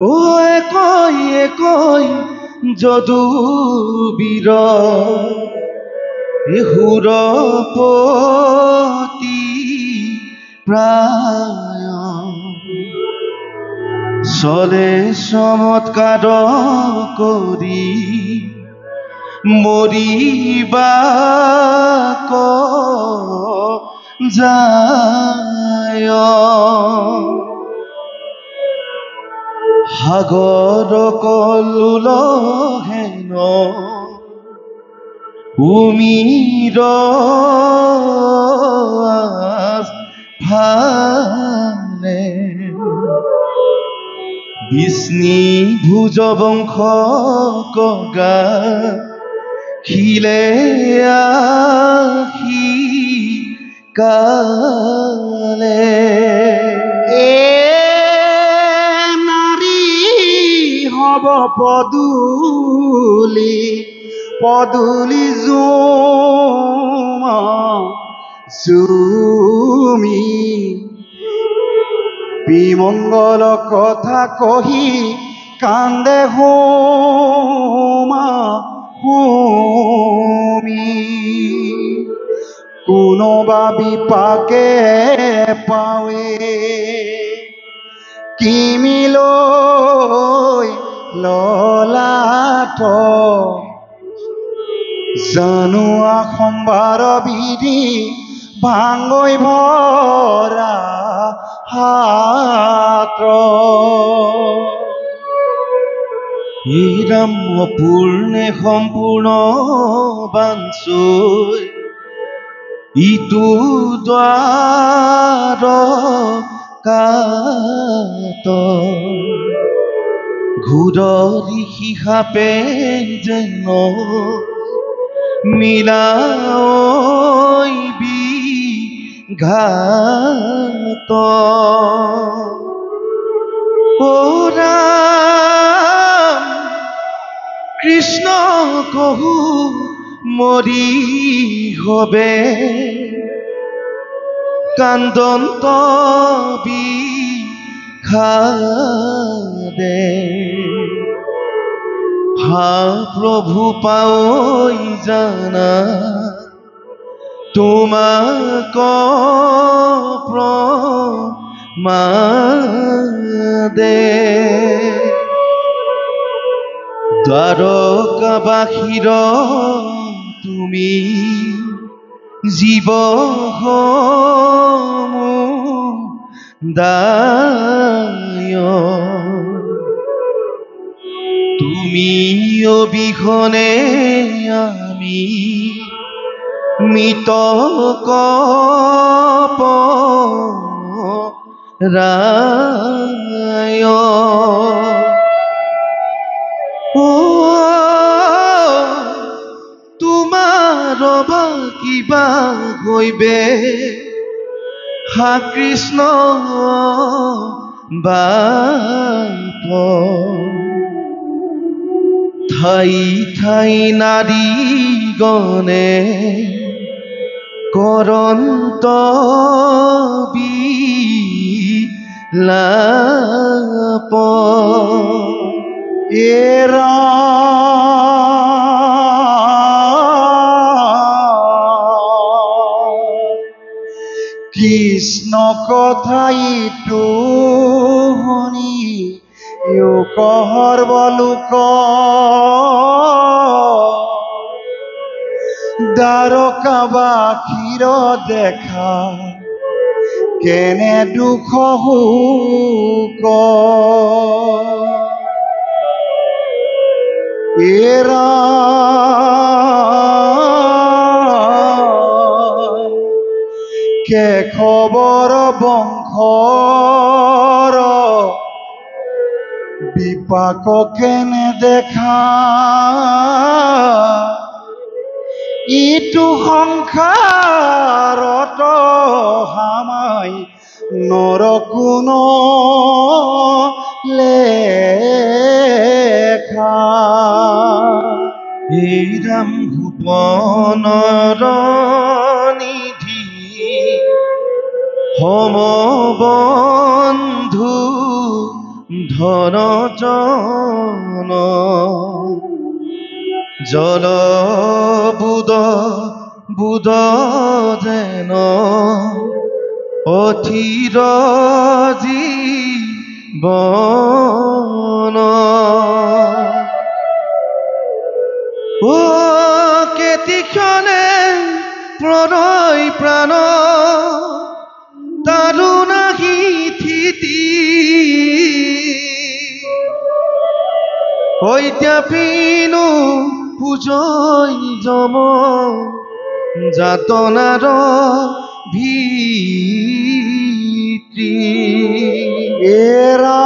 ও একই একই যদু বীৰ হুৰপতি প্ৰায় চলে চমৎকাৰ কৰি মৰিবাক যায় সাগৰ কলুল হেন উমিৰ ফালে বিষ্ণি ভুজবংশ কগা খিলে আহি কালে এ নারী হব পদুলি পদুলি জুমি বিমঙ্গল কথা কহি কান্দে হোমা হোমি কোনোবা বিপাকে পাৱে কিমিলৈ ললাট জানুৱা সম্বাৰ বিধি ভাঙৈ ভৰা হাত হীৰাম অপূৰ্ণে সম্পূৰ্ণ বাঞ্চৈ ইটো দ্বাৰ কাত ঘূৰি সিসাপে যেন মিলাই বিঘাত ও ৰাম কৃষ্ণ কহু মৰি হবে কান্দন্ত বিষাদে হা প্ৰভু পাই জানা তোমাক প্ৰমাদে দ্বাৰকাবাসীৰ তুমি জীৱ দায় তুমি অবিহনে আমি মৃত ৰায় ও তোমাৰ বা কিবা হৈবে হা কৃষ্ণ বাপ ঠাই ঠাই নাৰীগণে কৰন্ত বিলাপ এৰা কৃষ্ণ কথাইটো শুনি কহৰ বলুক দ্বাৰকাবাসীৰ দেখা কেনে দুখ হুক এৰা কেশৱৰ বংশৰ বিপাক কেনে দেখা ইটো সংসাৰত হামাই নৰকুণ লেখা হে ৰাম ভূপনৰ নিধি সমবন্ধু ধন জন জল বুদ বুদ যেন অথিৰ জীৱন ও কেতিক্ষণে প্ৰণয় প্ৰাণ তাৰো নাহি থিতি হৈত্যাপিনো পূজয় যম যাতনাৰ ভিত্তি এৰা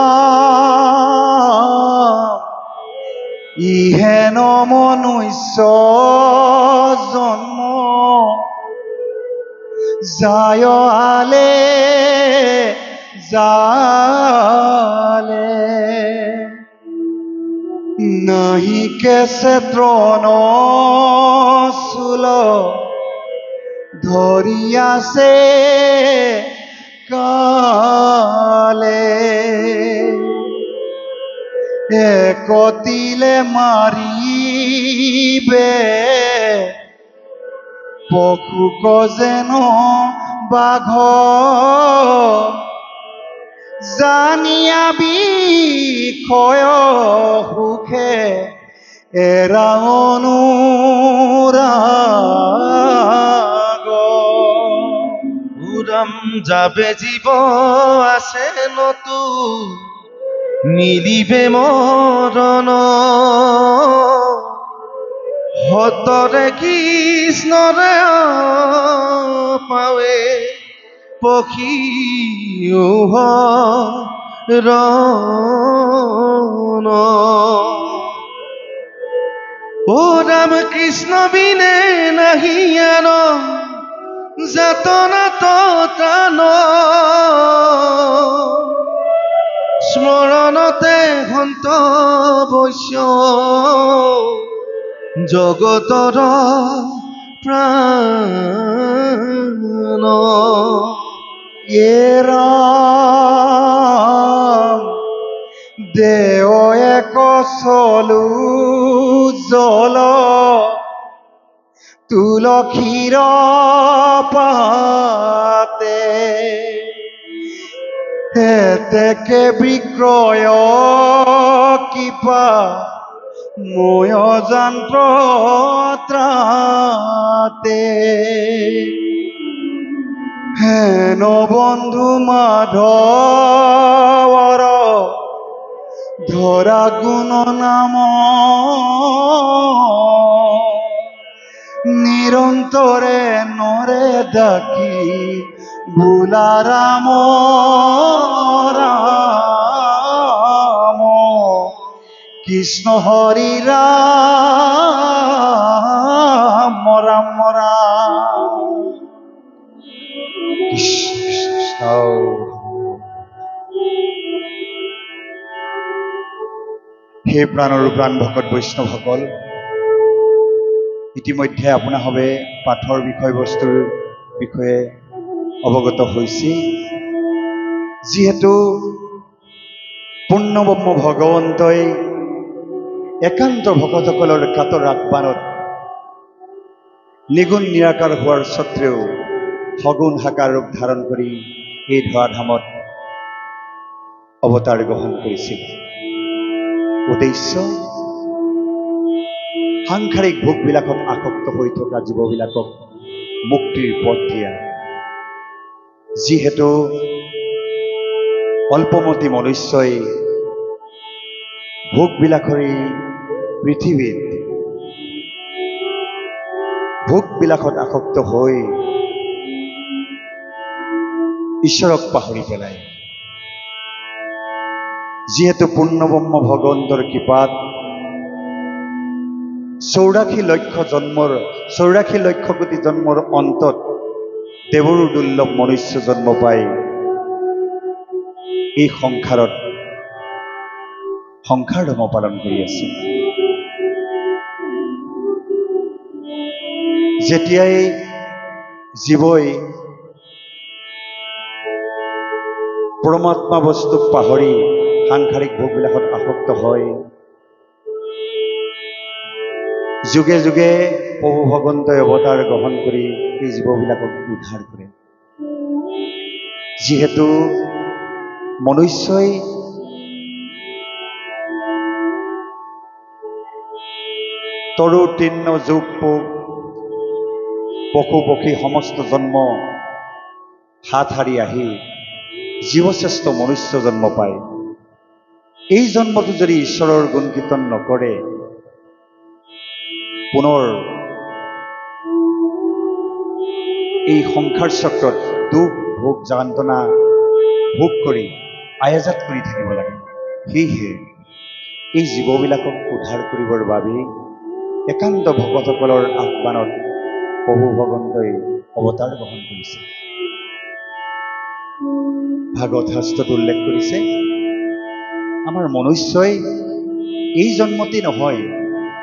ইহেন মনুষ্য জন্ম যায় আলে জালে নাহি কেছে ত্ৰণ চুল ধৰি আছে কালে একতিলে মাৰিবে পশুক যেন বাঘ জানিয়া বিষয় সুখে এৰা অনুৰাগ উদম যাবে জীব আছে নতু মিলিবে মৰণ হতৰে কৃষ্ণৰে পাৱে পক্ষী ৰণ ও ৰাম কৃষ্ণ বিনে নাহি আন যাতনা ত্ৰাণ স্মৰণতে সন্ত বৈশ্য জগতৰ প্ৰাণ এৰা দেৱ এক চলু জল তুলসীৰ পাতে হেতেকে বিক্ৰয় কিবা ময় যন্ত্ৰ ত্ৰাতে হেন বন্ধু মাধৱৰ ধৰা গুণ নাম নিৰন্তৰে নৰে ডাকি বোলা ৰাম ৰাম কৃষ্ণ হৰি ৰাম ৰাম ৰাম কৃষ্ণ কৃষ্ণ। হে প্ৰাণৰ প্ৰাণ ভকত বৈষ্ণৱসকল, ইতিমধ্যে আপোনাসৱে পাঠৰ বিষয়বস্তুৰ বিষয়ে অৱগত হৈছে। যিহেতু পূৰ্ণব্ৰহ্ম ভগৱন্তই একান্ত ভকতসকলৰ কাতৰ আহ্বানত নিগুণ নিৰাকাৰ হোৱাৰ স্বত্তেও সগুণ সাকাৰ ৰূপ ধাৰণ কৰি এই ধৰাধামত অৱতাৰ গ্ৰহণ কৰিছিল। উদ্দেশ্য সাংসাৰিক ভোগবিলাকত আসক্ত হৈ থকা জীৱবিলাকক মুক্তিৰ পথ দিয়া। যিহেতু অল্পমতি মনুষ্যই ভোগবিলাসৰ পৃথিৱীত ভোগবিলাসত আসক্ত হৈ ঈশ্বৰক পাহৰি পেলায়। যিহেতু পূৰ্ণব্ৰহ্ম ভগৱন্তৰ কৃপাত 84 লক্ষ কোটি জন্মৰ অন্তত দেৱৰো দুৰ্লভ মনুষ্য জন্ম পায় এই সংসাৰত সংসাৰ ধৰ্ম পালন কৰি আছে। যেতিয়াই জীৱই পৰমাত্মা বস্তুক পাহৰি সাংসাৰিক ভোগবিলাকত আসক্ত হয় যুগে যুগে প্ৰভু ভগৱন্তই অৱতাৰ গ্ৰহণ কৰি এই জীৱবিলাকক উদ্ধাৰ কৰে। যিহেতু মনুষ্যই তৰু তৃণ যুগ পোক পশু পক্ষী সমস্ত জন্ম হাত সাৰি আহি জীৱশ্ৰেষ্ঠ মনুষ্য জন্ম পায়। এই জন্মটো যদি ঈশ্বৰৰ গুণ কীৰ্তন নকৰে পুনৰ এই সংসাৰ চক্ৰত দুখ ভোগ যন্ত্ৰণা ভোগ কৰি আয়াজাত কৰি থাকিব লাগে। সেয়েহে এই জীৱবিলাকক উদ্ধাৰ কৰিবৰ বাবে একান্ত ভকতসকলৰ আহ্বানত প্ৰভু ভগৱন্তই অৱতাৰ গ্ৰহণ কৰিছে। ভাগৱত শাস্ত্ৰত উল্লেখ কৰিছে আমাৰ মনুষ্যই এই জন্মতেই নহয়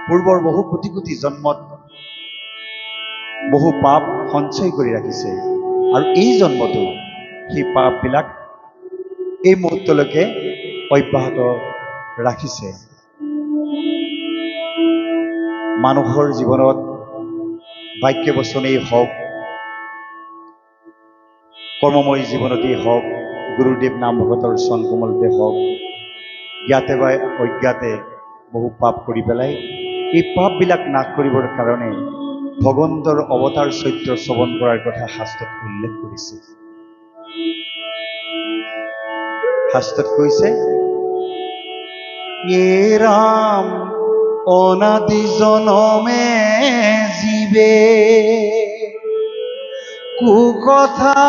পূৰ্বৰ বহু কোটি কোটি জন্মত বহু পাপ সঞ্চয় কৰি ৰাখিছে আৰু এই জন্মতো সেই পাপবিলাক এই মুহূৰ্তলৈকে অব্যাহত ৰাখিছে। মানুহৰ জীৱনত বাক্য বচনেই হওক কৰ্মময় জীৱনতেই হওক গুৰুদেৱ নাম ভকতৰ চৰণ কমলতে হওক জ্ঞাতে বা অজ্ঞাতে বহু পাপ কৰি পেলাই এই পাপবিলাক নাশ কৰিবৰ কাৰণে ভগৱন্তৰ অৱতাৰ চৰিত্ৰ শ্ৰৱণ কৰাৰ কথা শাস্ত্ৰত উল্লেখ কৰিছে। শাস্ত্ৰত কৈছে য়ে ৰাম অনাদি জনমে জীৱে কুকথা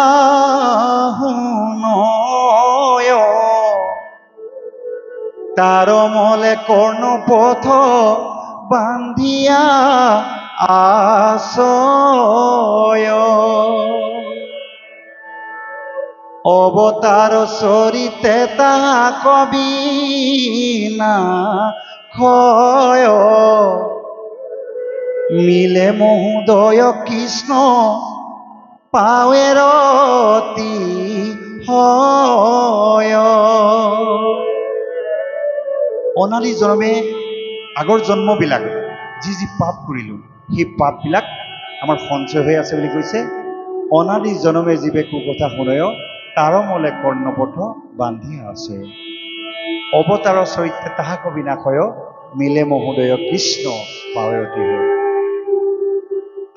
শুনয় তাৰ মলে কৰ্ণপথ বান্ধিয়া আশ্ৰয় অৱতাৰ চৰিতে তাহা কবি না ক্ষয় মিলে মহোদয় কৃষ্ণ পাৱে ৰতি হয়। অনাদি জন্মে আগৰ জন্মবিলাক যি যি পাপ কৰিলোঁ সেই পাপবিলাক আমাৰ সঞ্চয় হৈ আছে বুলি কৈছে। অনাদি জনমে জীৱে কুকথা শুনয় তাৰ মলে কৰ্ণপথ বান্ধি আছে অৱতাৰৰ চৰিত্ৰে তাহাক বিনাশয় মিলে মহোদয় কৃষ্ণ পাৱতি হয়।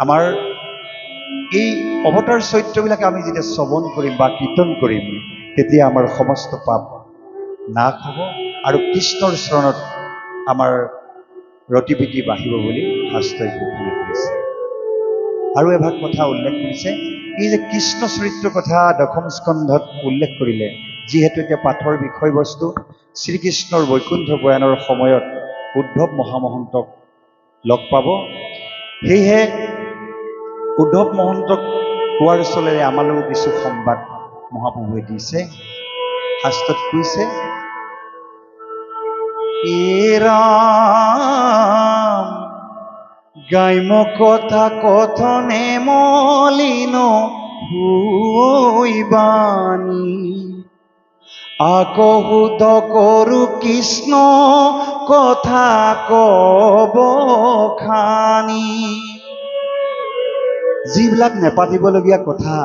আমাৰ এই অৱতাৰ চৰিত্ৰবিলাক আমি যেতিয়া শ্ৰৱণ কৰিম বা কীৰ্তন কৰিম তেতিয়া আমাৰ সমস্ত পাপ নাশ হ'ব আৰু কৃষ্ণৰ চৰণত আমাৰ ৰতিপীতি বাঢ়িব বুলি শাস্ত্ৰই ঘোষণা কৰিছে। আৰু এভাগ কথা উল্লেখ কৰিছে এই যে কৃষ্ণ চৰিত্ৰৰ কথা দশম স্কন্ধত উল্লেখ কৰিলে যিহেতু এতিয়া পাঠৰ বিষয়বস্তু শ্ৰীকৃষ্ণৰ বৈকুণ্ঠ প্ৰয়াণৰ সময়ত উদ্ধৱ মহামহন্তক লগ পাব, সেয়েহে উদ্ধৱ মহন্তক কোৱাৰ চলেৰে আমালৈও কিছু সংবাদ মহাপ্ৰভুৱে দিছে। শাস্ত্ৰত কৈছে য়ে ৰাম গাইম কথা কথনে মলিন হুইবানী আকহুত করু কৃষ্ণ কথা কব খানি। যিবিলাক নেপাতিবলগীয়া কথা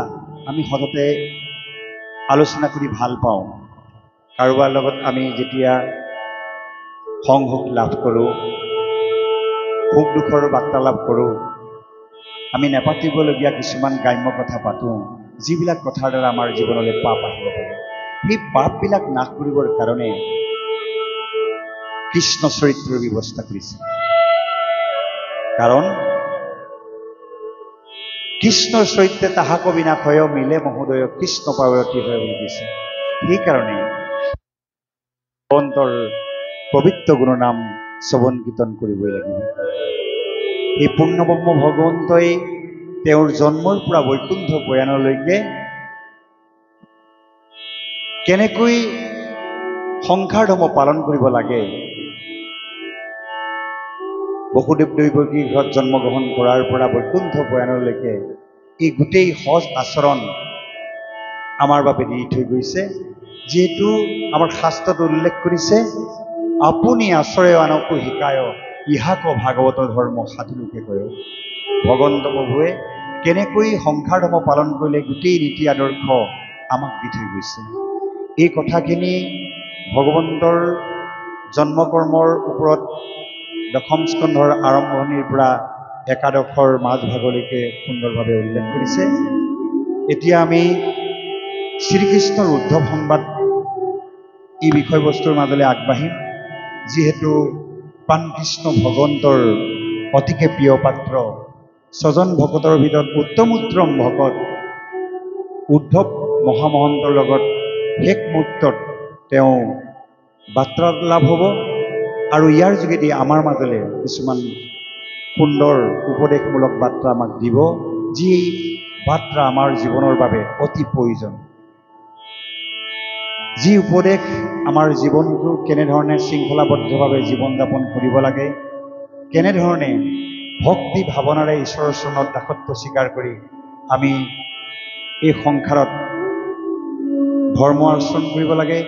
আমি সততে আলোচনা কৰি ভাল পাওঁ, কাৰোবাৰ লগত আমি যেতিয়া সংযোগ লাভ কৰোঁ সুখ দুখৰ বাৰ্তালাপ কৰোঁ আমি নেপাতিবলগীয়া কিছুমান গ্ৰাম্য কথা পাতোঁ যিবিলাক কথাৰ দ্বাৰা আমাৰ জীৱনলৈ পাপ আহিব পাৰে। সেই পাপবিলাক নাশ কৰিবৰ কাৰণে কৃষ্ণ চৰিত্ৰৰ ব্যৱস্থা কৰিছে। কাৰণ কৃষ্ণৰ চৰিত্ৰে তাহাক বিনাশয় মিলে মহোদয় কৃষ্ণ পাৱতি হয় বুলি কৈছে। সেইকাৰণে ভগৱন্তৰ পবিত্ৰ গুণনাম শ্ৰৱণ কীৰ্তন কৰিবই লাগিব। এই পূৰ্ণব্ৰহ্ম ভগৱন্তই তেওঁৰ জন্মৰ পৰা বৈকুণ্ঠ প্ৰয়াণলৈকে কেনেকৈ সংসাৰ ধৰ্ম পালন কৰিব লাগে, বসুদেৱ দৈৱকীৰ ঘৰত জন্মগ্ৰহণ কৰাৰ পৰা বৈকুণ্ঠ প্ৰয়াণলৈকে এই গোটেই সজ আচৰণ আমাৰ বাবে দি থৈ গৈছে, যিহেতু আমাৰ শাস্ত্ৰত উল্লেখ কৰিছে আপুনি আচৰে আনকো শিকায় ইহাক ভাগৱত ধৰ্ম সাধু লোকে কয়। ভগৱন্ত প্ৰভুৱে কেনেকৈ সংসাৰ ধৰ্ম পালন কৰিলে গোটেই নীতি আদৰ্শ আমাক দি থৈ গৈছে। এই কথাখিনি ভগৱন্তৰ জন্মকৰ্মৰ ওপৰত দশম স্কন্ধৰ আৰম্ভণিৰ পৰা একাদশৰ মাজভাগলৈকে সুন্দৰভাৱে উল্লেখ কৰিছে। এতিয়া আমি শ্ৰীকৃষ্ণৰ উদ্ধৱ সংবাদ এই বিষয়বস্তুৰ মাজলৈ আগবাঢ়িম, যিহেতু প্ৰাণকৃষ্ণ ভগৱন্তৰ অতিকে প্ৰিয় পাত্ৰ ছজন ভকতৰ ভিতৰত উত্তম ভকত উদ্ধৱ মহামহন্তৰ লগত শেষ মুহূৰ্তত তেওঁ বাৰ্তালাপ হ'ব আৰু ইয়াৰ যোগেদি আমাৰ মাজলৈ কিছুমান সুন্দৰ উপদেশমূলক বাৰ্তা আমাক দিব, যি বাৰ্তা আমাৰ জীৱনৰ বাবে অতি প্ৰয়োজন। যি উপদেশ আমাৰ জীৱনটো কেনেধৰণে শৃংখলাবদ্ধভাৱে জীৱন যাপন কৰিব লাগে, কেনেধৰণে ভক্তি ভাৱনাৰে ঈশ্বৰৰ চৰণত দাসত্ব স্বীকাৰ কৰি আমি এই সংসাৰত ধৰ্ম আচৰণ কৰিব লাগে,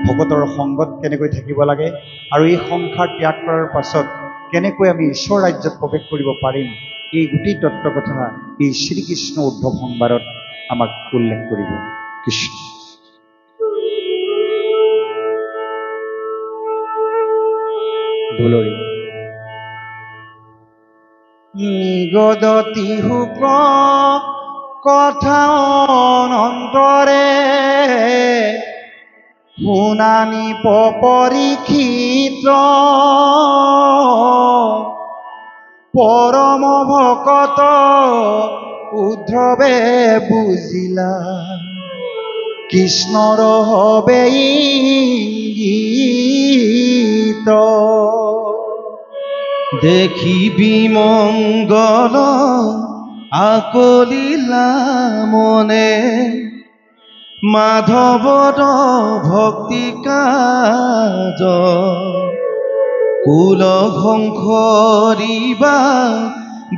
ভকতৰ সংগত কেনেকৈ থাকিব লাগে আৰু এই সংসাৰ ত্যাগ কৰাৰ পাছত কেনেকৈ আমি ঈশ্বৰ ৰাজ্যত প্ৰৱেশ কৰিব পাৰিম, এই গোটেই তত্ত্ব কথা এই শ্ৰীকৃষ্ণ উদ্ধৱ সংবাদত আমাক উল্লেখ কৰিব। কৃষ্ণ দুলৰী নিগদতি শুক কথা অনন্তৰে শুনানি পৰীক্ষিত পৰম ভকত উদ্ধৱে বুজিলা কৃষ্ণৰ হবে ইংগিত দেখি বিমংগল আকলিলা মনে মাধৱৰ ভক্তি কাজ কুল সংসৰিবা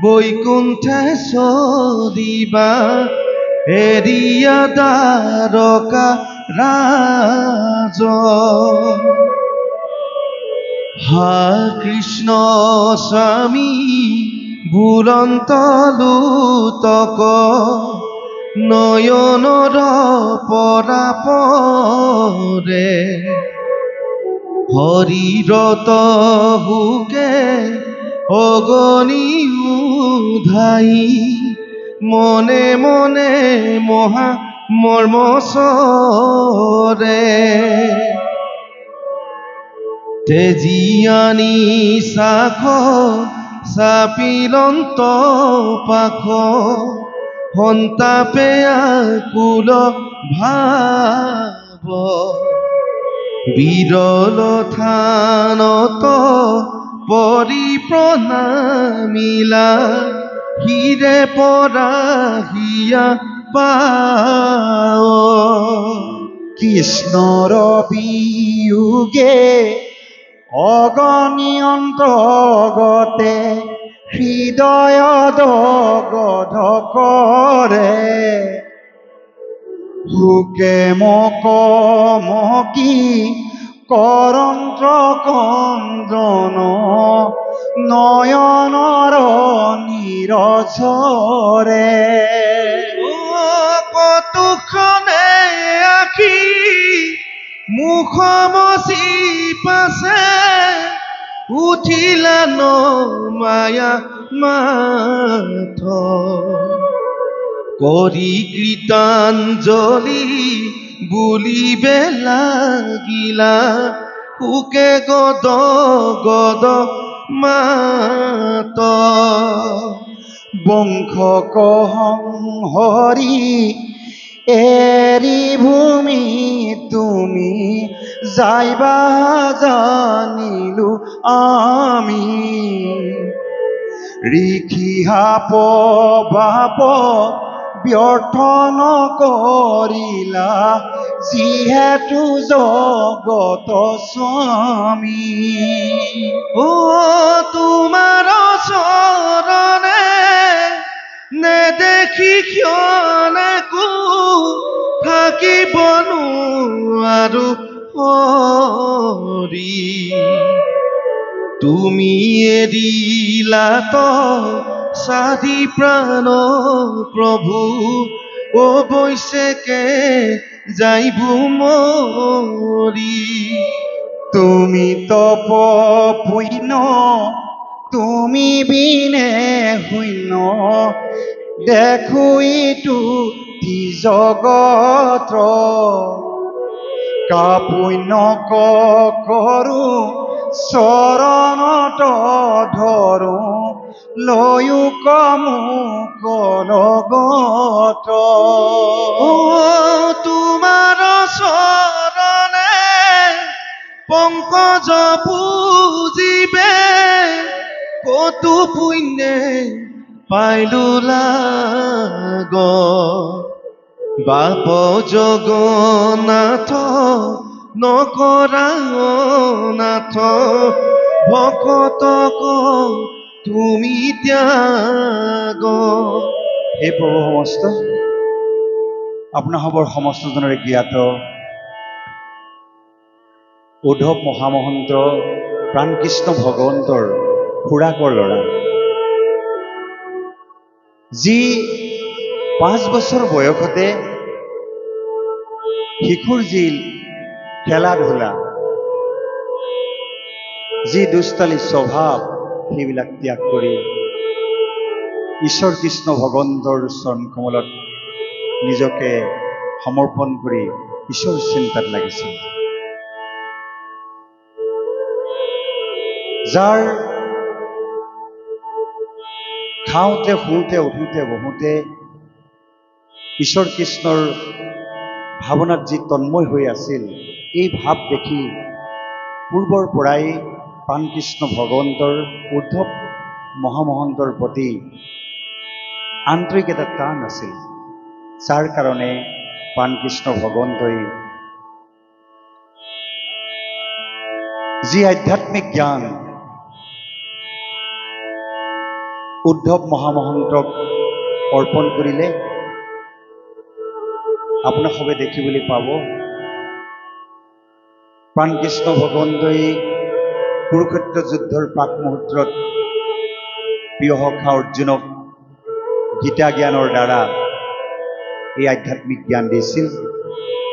বৈকুণ্ঠে চলিবা এৰিয়া দ্বাৰকা ৰাজ হা কৃষ্ণ স্বামী বুৰন্ত লুতক নয়নৰ পৰা পৰে হৰিৰত হুকে অগনি উধাই মনে মনে মহা মৰ্মচৰে তেজিয়ানি শাখ চাপিলন্ত পাখ সন্তাপে আকুল ভাব বিৰল থানত পৰি প্ৰণামিলা হিৰে পৰা হিয়া পাও কৃষ্ণৰ বিয়োগে অগণি অন্তগতে হৃদয় দগধ কৰে হুকে মকি কৰন্ত্ৰ কন্দন নয়নৰ নিৰঝৰে কতোখনে আখি মুখ মচি পাছে উঠিলা ন মায়া মাথ কৰি কৃতাঞ্জলি বুলিবে লাগিলা সুকে গদ গদ মাত বংশ সংহৰি এৰি ভূমি তুমি যাইবা জানিলো আমি ঋষি সাপ বাপ ব্যৰ্থ নকৰিলা যিহেতু জগত স্বামী তোমাৰ চৰণে নেদেখি ক্ষণকো থাকিবনো আৰু হৰি তুমি এৰিলা তো সাধি প্ৰাণ প্ৰভু অৱশ্যেকে যাইবো মৰি তুমি তপ পুণ্য তুমি বিনে শূন্য দেখো ইটো জগত কাপুণ্য কৰো চৰণত ধৰো লৈও কমো কলগত ও তোমাৰ চৰণে পংকজ পূজিবে কতো পুণ্যে পাইলো লাগ বাপ জগন্নাথ নকৰা নাথ ভকতক তুমি ত্যাগ হে প্ৰভু সমস্ত আপোনাসৱৰ সমস্তজনৰে জ্ঞাত উদ্ধৱ মহামহন্ত প্ৰাণকৃষ্ণ ভগৱন্তৰ খুৰাকৰ ল'ৰা যি 5 বছৰ বয়সতে শিশুৰ যি খেলা ধূলা যি দুষ্টালি স্বভাৱ সেইবিলাক ত্যাগ কৰি ঈশ্বৰ কৃষ্ণ ভগৱন্তৰ চৰণ কমলত নিজকে সমৰ্পণ কৰি ঈশ্বৰ চিন্তাত লাগিছিল যাৰ খাওঁতে শুওঁতে উঠোঁতে বহোঁতে ঈশ্বৰ কৃষ্ণৰ ভাৱনাত যি তন্ময় হৈ আছিল এই ভাৱ দেখি পূৰ্বৰ পৰাই প্ৰাণকৃষ্ণ ভগৱন্তৰ উদ্ধৱ মহামহন্তৰ প্ৰতি আন্তৰিক এটা টান আছিল যাৰ কাৰণে প্ৰাণকৃষ্ণ ভগৱন্তই যি আধ্যাত্মিক জ্ঞান উদ্ধৱ মহামহন্তক অৰ্পণ কৰিলে আপোনাক সবে দেখিবলৈ পাব প্ৰাণকৃষ্ণ ভগৱন্তই কুৰুক্ষেত্ৰ যুদ্ধৰ প্ৰাক মুহূৰ্তত প্ৰিয় সখা অৰ্জুনক গীতা জ্ঞানৰ দ্বাৰা এই আধ্যাত্মিক জ্ঞান দিছিল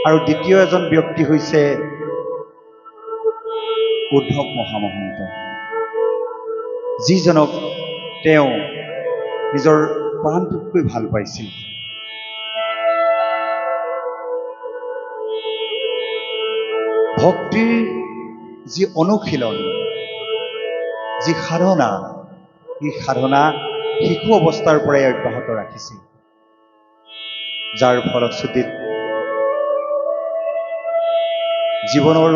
আৰু দ্বিতীয় এজন ব্যক্তি হৈছে উদ্ধৱ মহামহন্ত যিজনক তেওঁ নিজৰ প্ৰাণটোতকৈ ভাল পাইছিল ভক্তিৰ যি অনুশীলন যি সাধনা এই সাধনা শিশু অৱস্থাৰ পৰাই অব্যাহত ৰাখিছিল যাৰ ফলশ্ৰুতিত জীৱনৰ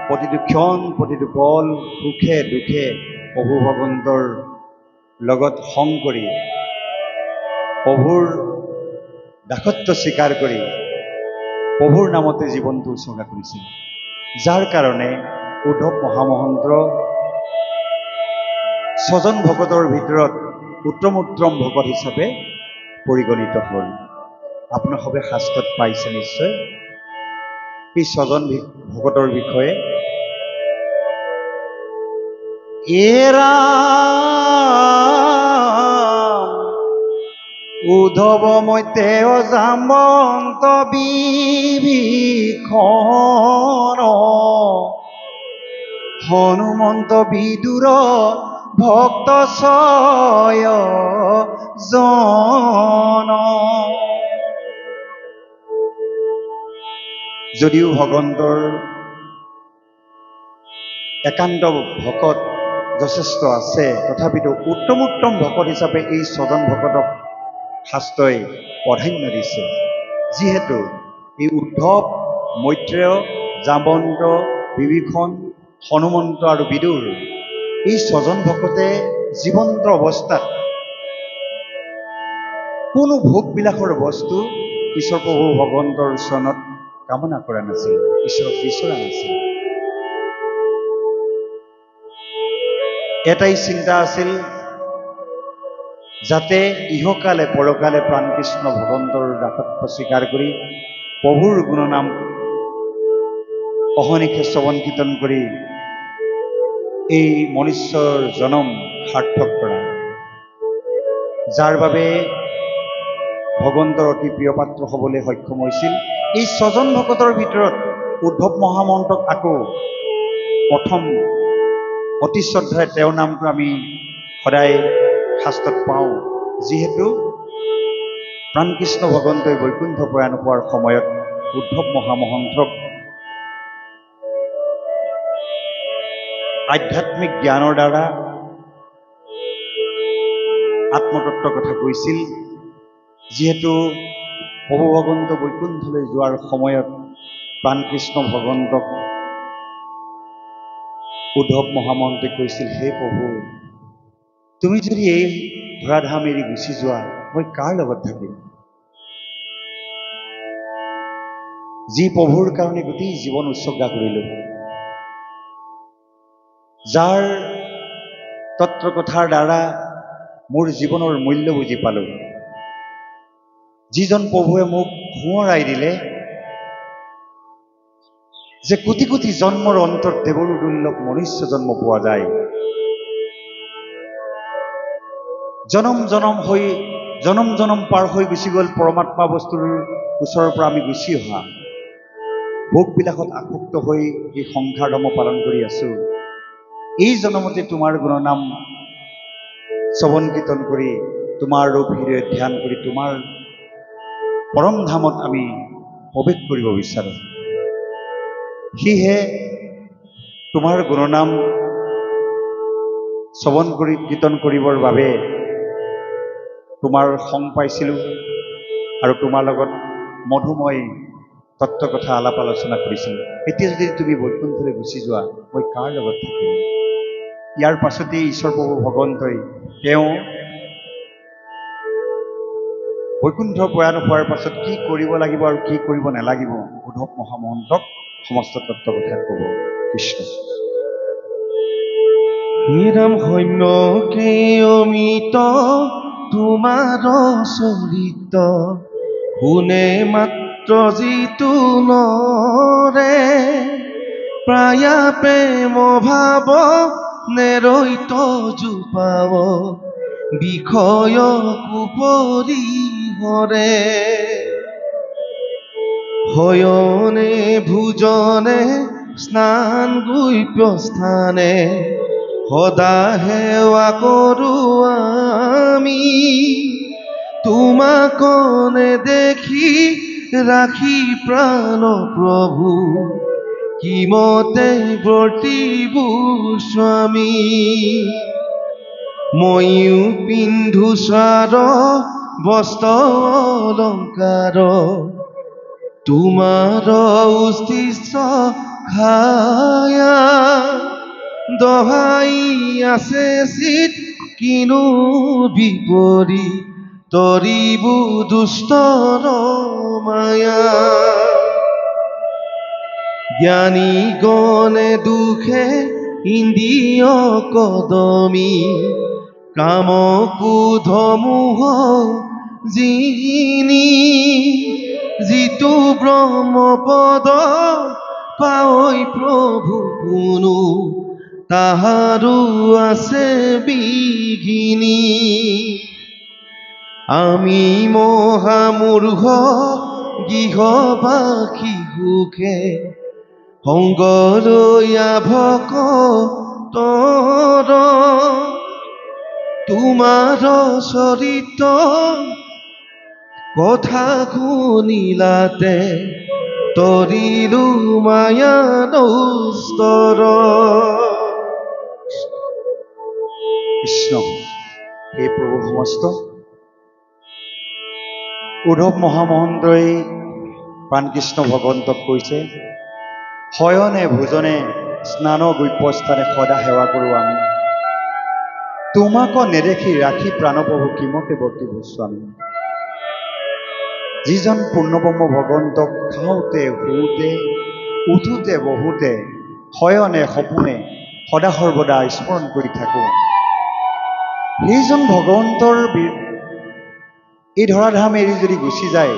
প্ৰতিটো ক্ষণ প্ৰতিটো পল সুখে দুখে প্ৰভু ভগৱন্তৰ লগত সংগ কৰি প্ৰভুৰ দাসত্ব স্বীকাৰ কৰি প্ৰভুৰ নামতে জীৱনটো উৎসৰ্গা কৰিছিল যাৰ কাৰণে উদ্ধৱ মহামহন্ত ছজন ভকতৰ ভিতৰত উত্তম ভকত হিচাপে পৰিগণিত হ'ল আপোনাৰ সবে শাস্ত্ৰত পাইছে নিশ্চয় এই ছজন ভকতৰ বিষয়ে এৰা উদ্ধৱ মৈতে অজামন্ত বিভীষণ হনুমন্ত বিদুৰ ভক্ত ছয় জন যদিও ভগৱন্তৰ একান্ত ভকত যথেষ্ট আছে তথাপিতো উত্তম ভকত হিচাপে এই ছজন ভকতক শাস্ত্ৰই প্ৰাধান্য দিছে যিহেতু এই উদ্ধৱ মৈত্ৰেয় জামৱন্ত বিভীষণ হনুমন্ত আৰু বিদুৰ এই ছজন ভকতে জীৱন্ত অৱস্থাত কোনো ভোগবিলাসৰ বস্তু ঈশ্বৰ প্ৰভু ভগৱন্তৰ চৰণত কামনা কৰা নাছিল ঈশ্বৰক বিচৰা নাছিল এটাই চিন্তা আছিল যাতে ইহকালে পৰকালে প্ৰাণকৃষ্ণ ভগৱন্তৰ দাসত্ব স্বীকাৰ কৰি প্ৰভুৰ গুণনাম অহনিশে শ্ৰৱণ কীৰ্তন কৰি এই মনুষ্যৰ জনম সাৰ্থক কৰা, যাৰ বাবে ভগৱন্তৰ অতি প্ৰিয় পাত্ৰ হ'বলৈ সক্ষম হৈছিল। এই ছজন ভকতৰ ভিতৰত উদ্ধৱ মহামহন্তক আকৌ প্ৰথম অতি শ্ৰদ্ধাৰে তেওঁৰ নামটো আমি সদায় শাস্ত্ৰত পাওঁ, যিহেতু প্ৰাণকৃষ্ণ ভগৱন্তই বৈকুণ্ঠ প্ৰয়াণ হোৱাৰ সময়ত উদ্ধৱ মহামহন্তক আধ্যাত্মিক জ্ঞানৰ দ্বাৰা আত্মতত্বৰ কথা কৈছিল। যিহেতু প্ৰভু ভগৱন্ত বৈকুণ্ঠলৈ যোৱাৰ সময়ত প্ৰাণকৃষ্ণ ভগৱন্তক উদ্ধৱ মহামহন্তই কৈছিল, হে প্ৰভু, তুমি যদি এই ধৰাধাম এৰি গুচি যোৱা, মই কাৰ লগত থাকিম? যি প্ৰভুৰ কাৰণে গোটেই জীৱন উৎসৰ্গা কৰিলো, যাৰ তত্ত্ব কথাৰ দ্বাৰা মোৰ জীৱনৰ মূল্য বুজি পালো, যিজন প্ৰভুৱে মোক সোঁৱৰাই দিলে যে কোটি কোটি জন্মৰ অন্তত দেৱৰো দুৰ্লভ মনুষ্য জন্ম পোৱা যায়। জনম জনম পাৰ হৈ গুচি গ'ল পৰমাত্মা বস্তুৰ ওচৰৰ পৰা আমি গুচি অহা, ভোগবিলাকত আসক্ত হৈ এই সংসাৰ ধৰ্ম পালন কৰি আছো। এই জনমতে তোমাৰ গুণনাম শ্ৰৱণ কীৰ্তন কৰি, তোমাৰ ৰূপ হৃদয় ধ্যান কৰি তোমাৰ পৰম ধামত আমি প্ৰৱেশ কৰিব বিচাৰো। সেয়েহে তোমাৰ গুণনাম শ্ৰৱণ কৰি কীৰ্তন কৰিবৰ বাবে তোমাৰ সং পাইছিলোঁ আৰু তোমাৰ লগত মধুময় তত্ত্ব কথা আলাপ আলোচনা কৰিছিলোঁ। এতিয়া যদি তুমি বৈকুণ্ঠলৈ গুচি যোৱা, মই কাৰ লগত থাকিম? ইয়াৰ পাছতেই ঈশ্বৰ প্ৰভু ভগৱন্তই তেওঁ বৈকুণ্ঠ প্ৰয়াণ হোৱাৰ পাছত কি কৰিব লাগিব আৰু কি কৰিব নালাগিব উদ্ধৱ মহামহন্তক সমস্ত তত্ত্ব কথা ক'ব। কৃষ্ণ হীৰাম সৈন্য কে অমিত তোমাৰ চৰিত, শুনে মাত্ৰ যিটো নৰে, প্ৰায়া প্ৰেম ভাৱ নেৰৈত জোপাব, বিষয় কুপৰি হৰে। শয়নে ভোজনে স্নান গুপ্য স্থানে, সদা সেৱা কৰো আমি, তোমাক দেখি ৰাখি প্ৰাণ প্ৰভু, কিমতে ব্ৰতিব স্বামী। ময়ো পিন্ধো সাৰ বস্ত্ৰ অলংকাৰ, তোমাৰ উস্তিষ্ট খায়া, দহাই আছে চিত কিনো বিপৰী, তৰিব দুষ্টৰ মায়া। জ্ঞানী গণে দুখে ইন্দ্ৰিয় কদমী, কাম ক্ৰোধ মোহ যিনি, যিটো ব্ৰহ্মপদ পাৱৈ প্ৰভু পুনু, তাহাৰো আছে বিঘিনি। আমি মহামূৰ্খ গৃহবাসী সুখে, সংগ লৈয়া ভকতৰ, তোমাৰ চৰিত কথা শুনিলাতে, তৰিলো মায়া নস্তৰ। কৃষ্ণ হে প্ৰভু সমস্ত উদ্ধৱ মহামহন্তই প্ৰাণকৃষ্ণ ভগৱন্তক কৈছে, শয়নে ভোজনে স্নান গুপ্যস্থানে সদা সেৱা কৰোঁ আমি, তোমাক নেদেখি ৰাখি প্ৰাণপ্ৰভু কিমতে বৰ্তিব স্বামী। যিজন পূৰ্ণব্ৰহ্ম ভগৱন্তক খাওঁতে শুওঁতে উঠোতে বহোতে শয়নে সপোনে সদা সৰ্বদা স্মৰণ কৰি থাকোঁ, সেইজন ভগৱন্তৰ এই ধৰাধাম এৰি যদি গুচি যায়,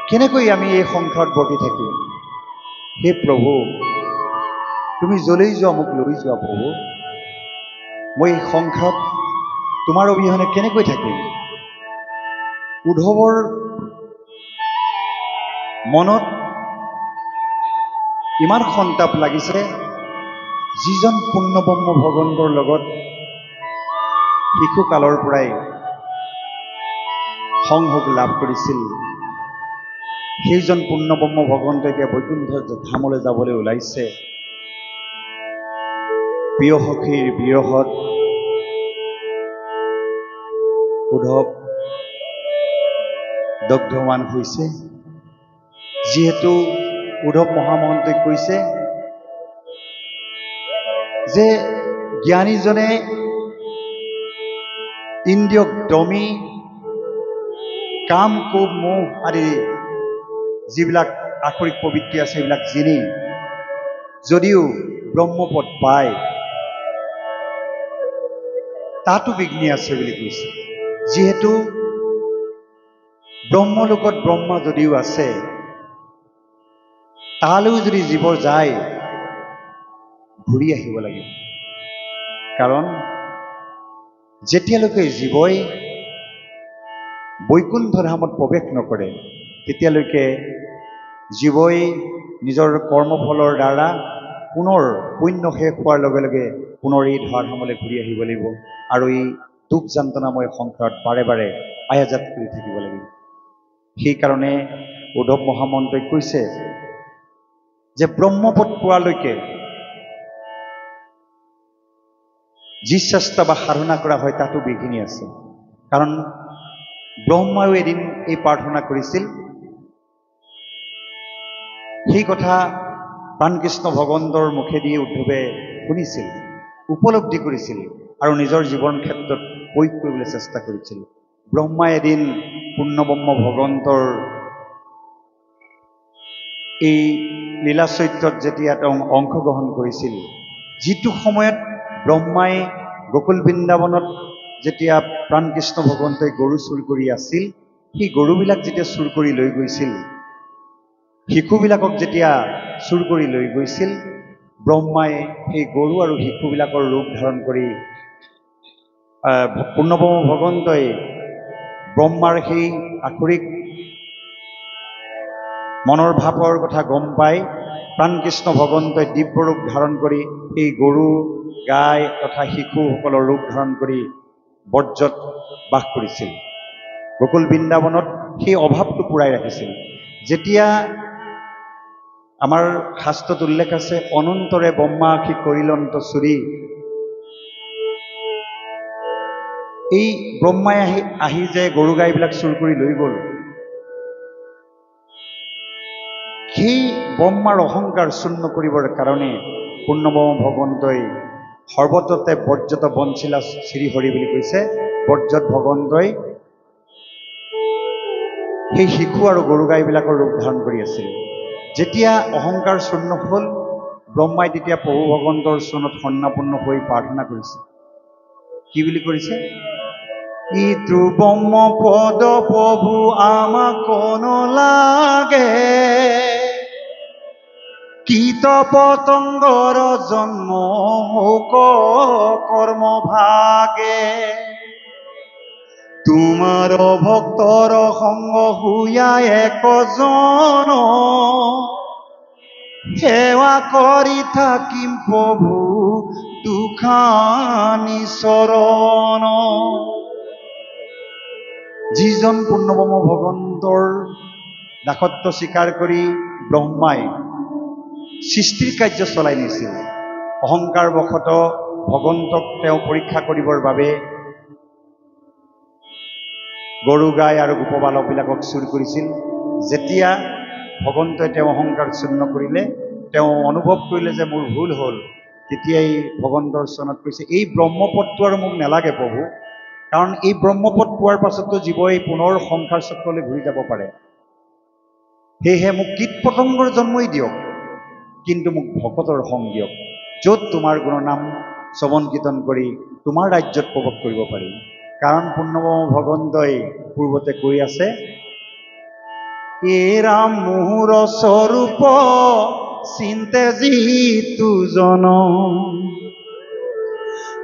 কেনেকৈ আমি এই সংসাৰত বৰ্তি থাকিম? হে প্ৰভু, তুমি য'লেই যোৱা মোক লৈ যোৱা প্ৰভু। মই এই সংসাৰত তোমাৰ অবিহনে কেনেকৈ থাকিম? উদ্ধৱৰ মনত ইমান সন্তাপ লাগিছে, যিজন পূৰ্ণব্ৰহ্ম ভগৱন্তৰ লগত শিশুকালৰ পৰাই সংযোগ লাভ কৰিছিল, সেইজন পূৰ্ণব্ৰহ্ম ভগৱন্ত এতিয়া বৈকুণ্ঠ ধামলৈ যাবলৈ ওলাইছে। প্ৰিয় সখীৰ বিৰহত উদ্ধৱ দগ্ধমান হৈছে। যিহেতু উদ্ধৱ মহামহন্তই কৈছে যে জ্ঞানীজনে ইন্দ্ৰিয়ক দমি কাম, কোপ, মোহ আদি যিবিলাক আক্ষৰিক প্ৰবৃত্তি আছে সেইবিলাক জিনি যদিও ব্ৰহ্মপদ পায়, তাতো বিঘ্নি আছে বুলি কৈছে। যিহেতু ব্ৰহ্মলোকত ব্ৰহ্মা যদিও আছে, তালৈও যদি জীৱ যায় ঘূৰি আহিব লাগিব। কাৰণ যেতিয়ালৈকে জীৱই বৈকুণ্ঠ ধামত প্ৰৱেশ নকৰে, তেতিয়ালৈকে জীৱই নিজৰ কৰ্মফলৰ দ্বাৰা পুনৰ পুণ্য শেষ হোৱাৰ লগে লগে পুনৰ এই ধৰাধামলৈ ঘূৰি আহিব লাগিব আৰু এই দুখ যন্ত্ৰণাময় সংসাৰত বাৰে বাৰে আয়াজাত কৰি থাকিব লাগিব। সেইকাৰণে উদ্ধৱ মহামন্তই কৈছে যে ব্ৰহ্মপদ পোৱালৈকে যি চেষ্টা বা সাধনা কৰা হয় তাতো বিঘিনি আছে। কাৰণ ব্ৰহ্মাও এদিন এই প্ৰাৰ্থনা কৰিছিল, সেই কথা প্ৰাণকৃষ্ণ ভগৱন্তৰ মুখেদি উদ্ধৱে শুনিছিল, উপলব্ধি কৰিছিল আৰু নিজৰ জীৱন ক্ষেত্ৰত প্ৰয়োগ কৰিবলৈ চেষ্টা কৰিছিল। ব্ৰহ্মাই এদিন পূৰ্ণব্ৰহ্ম ভগৱন্তৰ এই লীলা চৰিত্ৰত যেতিয়া তেওঁ অংশগ্ৰহণ কৰিছিল, যিটো সময়ত ব্ৰহ্মাই গোকুল বৃন্দাবনত যেতিয়া প্ৰাণকৃষ্ণ ভগৱন্তই গৰু চুৰ কৰি আছিল, সেই গৰুবিলাক যেতিয়া চুৰ কৰি লৈ গৈছিল, শিশুবিলাকক যেতিয়া চুৰ কৰি লৈ গৈছিল, ব্ৰহ্মাই সেই গৰু আৰু শিশুবিলাকৰ ৰূপ ধাৰণ কৰি পূৰ্ণব্ৰহ্ম ভগৱন্তই ব্ৰহ্মাৰ সেই আক্ষৰিক মনৰ ভাৱৰ কথা গম পাই প্ৰাণকৃষ্ণ ভগৱন্তই দিব্যৰূপ ধাৰণ কৰি সেই গৰু, গাই তথা শিশুসকলৰ ৰূপ ধাৰণ কৰি বৰ্জত বাস কৰিছিল। গোকুল বৃন্দাবনত সেই অভাৱটো পূৰাই ৰাখিছিল। যেতিয়া আমাৰ শাস্ত্ৰত উল্লেখ আছে, অনন্তৰে ব্ৰহ্মাসি কৰিলন্ত চুৰি, এই ব্ৰহ্মাই আহি যে গৰু গাইবিলাক চুৰ কৰি লৈ গ'ল, সেই ব্ৰহ্মাৰ অহংকাৰ শূন্য কৰিবৰ কাৰণে পূৰ্ণব্ৰহ্ম ভগৱন্তই সৰ্বত্ৰতে বৰ্জত বঞ্চিলা শ্ৰীহৰি বুলি কৈছে, বৰ্জত ভগৱন্তই সেই শিশু আৰু গৰু গাইবিলাকৰ ৰূপ ধাৰণ কৰি আছিল। যেতিয়া অহংকাৰ শূন্য হ'ল, ব্ৰহ্মাই তেতিয়া প্ৰভু ভগৱন্তৰ চৰণত সন্নাপন্ন হৈ প্ৰাৰ্থনা কৰিছে। কি বুলি কৰিছে? ইটো ব্ৰহ্ম পদ প্ৰভু আমাক নলাগে, কীট পতংগৰ জন্ম হোক কৰ্ম ভাগে, তোমাৰ ভক্তৰ সংগ হুয়া একজন, সেৱা কৰি থাকিম প্ৰভু দুখানি চৰণ। যিজন পূৰ্ণব্ৰহ্ম ভগৱন্তৰ দাসত্ব স্বীকাৰ কৰি ব্ৰহ্মাই সৃষ্টিৰ কাৰ্য চলাই নিছিল, অহংকাৰ বশত ভগৱন্তক তেওঁ পৰীক্ষা কৰিবৰ বাবে গৰু গাই আৰু গোপবালকবিলাকক চুৰ কৰিছিল। যেতিয়া ভগৱন্তই তেওঁ অহংকাৰ শূন্য কৰিলে, তেওঁ অনুভৱ কৰিলে যে মোৰ ভুল হ'ল, তেতিয়াই ভগৱন্তৰ চৰণত কৈছে, এই ব্ৰহ্মপদটো আৰু মোক নালাগে প্ৰভু, কাৰণ এই ব্ৰহ্মপদ পোৱাৰ পাছতো জীৱই পুনৰ সংসাৰ চক্ৰলৈ ঘূৰি যাব পাৰে। সেয়েহে মোক কীট পতংগৰ জন্মই দিয়ক, কিন্তু মোক ভকতৰ সং দিয়ক, য'ত তোমাৰ গুণনাম শ্ৰৱণ কীৰ্তন কৰি তোমাৰ ৰাজ্যত প্ৰৱেশ কৰিব পাৰি। কাৰণ পূৰ্ণব্ৰহ্ম ভগৱন্তই পূৰ্বতে কৈ আছে, এ ৰাম মোহৰ স্বৰূপ চিন্তে যিটো জন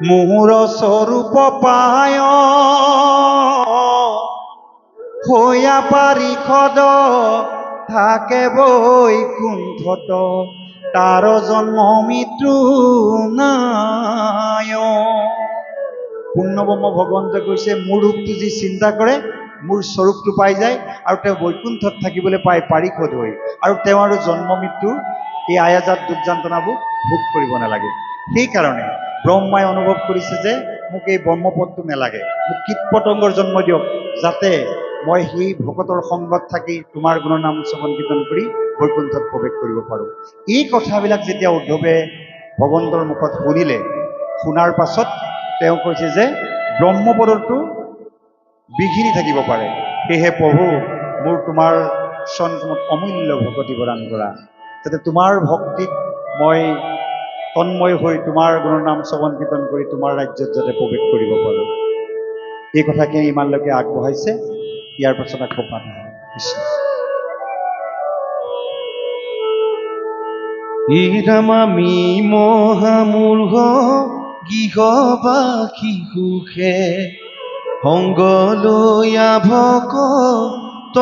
মোহৰ স্বৰূপ পায় হৈয়া পাৰিষদ থাকে বৈকুণ্ঠত তাৰ জন্ম মৃত্যু নাই। পূৰ্ণব্ৰহ্ম ভগৱন্তই কৈছে মোৰ ৰূপটো যি চিন্তা কৰে মোৰ স্বৰূপটো পাই যায় আৰু তেওঁ বৈকুণ্ঠত থাকিবলৈ পায় পাৰিষদ হৈ, আৰু তেওঁ আৰু জন্ম মৃত্যু এই আয়াজাত দুখ যন্ত্ৰণাবোৰ ভোগ কৰিব নালাগে। সেইকাৰণে ব্ৰহ্মাই অনুভৱ কৰিছে যে মোক এই ব্ৰহ্মপদটো নালাগে, মোক কীট পতংগৰ জন্ম দিয়ক, যাতে মই সেই ভকতৰ সংগত থাকি তোমাৰ গুণনাম শ্ৰৱণ কীৰ্তন কৰি বৈকুণ্ঠত প্ৰৱেশ কৰিব পাৰোঁ। এই কথাবিলাক যেতিয়া উদ্ধৱে ভগৱন্তৰ মুখত শুনিলে, শুনাৰ পাছত তেওঁ কৈছে যে ব্ৰহ্মপদতো বিঘিনি থাকিব পাৰে, সেয়েহে প্ৰভু মোৰ তোমাৰ চৰণত অমূল্য ভকতি প্ৰদান কৰা, যাতে তোমাৰ ভক্তিত মই তন্ময় হৈ তোমাৰ গুণনাম শ্ৰৱণ কীৰ্তন কৰি তোমাৰ ৰাজ্যত যাতে প্ৰৱেশ কৰিব পাৰোঁ। এই কথাখিনি ইমানলৈকে আগবঢ়াইছে। ইয়াৰ পাছত আকৌ পাঠ কৃষ্ণ। ইৰামামি মহামূৰ্ঘ গৃহবাসী সুখে সংগ লৈয়া ভকতৰ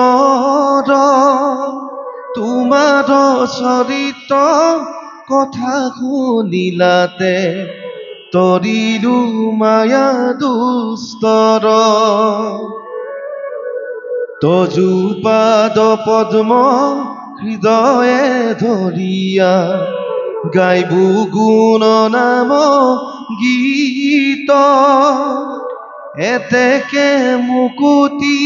তোমাৰ চৰিত্ৰ কথা শুনিলাতে তৰিলো মায়া দুষ্টৰ তজুপাদ পদ্ম হৃদয়ে ধৰিয়া গাইবু গুণ নাম গীত এতেকে মুকুতি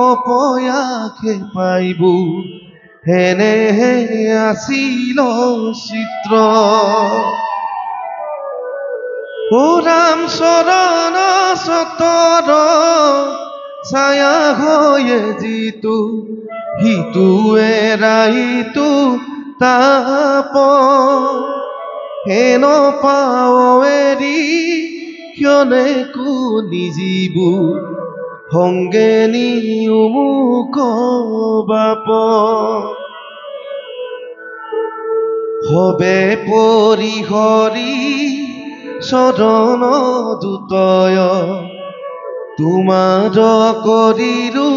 অপয়াসে পাইবু হেনেহে আছিল চিত্ৰ ও ৰাম চৰণ সতৰ ছায়া হৈয়ে যিটো সিটো এৰাইটো তাপ হেন পাও এৰি ক্ষণে নিজিবু সংগে নিও মুখ বাপ হবে পৰিহৰি চৰণ দুতয় তোমাৰ কৰিলো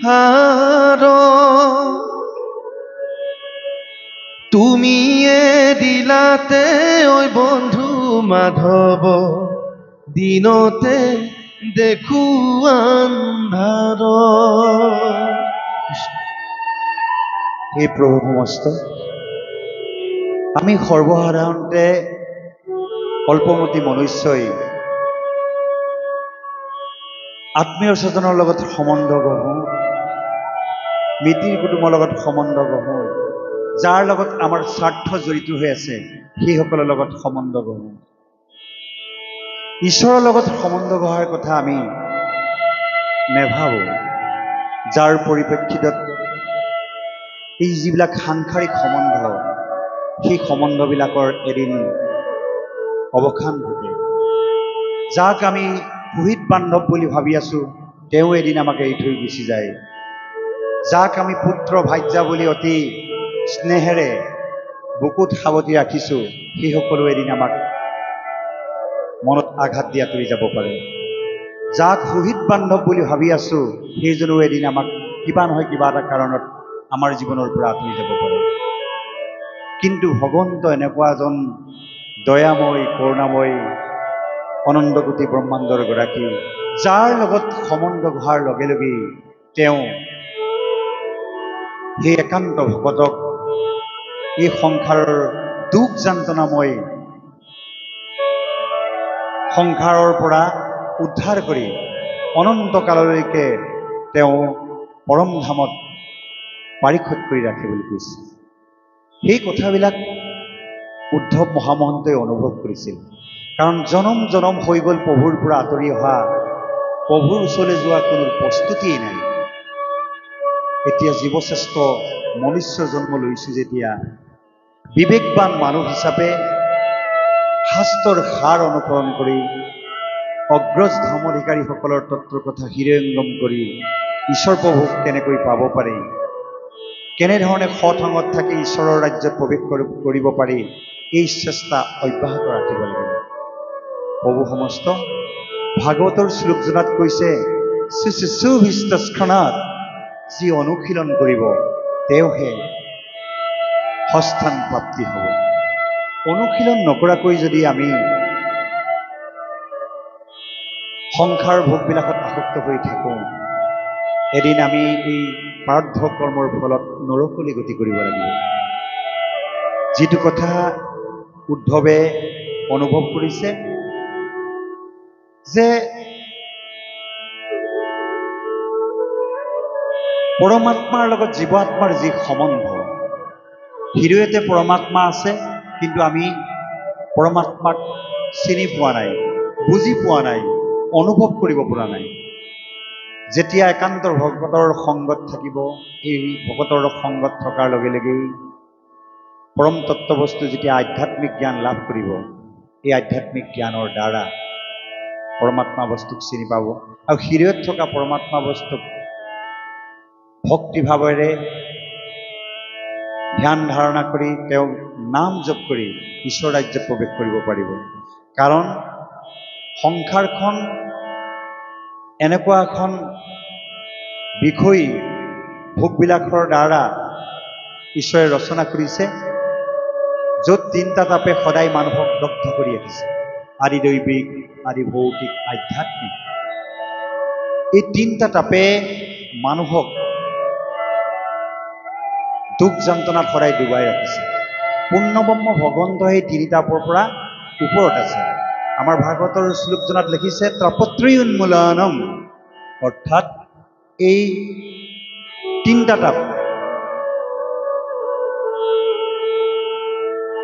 হাৰ তুমিয়ে দিলাতে ঐ বন্ধু মাধৱ দিনতে দেখো আন্ধাৰ। হে প্ৰভু সমস্ত, আমি সৰ্বসাধাৰণতে অল্পমতি মনুষ্যই আত্মীয় স্বজনৰ লগত সম্বন্ধ গঢ়োঁ, মিতিৰ কুটুমৰ লগত সম্বন্ধ গঢ়োঁ, যাৰ লগত আমাৰ স্বাৰ্থ জড়িত হৈ আছে সেইসকলৰ লগত সম্বন্ধ গঢ়োঁ। ঈশ্বৰৰ লগত সম্বন্ধ গঢ়াৰ কথা আমি নেভাবোঁ, যাৰ পৰিপ্ৰেক্ষিতত এই যিবিলাক সাংসাৰিক সম্বন্ধ সেই সম্বন্ধবিলাকৰ এদিন অৱসান ঘটে। যাক আমি পুহিত বান্ধৱ বুলি ভাবি আছোঁ তেওঁ এদিন আমাক এৰি থৈ গুচি যায়। যাক আমি পুত্ৰ ভাৰ্যা বুলি অতি স্নেহেৰে বুকুত সাৱটি ৰাখিছোঁ সেই সকলো এদিন আমাক মনত আঘাত দি আঁতৰি যাব পাৰে। যাক সুহিত বান্ধৱ বুলি ভাবি আছোঁ সেইজনো এদিন আমাক কিবা নহয় কিবা এটা কাৰণত আমাৰ জীৱনৰ পৰা আঁতৰি যাব পাৰে। কিন্তু ভগৱন্ত এনেকুৱা এজন দয়াময় কৰুণাময় অনন্তকোটি ব্ৰহ্মাণ্ডৰ গৰাকী, যাৰ লগত সম্বন্ধ গঢ়াৰ লগে লগেই তেওঁ সেই একান্ত ভকতক এই সংসাৰৰ দুখ যন্ত্ৰণাময় সংসাৰৰ পৰা উদ্ধাৰ কৰি অনন্তকাললৈকে তেওঁ পৰম ধামত পাৰিষদ কৰি ৰাখে বুলি কৈছে। সেই কথাবিলাক উদ্ধৱ মহামহন্তই অনুভৱ কৰিছিল, কাৰণ জনম জনম হৈ গ'ল প্ৰভুৰ পৰা আঁতৰি অহা, প্ৰভুৰ ওচৰলৈ যোৱা কোনো প্ৰস্তুতিয়েই নাই। এতিয়া জীৱশ্ৰেষ্ঠ মনুষ্য জন্ম লৈছোঁ যেতিয়া, বিবেকবান মানুহ হিচাপে শাস্ত্ৰৰ সাৰ অনুসৰণ কৰি অগ্ৰজ ধৰ্মাধিকাৰীসকলৰ তত্বৰ কথা হৃদয়ংগম কৰি ঈশ্বৰ প্ৰভুক কেনেকৈ পাব পাৰি, কেনেধৰণে সৎসংগত থাকি ঈশ্বৰৰ ৰাজ্যত প্ৰৱেশ কৰিব পাৰি এই চেষ্টা অব্যাহত ৰাখিব লাগিব। প্ৰভু সমস্ত ভাগৱতৰ শ্লোকজনাত কৈছে সুভিস্তস্খনাত যি অনুশীলন কৰিব তেওঁহে সস্থান প্ৰাপ্তি হ'ব। অনুশীলন নকৰাকৈ যদি আমি সংসাৰ ভোগবিলাকত আসক্ত হৈ থাকোঁ, এদিন আমি এই প্ৰাৰব্ধ কৰ্মৰ ফলত নৰকলৈ গতি কৰিব লাগিব। যিটো কথা উদ্ধৱে অনুভৱ কৰিছে যে পৰমাত্মাৰ লগত জীৱ আত্মাৰ যি সম্বন্ধ, হৃদয়তে পৰমাত্মা আছে, কিন্তু আমি পৰমাত্মাক চিনি পোৱা নাই, বুজি পোৱা নাই, অনুভৱ কৰিব পৰা নাই। যেতিয়া একান্ত ভকতৰ সংগত থাকিব, এই ভকতৰ সংগত থকাৰ লগে লগেই পৰম তত্ত্ববস্তু যেতিয়া আধ্যাত্মিক জ্ঞান লাভ কৰিব, এই আধ্যাত্মিক জ্ঞানৰ দ্বাৰা পৰমাত্মা বস্তুক চিনি পাব আৰু হৃদয়ত থকা পৰমাত্মা বস্তুক ভক্তিভাৱেৰে ধ্যান ধাৰণা কৰি তেওঁ নাম জপ কৰি ঈশ্বৰ ৰাজ্যত প্ৰৱেশ কৰিব পাৰিব। কাৰণ সংসাৰখন এনেকুৱা এখন বিষয় ভোগবিলাকৰ দ্বাৰা ঈশ্বৰে ৰচনা কৰিছে, য'ত তিনিটা তাপে সদায় মানুহক দগ্ধ কৰি ৰাখিছে, আদি দৈবিক, আদি ভৌতিক, আধ্যাত্মিক। এই তিনিটা তাপে মানুহক দুখ যন্ত্ৰণাত সদায় ডুবাই ৰাখিছে। পূৰ্ণব্ৰহ্ম ভগৱন্ত সেই তিনি তাপৰ পৰা ওপৰত আছে। আমাৰ ভাগৱতৰ শ্লোকজনাত লিখিছে ত্ৰপত্ৰী উন্মূলনম, অৰ্থাৎ এই তিনিটা তাপ,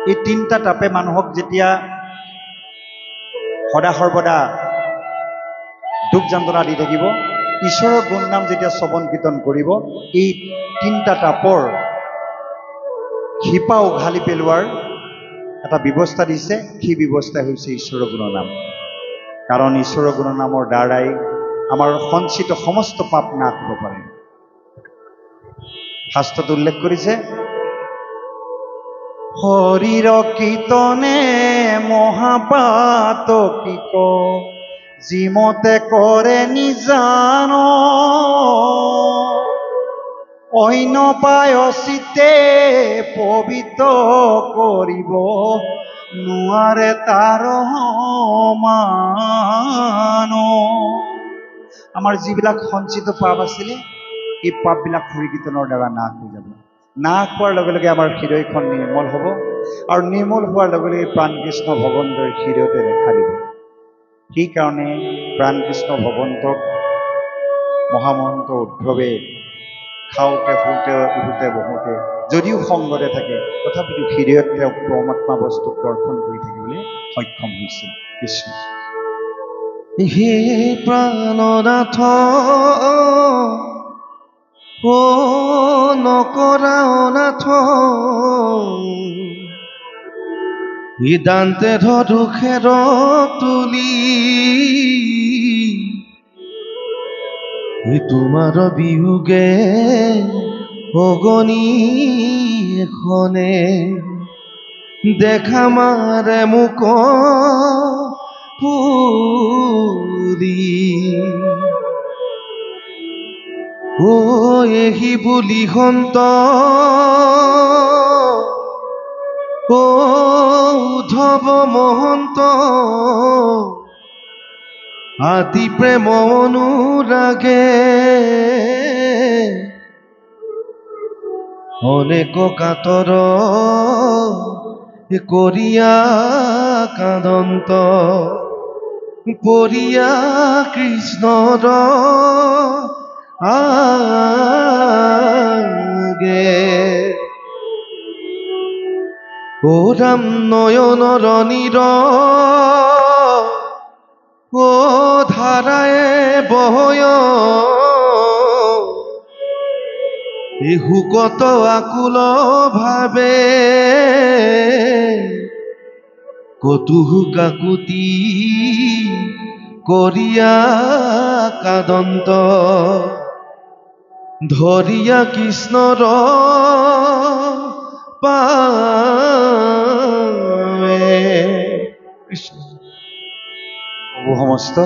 এই তিনিটা তাপে মানুহক যেতিয়া সদা সৰ্বদা দুখ যন্ত্ৰণা দি থাকিব, ঈশ্বৰৰ গুণ নাম যেতিয়া শ্ৰৱণ কীৰ্তন কৰিব, এই তিনিটা তাপৰ শিপা উঘালি পেলোৱাৰ এটা ব্যৱস্থা দিছে। সেই ব্যৱস্থা হৈছে ঈশ্বৰৰ গুণনাম। কাৰণ ঈশ্বৰৰ গুণনামৰ দ্বাৰাই আমাৰ সঞ্চিত সমস্ত পাপ নাশ হ'ব পাৰে। শাস্ত্ৰত উল্লেখ কৰিছে হৰিৰ কীৰ্তনে মহাপাতকিক যিমতে কৰে নিজান, অন্য পায়চিতে পবিত্ৰ কৰিব নোৱাৰে তাৰ সমান। আমাৰ যিবিলাক সঞ্চিত পাপ আছিলে, এই পাপবিলাক হৰি কীৰ্তনৰ দ্বাৰা নাশ হৈ যাব। নাশ হোৱাৰ লগে লগে আমাৰ হৃদয়খন নিৰ্মল হ'ব, আৰু নিৰ্মল হোৱাৰ লগে লগে প্ৰাণকৃষ্ণ ভগৱন্তৰ হৃদয়তে দেখা দিব। সেইকাৰণে প্ৰাণকৃষ্ণ ভগৱন্তক মহামহন্ত উদ্ধৱে খাওঁতে শুওঁতে উঠোঁতে বহোঁতে যদিও সংগতে থাকে, তথাপিতো হৃদয়ত তেওঁক পৰমাত্মা বস্তুক দৰ্শন কৰি থাকিবলৈ সক্ষম হৈছিল। কৃষ্ণ হে প্ৰাণনাথ ও নকৰা অনাথ, হৃদান্তে দুখেৰ তুলি তোমাৰ বিয়োগে অগণি এখনে, দেখা মাৰে মোক পুৰি। ও এহি বুলি সন্ত ও উদ্ধৱ মহন্ত, আদি প্ৰেম অনুৰাগে অনেক কাতৰ কৰিয়া কাদন্ত, পৰিয়া কৃষ্ণৰ আগে। ও ৰাম নয়নৰ নীৰ ও ধাৰায়ে বহয়, এই শুকত আকুল ভাবে কতু কাকুতি কৰিয়া কাদন্ত। ধৰিয়া কৃষ্ণৰ পাবে। কৃষ্ণ। প্ৰভু সমস্ত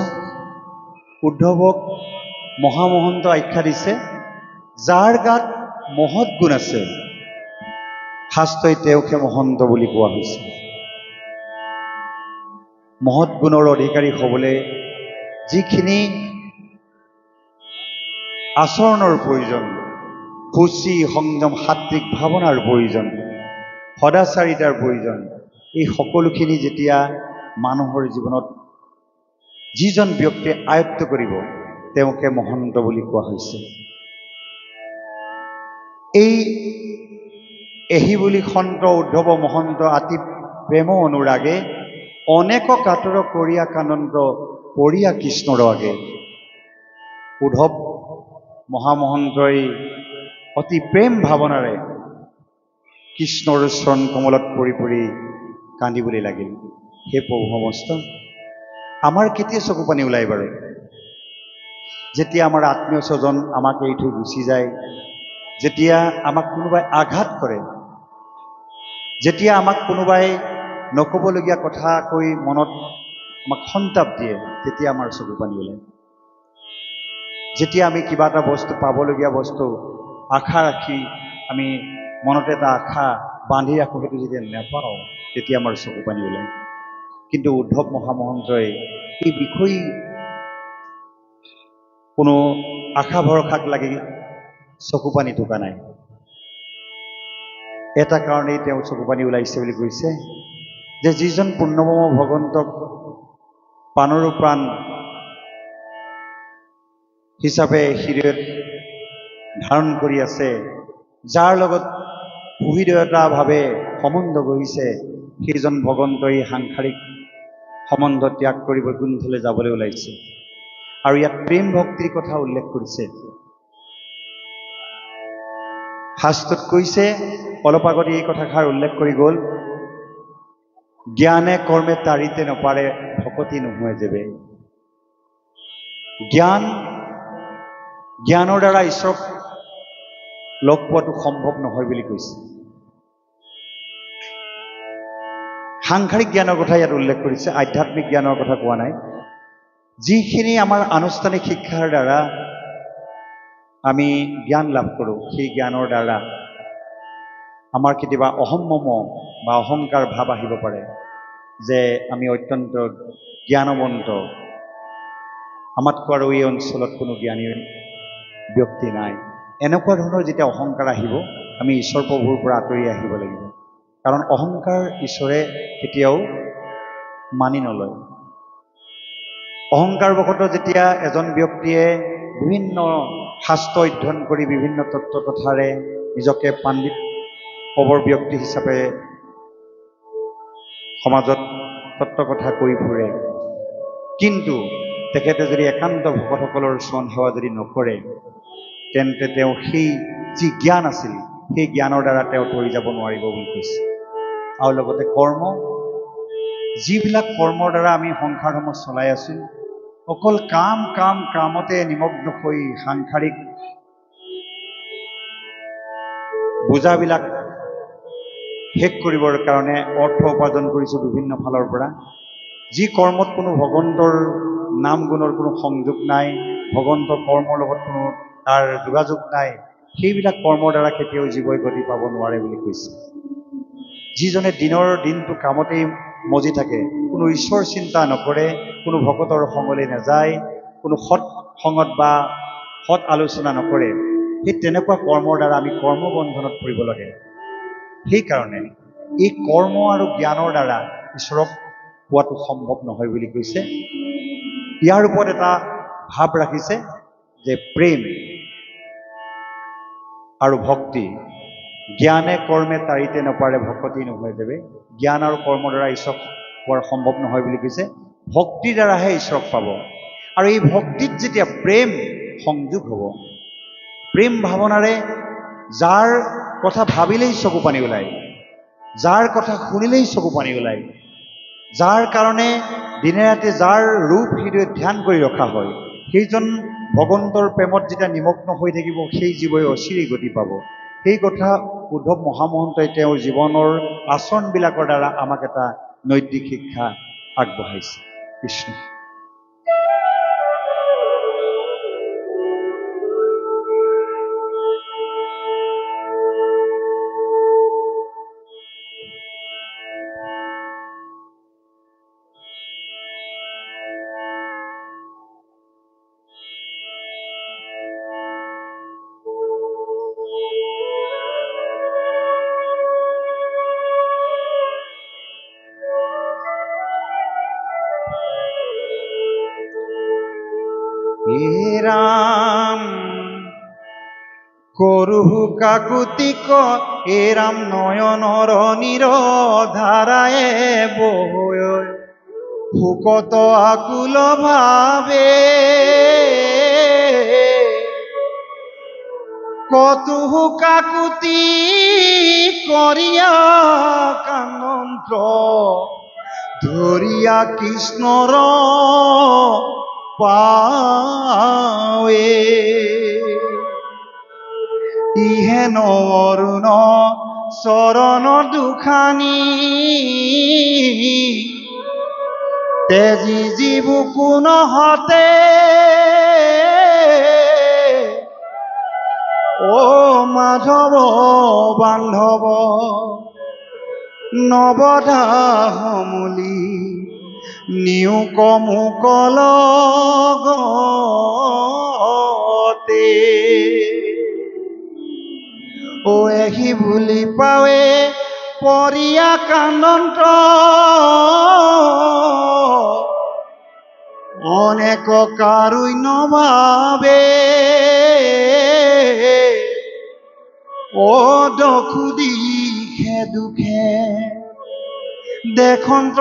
উদ্ধৱক মহামহন্ত আখ্যা দিছে, যাৰ গাত মহৎ গুণ আছে শাস্ত্ৰই তেওঁকহে মহন্ত বুলি কোৱা হৈছে। মহৎ গুণৰ অধিকাৰী হ'বলৈ যিখিনি আচৰণৰ প্ৰয়োজন, শুচি সংযম সাত্বিক ভাৱনাৰ প্ৰয়োজন, সদাচাৰিতাৰ প্ৰয়োজন, এই সকলোখিনি যেতিয়া মানুহৰ জীৱনত যিজন ব্যক্তিয়ে আয়ত্ত কৰিব তেওঁকে মহন্ত বুলি কোৱা হৈছে। এই এহি বুলি সন্ত উদ্ধৱ মহন্ত আতি প্ৰেম অনুৰাগে অনেক কাতৰ কৰিয়া কানন্দ পৰিয়া কৃষ্ণৰ আগে। উদ্ধৱ মহামহন্তই অতি প্ৰেম ভাৱনাৰে কৃষ্ণৰ চৰণ কমলত পৰি পৰি কান্দিবলৈ লাগিল। হে প্ৰভু সমস্ত, আমাৰ কেতিয়া চকু পানী ওলাই বাৰু? যেতিয়া আমাৰ আত্মীয় স্বজন আমাক এৰি থৈ গুচি যায়, যেতিয়া আমাক কোনোবাই আঘাত কৰে, যেতিয়া আমাক কোনোবাই নক'বলগীয়া কথা কৈ মনত আমাক সন্তাপ দিয়ে, তেতিয়া আমাৰ চকু পানী ওলায়। যেতিয়া আমি কিবা এটা বস্তু পাবলগীয়া বস্তু আশা ৰাখি আমি মনত এটা আশা বান্ধি ৰাখোঁ, সেইটো যেতিয়া নাপাওঁ তেতিয়া আমাৰ চকু পানী ওলায়। কিন্তু উদ্ধৱ মহামহন্তই এই বিষয় কোনো আশা ভৰসাক লাগি চকু পানী টুকা নাই। এটা কাৰণেই তেওঁ চকু পানী ওলাইছে বুলি কৈছে যে যিজন পূৰ্ণমম ভগৱন্তক প্ৰাণৰো প্ৰাণ হিচাপে হৃদয়ত ধাৰণ কৰি আছে, যাৰ লগত সুহৃদয়তাভাৱে সম্বন্ধ গঢ়িছে, সেইজন ভগৱন্তই সাংসাৰিক সম্বন্ধ ত্যাগ কৰি বৈকুণ্ঠলৈ যাবলৈ ওলাইছে। আৰু ইয়াত প্ৰেম ভক্তিৰ কথা উল্লেখ কৰিছে। শাস্ত্ৰত কৈছে, অলপ আগতে এই কথাষাৰ উল্লেখ কৰি গ'ল, জ্ঞানে কৰ্মে তাৰিতে নপাৰে ভকতি নোহোৱে যেবে। জ্ঞানৰ দ্বাৰা ঈশ্বৰক লগ পোৱাটো সম্ভৱ নহয় বুলি কৈছে। সাংসাৰিক জ্ঞানৰ কথা ইয়াত উল্লেখ কৰিছে, আধ্যাত্মিক জ্ঞানৰ কথা কোৱা নাই। যিখিনি আমাৰ আনুষ্ঠানিক শিক্ষাৰ দ্বাৰা আমি জ্ঞান লাভ কৰোঁ, সেই জ্ঞানৰ দ্বাৰা আমাৰ কেতিয়াবা অহম্মম বা অহংকাৰ ভাৱ আহিব পাৰে যে আমি অত্যন্ত জ্ঞানৱন্ত, আমাতকৈ আৰু এই অঞ্চলত কোনো জ্ঞানী ব্যক্তি নাই। এনেকুৱা ধৰণৰ যেতিয়া অহংকাৰ আহিব, আমি ঈশ্বৰ প্ৰভুৰ পৰা আঁতৰি আহিব লাগিব। কাৰণ অহংকাৰ ঈশ্বৰে কেতিয়াও মানি নলয়। অহংকাৰবশতঃ যেতিয়া এজন ব্যক্তিয়ে বিভিন্ন শাস্ত্ৰ অধ্যয়ন কৰি বিভিন্ন তত্ত্ব কথাৰে নিজকে পাণ্ডিত প্ৰবৰ ব্যক্তি হিচাপে সমাজত তত্ত্ব কথা কৈ ফুৰে, কিন্তু তেখেতে যদি একান্ত ভকতসকলৰ চৰণ সেৱা যদি নকৰে, তেন্তে তেওঁ সেই যি জ্ঞান আছিল সেই জ্ঞানৰ দ্বাৰা তেওঁ তৰি যাব নোৱাৰিব বুলি কৈছে। আৰু লগতে কৰ্ম, যিবিলাক কৰ্মৰ দ্বাৰা আমি সংসাৰসমূহ চলাই আছোঁ, অকল কামতে নিমগ্ন হৈ সাংসাৰিক বোজাবিলাক শেষ কৰিবৰ কাৰণে অৰ্থ উপাৰ্জন কৰিছোঁ বিভিন্ন ফালৰ পৰা। যি কৰ্মত কোনো ভগৱন্তৰ নাম গুণৰ কোনো সংযোগ নাই, ভগৱন্তৰ কৰ্মৰ লগত কোনো তাৰ যোগাযোগ নাই, সেইবিলাক কৰ্মৰ দ্বাৰা কেতিয়াও জীৱই গতি পাব নোৱাৰে বুলি কৈছে। যিজনে দিনটো কামতেই মজি থাকে, কোনো ঈশ্বৰ চিন্তা নকৰে, কোনো ভকতৰ সংগলৈ নাযায়, কোনো সৎ সংগত বা সৎ আলোচনা নকৰে, সেই তেনেকুৱা কৰ্মৰ দ্বাৰা আমি কৰ্মবন্ধনত পৰিব লাগে। সেইকাৰণে এই কৰ্ম আৰু জ্ঞানৰ দ্বাৰা ঈশ্বৰক পোৱাটো সম্ভৱ নহয় বুলি কৈছে। ইয়াৰ ওপৰত এটা ভাৱ ৰাখিছে যে প্ৰেম আৰু ভক্তি, জ্ঞানে কৰ্মে তাৰিতে নপাৰে ভকতি নোহোৱে যেবে। জ্ঞান আৰু কৰ্মৰ দ্বাৰা ঈশ্বৰক পোৱাৰ সম্ভৱ নহয় বুলি কৈছে, ভক্তিৰ দ্বাৰাহে ঈশ্বৰক পাব। আৰু এই ভক্তিত যেতিয়া প্ৰেম সংযোগ হ'ব, প্ৰেম ভাৱনাৰে যাৰ কথা ভাবিলেই চকু পানী ওলায়, যাৰ কথা শুনিলেই চকু পানী ওলায়, যাৰ কাৰণে দিনে ৰাতি যাৰ ৰূপ হৃদয়ত ধ্যান কৰি ৰখা হয়, সেইজন ভগৱন্তৰ প্ৰেমত যেতিয়া নিমগ্ন হৈ থাকিব সেই জীৱই অচিৰেই গতি পাব। সেই কথা উদ্ধৱ মহামহন্তই তেওঁৰ জীৱনৰ আচৰণবিলাকৰ দ্বাৰা আমাক এটা নৈতিক শিক্ষা আগবঢ়াইছে। কৃষ্ণ। হে ৰাম করহু কাকুতিক, এ রাম নয়নর নীর ধারায়ে বহয়, হুকত আকুল ভাবে কতুহু কাকুতি করিয়া কানন্ত্র ধরিয়া কৃষ্ণর পাৱে ইহেন অৰুণ চৰণ দুখানি তেজি জীবু কোন হতে ও মাধৱ বান্ধৱ নবধা সমূলি নিউ কমুকল গতে ও এহি বুলি পাৱে পৰিয়া কানন্ত অনেক কাৰুণ্য ভাবে ও দখু দিখে দুখে দেখন্ত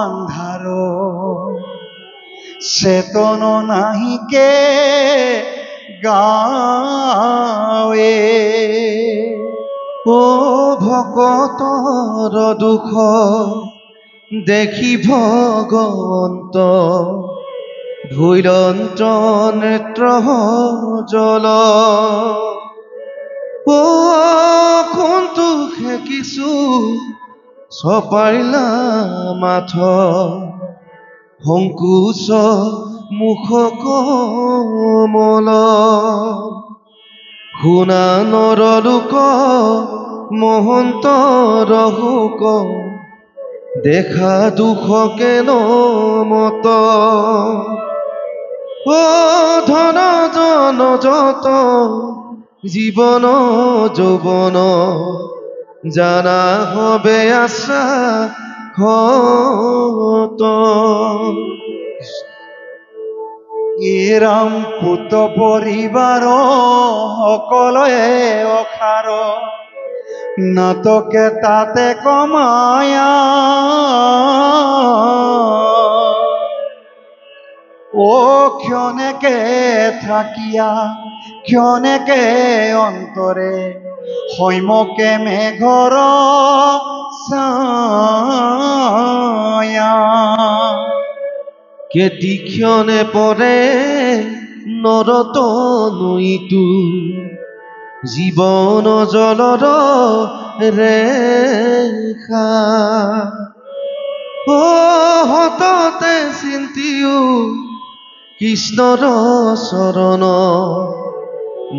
আন্ধাৰ চেতন নাহিকে গাৱে ও ভকতৰ দুখ দেখি ভগৱন্ত ভৈৰন্ত নেত্ৰ জল ও কোনটো খেকিছো চপাইলা মাথ সংকোচ মুখ কমল শুনা নৰ লোক মহন্ত ৰহুক দেখা দুখকে নমত ও ধন জন যত জীবন যৌবন জানা হবে আশা হত এ ৰাম পুত পৰিবাৰ সকলোৱে অখাৰ নাটকে তাতে কমায়া ও ক্ষণেকে থাকিয়া ক্ষণেকে অন্তৰে হৈমকে মেঘৰ ছায়া কেতিক্ষণে পৰে নৰতনুইটো জীৱন জলৰ ৰেখা ও হততে চিন্তিও কৃষ্ণৰ চৰণ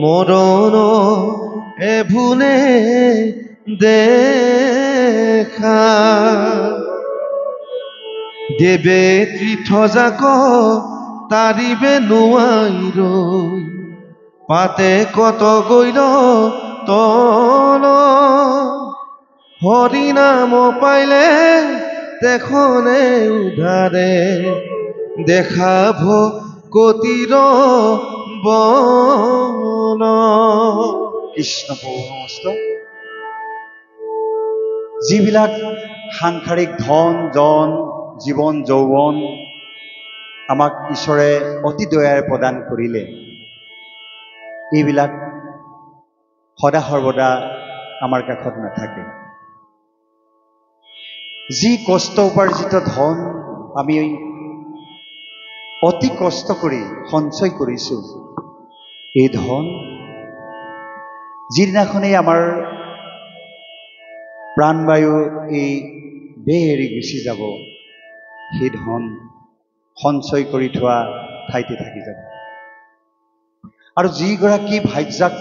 মৰণ এভুনে দেখা দেবে তীৰ্থ যাক তাৰিবে নোৱাইৰ পাতে কত গৈল তল হৰি নাম পাইলে তেখনে উধাৰে দেখাভ কতিৰ বল কৃষ্ণ সমস্ত যিবিলাক সাংসাৰিক ধন জন জীৱন যৌৱন আমাক ঈশ্বৰে অতি দয়াৰে প্ৰদান কৰিলে, এইবিলাক সদা সৰ্বদা আমাৰ কাষত নাথাকে। যি কষ্ট উপাৰ্জিত ধন আমি অতি কষ্ট কৰি সঞ্চয় কৰিছোঁ এই ধন যিদিনাখনেই আমাৰ প্ৰাণবায়ু এই দেহ এৰি গুচি যাব সেই ধন সঞ্চয় কৰি থোৱা ঠাইতে থাকি যাব। আৰু যিগৰাকী ভাৰ্যাক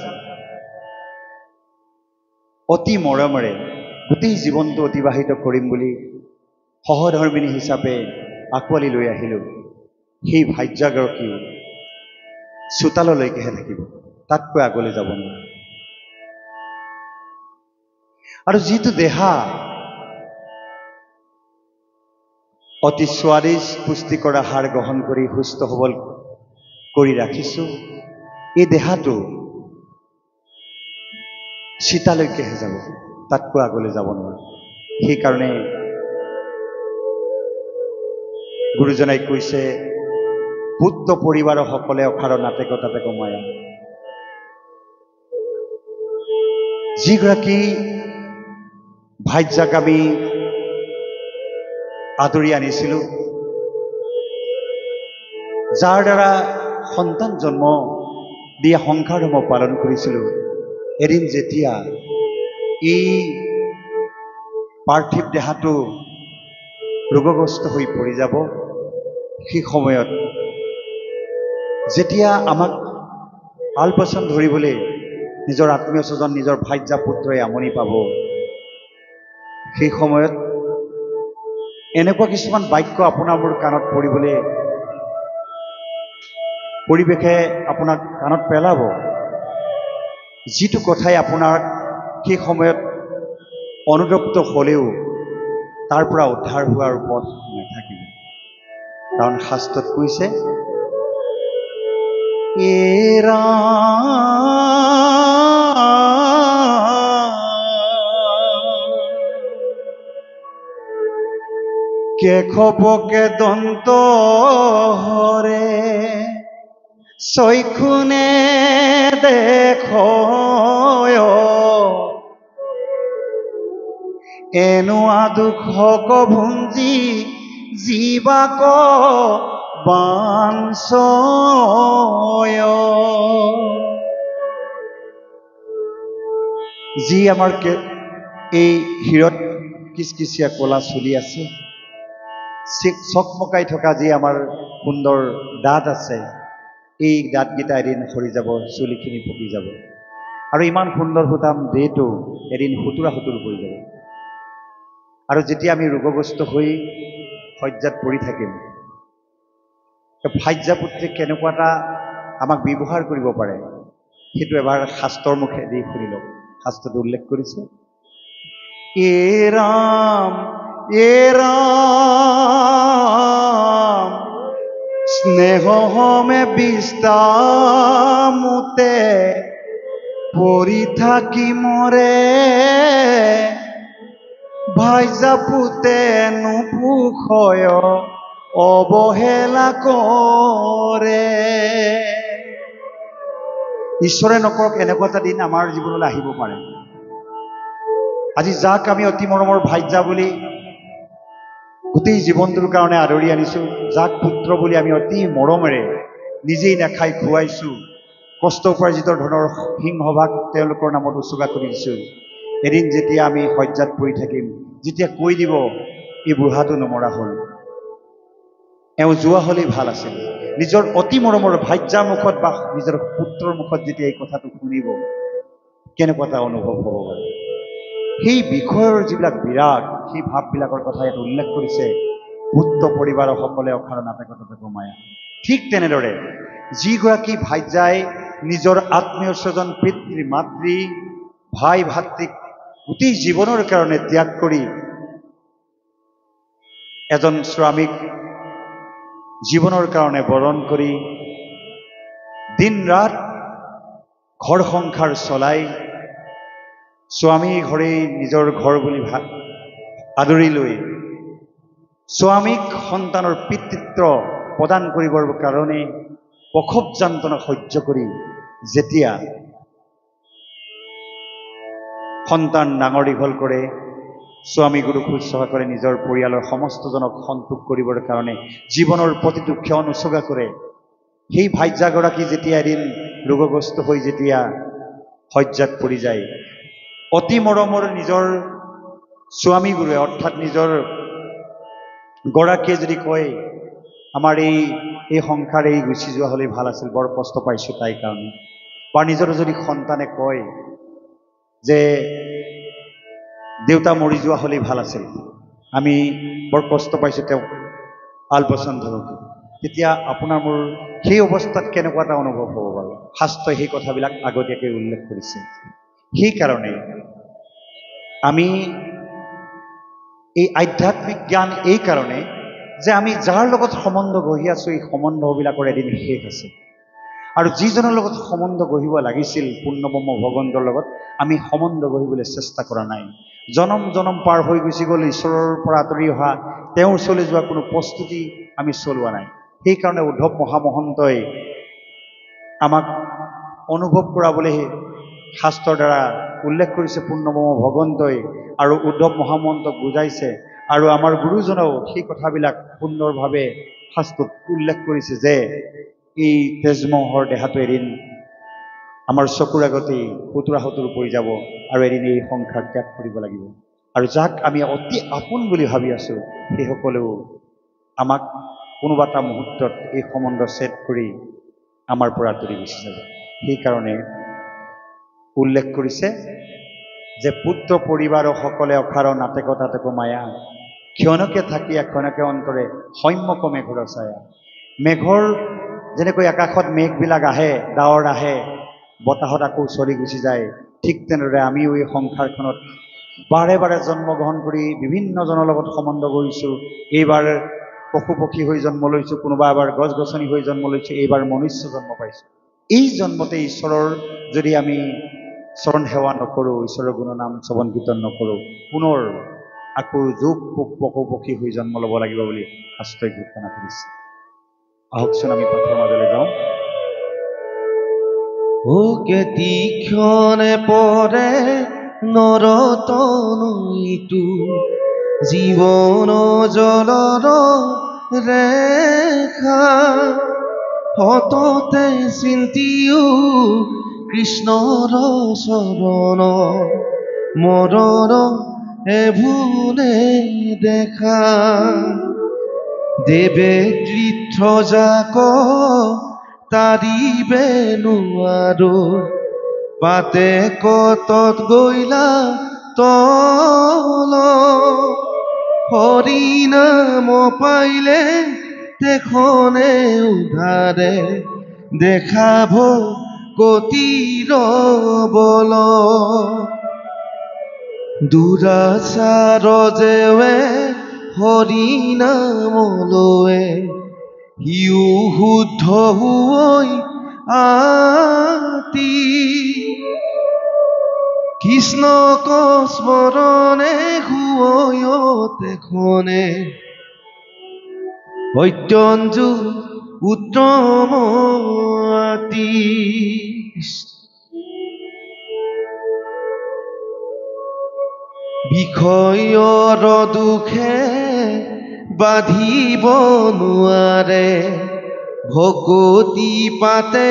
অতি মৰমেৰে গোটেই জীৱনটো অতিবাহিত কৰিম বুলি সহধৰ্মিনী হিচাপে আঁকোৱালি লৈ আহিলোঁ, সেই ভাৰ্যাগৰাকী চোতাললৈকেহে থাকিব, তাতকৈ আগলৈ যাব নোৱাৰে। আৰু যিটো দেহা অতি স্বাদিষ্ট পুষ্টিকৰ আহাৰ গ্ৰহণ কৰি সুস্থ সবল কৰি ৰাখিছোঁ, এই দেহাটো চিতালৈকেহে যাব, তাতকৈ আগলৈ যাব নোৱাৰে। সেইকাৰণে গুৰুজনাই কৈছে, পুত্ৰ পৰিবাৰ সকলে অখাৰ নাটেক তাতেক মায়া। যিগৰাকী ভাৰ্যাক আমি আদৰি আনিছিলোঁ, যাৰ দ্বাৰা সন্তান জন্ম দিয়া সংসাৰ ধৰ্ম পালন কৰিছিলোঁ, এদিন যেতিয়া এই পাৰ্থিৱ দেহাটো ৰোগগ্ৰস্ত হৈ পৰি যাব, সেই সময়ত যেতিয়া আমাক আলপৈচান ধৰিবলৈ নিজৰ আত্মীয় স্বজন নিজৰ ভাৰ্যা পুত্ৰই আমনি পাব, সেই সময়ত এনেকুৱা কিছুমান বাক্য আপোনাৰ মোৰ কাণত পৰিবলৈ পৰিৱেশে আপোনাক কাণত পেলাব, যিটো কথাই আপোনাক সেই সময়ত অনুতপ্ত হ'লেও তাৰ পৰা উদ্ধাৰ হোৱাৰ পথ নাথাকিব। কাৰণ শাস্ত্ৰত কৈছে, কেশৱকে দন্ত হৰে চৈখুনে দেখয় এনোৱা দুখক ভুঞ্জি জীৱাক বাঞ্ছয়। যি আমাৰ এই শিৰত কিচকিচিয়া কলা চুলি আছে, চকমকাই থকা যি আমাৰ সুন্দৰ দাঁত আছে, এই দাঁতকেইটা এদিন সৰি যাব, চুলিখিনি পকি যাব, আৰু ইমান সুন্দৰ সুঠাম দেহটো এদিন সুতুৰা সুতুৰ হৈ যাব। আৰু যেতিয়া আমি ৰোগগ্ৰস্ত হৈ শয্যাত পৰি থাকিম, ভাৰ্যা পুত্ৰে কেনেকুৱা এটা আমাক ব্যৱহাৰ কৰিব পাৰে, সেইটো এবাৰ শাস্ত্ৰৰ মুখে দি শুনি লওক। শাস্ত্ৰত উল্লেখ কৰিছে, এ ৰাম স্নেহমে বিস্তামুতে পৰি থাকি মৰে, ভাৰ্যা পুতে নুপুষয় অৱহেলা কৰে। ঈশ্বৰে নকৰক এনেকুৱা এটা দিন আমাৰ জীৱনলৈ আহিব পাৰে। আজি যাক আমি অতি মৰমৰ ভাৰ্যা বুলি গোটেই জীৱনটোৰ কাৰণে আদৰি আনিছোঁ, যাক পুত্ৰ বুলি আমি অতি মৰমেৰে নিজেই নাখাই খুৱাইছোঁ, কষ্ট উপাৰ্জিত ধনৰ সিংহভাগ তেওঁলোকৰ নামত উচৰ্গা কৰি দিছোঁ, এদিন যেতিয়া আমি শয্যাত পৰি থাকিম, যেতিয়া কৈ দিব এই বুঢ়াটো নমৰা হ'ল, এওঁ যোৱা হ'লেই ভাল আছিল, নিজৰ অতি মৰমৰ ভাৰ্যাৰ মুখত বা নিজৰ পুত্ৰৰ মুখত যেতিয়া এই কথাটো শুনিব, কেনেকুৱা এটা অনুভৱ হ'ব পাৰে। সেই বিষয়ৰ যিবিলাক বিৰাগ, সেই ভাৱবিলাকৰ কথা ইয়াত উল্লেখ কৰিছে, পুত্ৰ পৰিবাৰ সকলে অখাৰ নাটেক তাতেক মায়া। ঠিক তেনেদৰে যিগৰাকী ভাৰ্যাই নিজৰ আত্মীয় স্বজন পিতৃ মাতৃ ভাই ভাতৃক গোটেই জীৱনৰ কাৰণে ত্যাগ কৰি এজন স্বামীক জীৱনৰ কাৰণে বৰণ কৰি দিন ৰাত ঘৰ সংসাৰ চলাই স্বামী ঘৰেই নিজৰ ঘৰ বুলি আদৰি লৈ স্বামীক সন্তানৰ পিতৃত্ব প্ৰদান কৰিবৰ কাৰণে প্ৰসৱ যন্ত্ৰণা সহ্য কৰি যেতিয়া সন্তান ডাঙৰ দীঘল কৰে, স্বামী গুৰু শুশ্ৰূষা কৰে নিজৰ পৰিয়ালৰ সমস্তজনক সন্তোষ কৰিবৰ কাৰণে জীৱনৰ প্ৰতিটো ক্ষণ উচৰ্গা কৰে। সেই ভাৰ্যাগৰাকী যেতিয়া এদিন ৰোগগ্ৰস্ত হৈ যেতিয়া শয্যাত পৰি যায়, অতি মৰমৰ নিজৰ স্বামী গুৰুৱে অৰ্থাৎ নিজৰ গৰাকীয়ে যদি কয় আমাৰ এই সংসাৰ এই গুচি যোৱা হ'লে ভাল আছিল, বৰ কষ্ট পাইছোঁ তাইৰ কাৰণে, বা নিজৰ যদি সন্তানে কয় যে দেউতা মৰি যোৱা হ'লেই ভাল আছিল, আমি বৰ কষ্ট পাইছোঁ তেওঁক আলপৈচান ধৰোঁতে, তেতিয়া আপোনাৰ মোৰ সেই অৱস্থাত কেনেকুৱা এটা অনুভৱ হ'ব বাৰু? শাস্ত্ৰই সেই কথাবিলাক আগতীয়াকৈ উল্লেখ কৰিছে। সেইকাৰণে আমি এই আধ্যাত্মিক জ্ঞান এই কাৰণে যে আমি যাৰ লগত সম্বন্ধ গঢ়ি আছোঁ এই সম্বন্ধবিলাকৰ এদিন শেষ আছে, আৰু যিজনৰ লগত সম্বন্ধ গঢ়িব লাগিছিল পূৰ্ণব্ৰহ্ম ভগৱন্তৰ লগত আমি সম্বন্ধ গঢ়িবলৈ চেষ্টা কৰা নাই। জনম জনম পাৰ হৈ গুচি গ'ল, ঈশ্বৰৰ পৰা আঁতৰি অহা তেওঁৰ ওচৰলৈ যোৱা কোনো প্ৰস্তুতি আমি চলোৱা নাই। সেইকাৰণে উদ্ধৱ মহামহন্তই আমাক অনুভৱ কৰাবলৈ শাস্ত্ৰৰ দ্বাৰা উল্লেখ কৰিছে পূৰ্ণব্ৰহ্ম ভগৱন্তই, আৰু উদ্ধৱ মহামহন্তক বুজাইছে, আৰু আমাৰ গুৰুজনেও সেই কথাবিলাক সুন্দৰভাৱে শাস্ত্ৰত উল্লেখ কৰিছে যে এই তেজমহৰ দেহাটো এদিন আমাৰ চকুৰ আগতেই সুতুৰাসুতুৰ পৰি যাব, আৰু এদিন এই সংসাৰ ত্যাগ কৰিব লাগিব। আৰু যাক আমি অতি আপোন বুলি ভাবি আছোঁ সেইসকলেও আমাক কোনোবা এটা মুহূৰ্তত এই সম্বন্ধ ছেদ কৰি আমাৰ পৰা আঁতৰি গুচি যাব। সেইকাৰণে উল্লেখ কৰিছে যে পুত্ৰ পৰিবাৰ সকলে অখাৰ নাটেক তাতেক মায়া, ক্ষণকে থাকিয়া ক্ষণকে অন্তৰে সম্যক মেঘৰ ছায়া। মেঘৰ যেনেকৈ আকাশত মেঘবিলাক আহে, ডাৱৰ আহে, বতাহত আকৌ চলি গুচি যায়, ঠিক তেনেদৰে আমিও এই সংসাৰখনত বাৰে বাৰে জন্মগ্ৰহণ কৰি বিভিন্নজনৰ লগত সম্বন্ধ কৰিছোঁ। এইবাৰ পশু পক্ষী হৈ জন্ম লৈছোঁ, কোনোবা এবাৰ গছ গছনি হৈ জন্ম লৈছোঁ, এইবাৰ মনুষ্য জন্ম পাইছোঁ। এই জন্মতে ঈশ্বৰৰ যদি আমি চৰণ সেৱা নকৰোঁ, ঈশ্বৰৰ গুণনাম শ্ৰৱণ কীৰ্তন নকৰোঁ, পুনৰ আকৌ যোগ পোক পশু পক্ষী হৈ জন্ম ল'ব লাগিব বুলি শাস্ত্ৰই ঘোষণা কৰিছে। আহকচোন আমি পাঠৰ মাজলৈ যাওঁ। ও কেতিক্ষণে পৰে নৰতনু ইটো, জীৱন জলৰ ৰেখা, সততে চিন্তিও কৃষ্ণৰ চৰণ, মৰণ এভুনে দেখা। দেৱে তীৰ্থ যাক তাৰিবে নোৱাৰো, পাতে কতত গৈলা তল, হৰি নাম পাইলে তেখনে উধাৰে, দেখাব কতিৰ বল। দুৰাচাৰ যেৱে হৰি নাম লয়ে, সিও শুদ্ধ হৈ আতি, কৃষ্ণক স্মৰণে শুয় তেখনে, অত্যঞ্জু উত্তম আতি। বিষয়ৰ দুখে বাধিব নোৱাৰে, ভকতি পাতে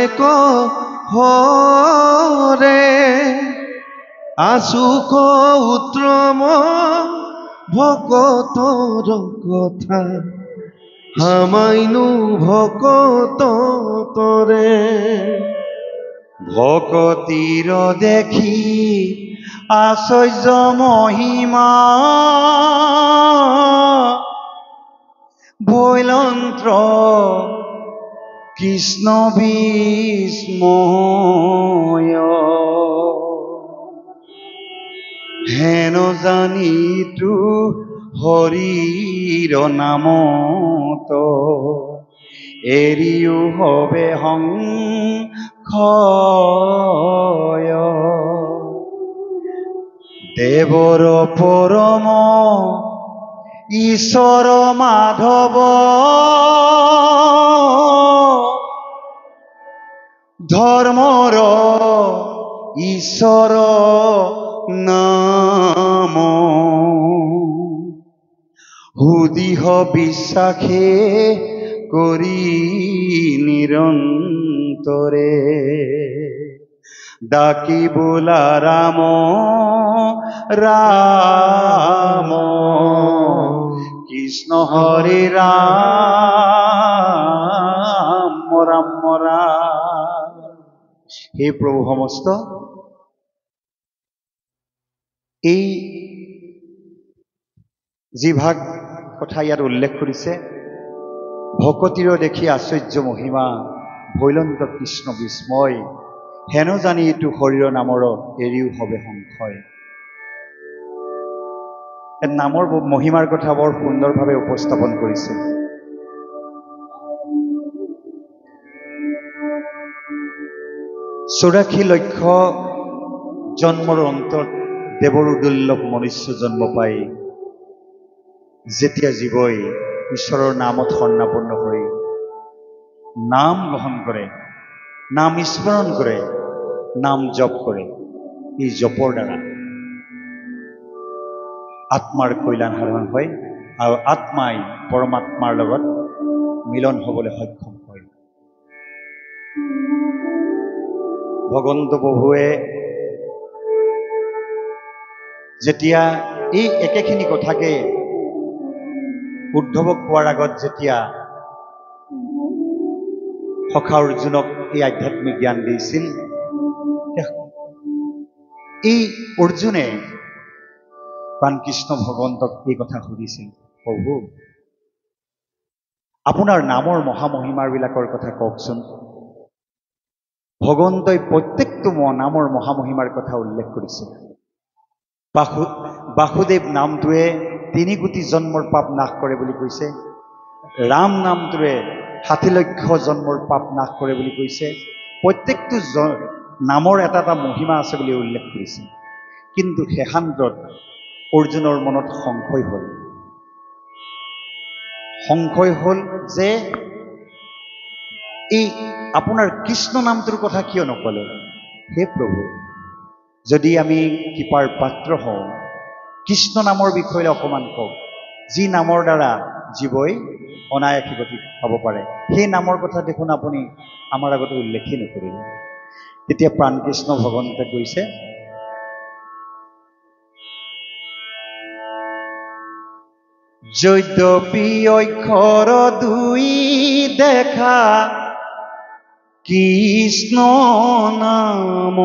হৰে, আচুক উত্তম ভকতৰ কথা, হামাইনো ভকত তৰে। ভকতিৰ দেখি আশ্চৰ্য মহিমা, বৈলন্ত্ৰ কৃষ্ণ বিস্ময়, হেন জানিতো হৰিৰ নামত, এৰিও হবে সংশয়। দেৱৰ পৰম ঈশ্বৰ মাধৱ, ধৰ্মৰ ঈশ্বৰ নাম, সুদিহ বিশ্বাসে কৰি নিৰন্তৰে ডাকি বোলা ৰাম ৰাম কৃষ্ণ হৰি ৰাম ৰাম ৰাম। হে প্ৰভু সমস্ত এই যি ভাগ কথা ইয়াত উল্লেখ কৰিছে, ভকতিৰ দেখি আশ্চৰ্য মহিমা ভৈলন্ত কৃষ্ণ বিস্ময়, হেন জানি ইটো শৰীৰ নামৰ এৰিও হবে সংশয়। নামৰ মহিমাৰ কথা বৰ সুন্দৰভাৱে উপস্থাপন কৰিছে। 84 লক্ষ জন্মৰ অন্তত দেৱৰো দুৰ্লভ মনুষ্য জন্ম পাই যেতিয়া জীৱই ঈশ্বৰৰ নামত সন্নাপন্ন হৈ নাম গ্ৰহণ কৰে, নাম স্মৰণ কৰে, নাম জপ কৰে, এই জপৰ দ্বাৰা আত্মাৰ কল্যাণ সাধন হয় আৰু আত্মাই পৰমাত্মাৰ লগত মিলন হ'বলৈ সক্ষম হয়। ভগৱন্ত প্ৰভুৱে যেতিয়া এই একেখিনি কথাকে উদ্ধৱক কোৱাৰ আগত যেতিয়া সখা অৰ্জুনক এই আধ্যাত্মিক জ্ঞান দিছিল, এই অৰ্জুনে প্ৰাণকৃষ্ণ ভগৱন্তক এই কথা সুধিছিল, প্ৰভু আপোনাৰ নামৰ মহামহিমাৰ বিলাকৰ কথা কওকচোন। ভগৱন্তই প্ৰত্যেকটো নামৰ মহামহিমাৰ কথা উল্লেখ কৰিছিল। বাসুদেৱ নামটোৱে 3 কোটি জন্মৰ পাপ নাশ কৰে বুলি কৈছে, ৰাম নামটোৱে 60 লক্ষ জন্মৰ পাপ নাশ কৰে বুলি কৈছে। প্ৰত্যেকটো নামৰ এটা এটা মহিমা আছে বুলি উল্লেখ কৰিছে। কিন্তু শেষান্তত অৰ্জুনৰ মনত সংশয় হ'ল যে এই আপোনাৰ কৃষ্ণ নামটোৰ কথা কিয় নকলে? হে প্ৰভু, যদি আমি কৃপাৰ পাত্ৰ হওঁ, কৃষ্ণ নামৰ বিষয়ে অকণমান কওক, যি নামৰ দ্বাৰা জীৱই অনায়াসী গতি পাব পাৰে। সেই নামৰ কথা দেখোন আপুনি আমাৰ আগতে উল্লেখেই নকৰিলে। তেতিয়া প্ৰাণকৃষ্ণ ভগৱন্তে কৈছে, যদ্যপি অক্ষৰ 2 দেখা কৃষ্ণ নাম,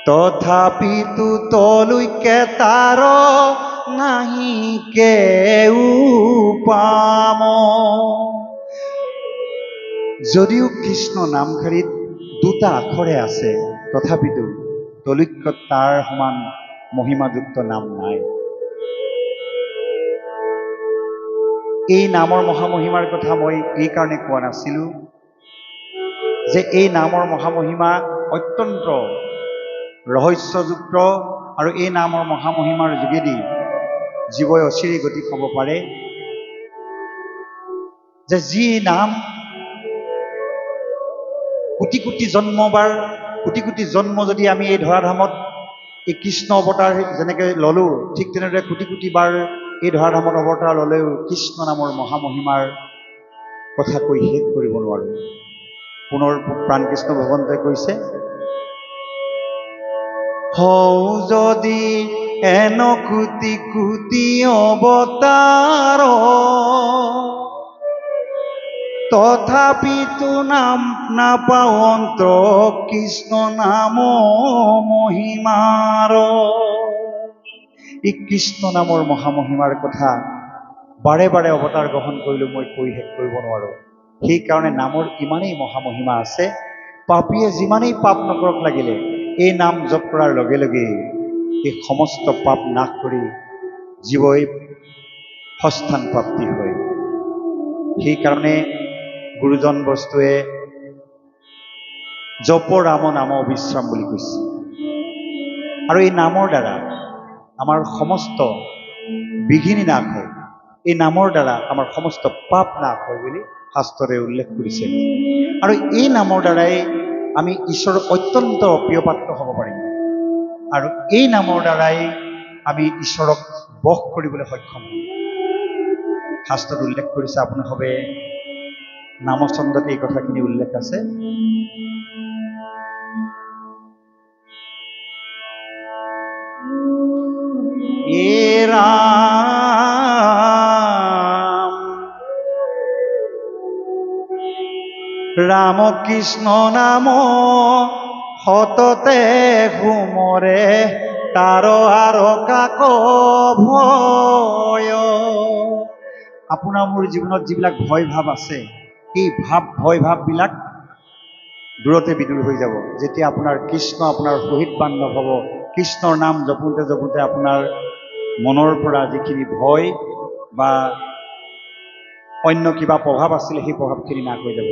তথাপিতো তলৈকে তাৰ নাহি কেউ পাম। যদিও কৃষ্ণ নামশাৰীত 2টা আখৰে আছে, তথাপিতো তলৈকে তাৰ সমান মহিমাযুক্ত নাম নাই। এই নামৰ মহামহিমাৰ কথা মই এই কাৰণে কোৱা নাছিলোঁ যে এই নামৰ মহামহিমা অত্যন্ত ৰহস্যযুক্ত আৰু এই নামৰ মহামহিমাৰ যোগেদি জীৱই অচিৰি গতি পাব পাৰে। যে যি নাম কোটি কোটি জন্মবাৰ, কোটি কোটি জন্ম যদি আমি এই ধৰাধামত এই কৃষ্ণ অৱতাৰ যেনেকৈ ল'লোঁ, ঠিক তেনেদৰে কোটি কোটি বাৰ এই ধৰাধামত অৱতাৰ ল'লেও কৃষ্ণ নামৰ মহামহিমাৰ কথা কৈ শেষ কৰিব নোৱাৰোঁ। পুনৰ প্ৰাণকৃষ্ণ ভগৱন্তই কৈছে, হওঁ যদি এন কোটি কোটি অৱতাৰ, তথাপিতো নাম নাপাওঁ অন্ত কৃষ্ণ নাম মহিমাৰ। এই কৃষ্ণ নামৰ মহামহিমাৰ কথা বাৰে বাৰে অৱতাৰ গ্ৰহণ কৰিলেও মই কৈ শেষ কৰিব নোৱাৰোঁ। সেইকাৰণে নামৰ ইমানেই মহামহিমা আছে, পাপীয়ে যিমানেই পাপ নকৰক লাগিলে এই নাম জপ কৰাৰ লগে লগে এই সমস্ত পাপ নাশ কৰি জীৱই সস্থান প্ৰাপ্তি হয়। সেইকাৰণে গুৰুজন বস্তুৱে জপ ৰাম নাম অবিশ্ৰাম বুলি কৈছে। আৰু এই নামৰ দ্বাৰা আমাৰ সমস্ত বিঘিনি নাশ হয়, এই নামৰ দ্বাৰা আমাৰ সমস্ত পাপ নাশ হয় বুলি শাস্ত্ৰৰে উল্লেখ কৰিছে। আৰু এই নামৰ দ্বাৰাই আমি ঈশ্বৰৰ অত্যন্ত প্ৰিয় পাত্ৰ হ'ব পাৰিম। আৰু এই নামৰ দ্বাৰাই আমি ঈশ্বৰক বশ কৰিবলৈ সক্ষম হম। শাস্ত্ৰত উল্লেখ কৰিছে, আপুনি হবে নামচন্দত এই কথাখিনি উল্লেখ আছে। এ ৰাম ৰাম কৃষ্ণ নাম সততে ঘুমৰে, তাৰ আৰু কাক ভয়। আপোনাৰ মোৰ জীৱনত যিবিলাক ভয় ভাৱ আছে, এই ভয় ভাৱবিলাক দূৰতে বিদূৰ হৈ যাব যেতিয়া আপোনাৰ কৃষ্ণ আপোনাৰ সহিত বান্ধৱ হ'ব। কৃষ্ণৰ নাম জপোঁতে জপোঁতে আপোনাৰ মনৰ পৰা যিখিনি ভয় বা অন্য কিবা প্ৰভাৱ আছিলে সেই প্ৰভাৱখিনি নাশ হৈ যাব।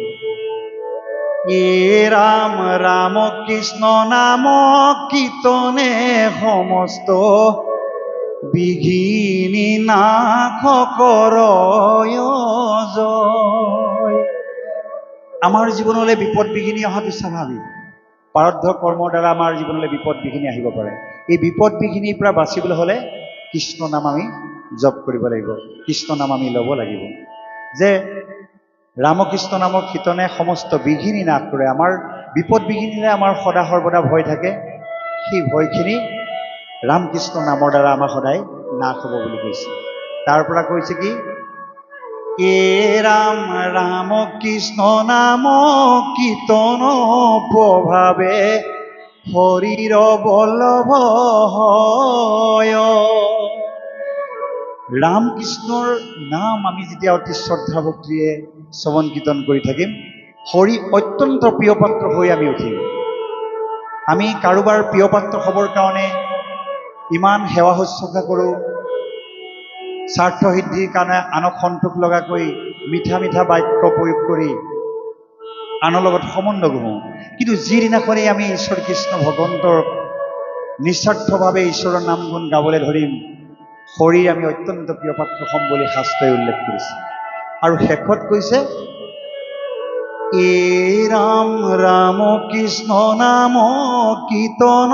এ ৰাম ৰাম কৃষ্ণ নাম কীৰ্তনে সমস্ত বিঘিনি নাশ কৰয় জয়। আমাৰ জীৱনলৈ বিপদ বিঘিনি অহাটো স্বাভাৱিক। প্ৰাৰব্ধ কৰ্মৰ দ্বাৰা আমাৰ জীৱনলৈ বিপদ বিঘিনি আহিব পাৰে। এই বিপদ বিঘিনিৰ পৰা বাচিবলৈ হ'লে কৃষ্ণ নাম আমি জপ কৰিব লাগিব, কৃষ্ণ নাম আমি ল'ব লাগিব। যে ৰামকৃষ্ণ নামৰ কীৰ্তনে সমস্ত বিঘিনি নাশ কৰে। আমাৰ বিপদ বিঘিনিলে আমাৰ সদা সৰ্বদা ভয় থাকে, সেই ভয়খিনি ৰামকৃষ্ণ নামৰ দ্বাৰা আমাৰ সদায় নাশ হ'ব বুলি কৈছে। তাৰ পৰা কৈছে কি, এ ৰাম ৰাম কৃষ্ণ নাম কীৰ্তন প্ৰভাৱে হৰিৰ বল্লভ হয়। ৰামকৃষ্ণৰ নাম আমি যেতিয়া অতি শ্ৰদ্ধা ভক্তিৰে শ্ৰৱণ কীৰ্তন কৰি থাকিম, হৰি অত্যন্ত প্ৰিয় পাত্ৰ হৈ আমি উঠিম। আমি কাৰোবাৰ প্ৰিয় পাত্ৰ হ'বৰ কাৰণে ইমান সেৱা শুশ্ৰূষা কৰোঁ, স্বাৰ্থ সিদ্ধিৰ কাৰণে আনক সন্তোষ লগাকৈ মিঠা মিঠা বাক্য প্ৰয়োগ কৰি আনৰ লগত সম্বন্ধ গঢ়োঁ। কিন্তু যিদিনাখনেই আমি ঈশ্বৰ কৃষ্ণ ভগৱন্তৰ নিস্বাৰ্থভাৱে ঈশ্বৰৰ নাম গুণ গাবলৈ ধৰিম, হৰিৰ আমি অত্যন্ত প্ৰিয় পাত্ৰ হ'ম বুলি শাস্ত্ৰই উল্লেখ কৰিছে। আৰু শেষত কৈছে, এ ৰাম ৰাম কৃষ্ণ নাম কীৰ্তন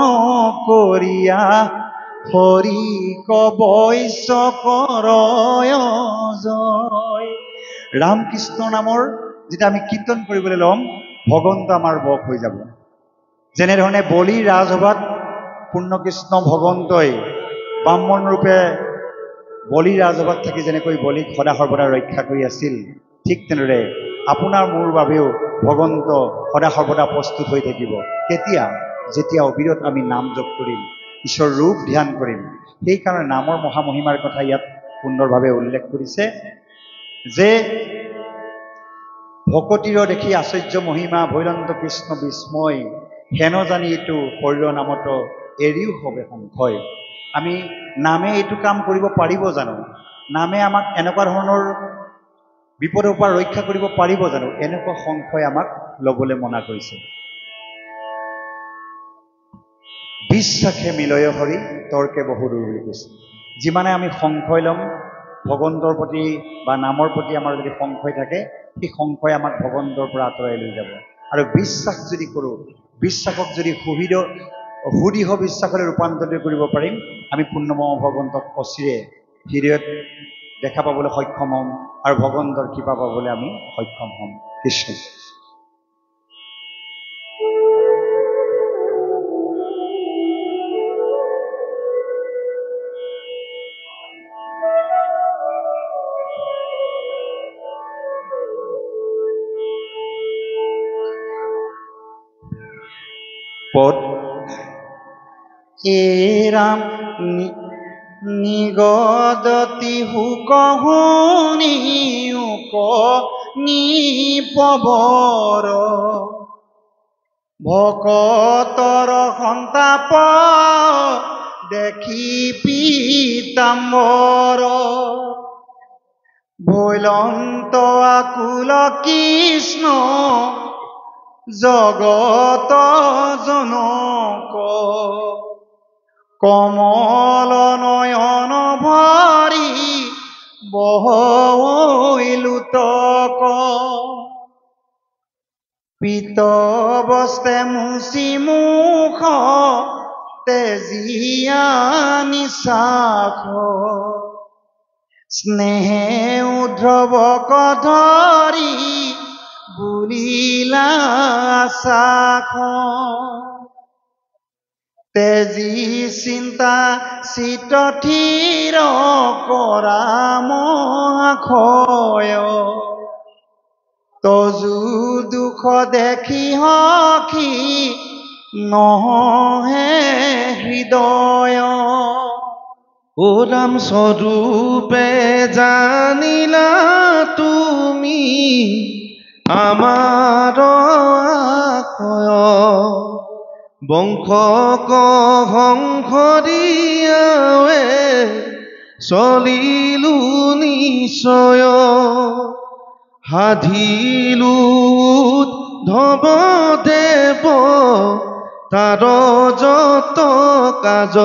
কৰিয়া হৰি কবৈশ্য কৰয় জয়। ৰামকৃষ্ণ নামৰ যেতিয়া আমি কীৰ্তন কৰিবলৈ ল'ম, ভগৱন্ত আমাৰ বশ হৈ যাব। যেনেধৰণে বলি ৰাজসভাত পূৰ্ণকৃষ্ণ ভগৱন্তই ব্ৰাহ্মণ ৰূপে বলি ৰাজসভাত থাকি যেনেকৈ বলিক সদা সৰ্বদা ৰক্ষা কৰি আছিল, ঠিক তেনেদৰে আপোনাৰ মোৰ বাবেও ভগৱন্ত সদা সৰ্বদা প্ৰস্তুত হৈ থাকিব। কেতিয়া? যেতিয়া অবিৰত আমি নাম জপ কৰিম, ঈশ্বৰ ৰূপ ধ্যান কৰিম। সেইকাৰণে নামৰ মহামহিমাৰ কথা ইয়াত সুন্দৰভাৱে উল্লেখ কৰিছে যে, ভকতিৰ দেখি আশ্চৰ্য মহিমা ভৈৰন্ত কৃষ্ণ বিস্ময়, হেন জানি এইটো শৰীৰৰ নামত এৰিও হবে সংশয়। আমি নামে এইটো কাম কৰিব পাৰিব জানো? নামে আমাক এনেকুৱা ধৰণৰ বিপদৰ পৰা ৰক্ষা কৰিব পাৰিব জানো? এনেকুৱা সংশয় আমাক ল'বলৈ মনা কৰিছে। বিশ্বাসে মিলয় হৰি তৰ্কে বহুদূৰ বুলি কৈছে। যিমানে আমি সংশয় ল'ম ভগৱন্তৰ প্ৰতি বা নামৰ প্ৰতি আমাৰ যদি সংশয় থাকে, সেই সংশয় আমাক ভগৱন্তৰ পৰা আঁতৰাই লৈ যাব। আৰু বিশ্বাস যদি কৰোঁ, বিশ্বাসক যদি সুদৃঢ় বিশ্বাসলৈ ৰূপান্তৰিত কৰিব পাৰিম, আমি পূৰ্ণমহ ভগৱন্তক অচিৰে হৃদয়ত দেখা পাবলৈ সক্ষম হ'ম আৰু ভগৱন্তৰ কৃপা পাবলৈ আমি সক্ষম হ'ম। কৃষ্ণ। পদ এ ৰাম নিগদতি হুক শুনি উক নিপবৰ, ভকতৰ সন্তাপ দেখি পীতাম্বৰ, ভৈলন্ত আকুল কৃষ্ণ জগত জনক, কমল নয়ন ভৰি বহৈলুতক, পীত বস্ত্ৰে মুচি মুখ তেজিয়া নিশাখ স্নেহে উদ্ৰৱক ধৰি বুলিলা শাখ তেজি চিন্তা চিত থিৰ কৰা মহাক্ষয় তজু দুখ দেখি সখী নহে হৃদয় ও ৰাম স্বৰূপে জানিলা তুমি আমাৰ আখয় বংশ কহংসৰিয়াৱে চলিলু নিশ্চয় সাধিলু ধব দেৱ তাৰ যত কাজ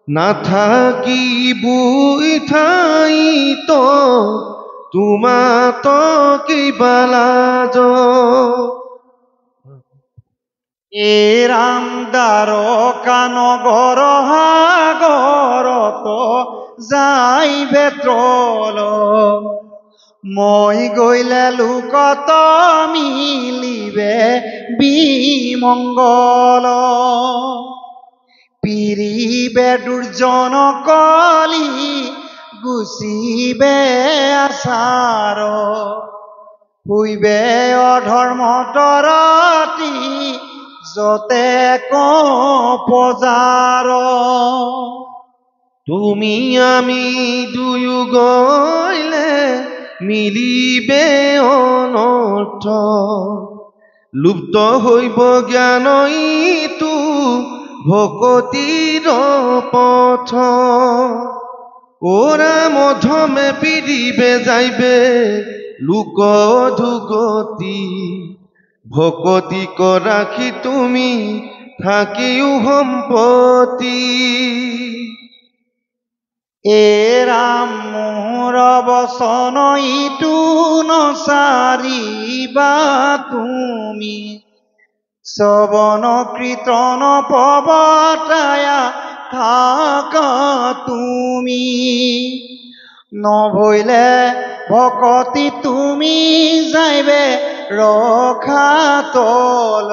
নাথাকিবই ঠাইত তোমাত কিবা লাজ এ ৰাম দ্বাৰকা নগৰ সাগৰত যাই বেত্ৰল মই গৈলে লোকত মিলিবে বিমংগল পিৰিবে দুৰ্জন কলি গুচিবে আচাৰ শুইবে অধৰ্মতৰ ৰাতি যতে পজাৰ তুমি আমি দুয়ো গইলে মিলিবে অনৰ্থ লুপ্ত হইব জ্ঞান ইটো ভকতিৰ পথ ওৰা মধমে পিড়িবে যাইবে লোক অধুগতি ভকতি ৰাখি তুমি থাকিও সম্পত্তি এ ৰাম মোৰ বচন ইটো নচাৰিবা তুমি শ্ৰৱণ কীৰ্তন পৱতায়া থাকা তুমি নভৈলে ভকতি তুমি যাইবে ৰখা তল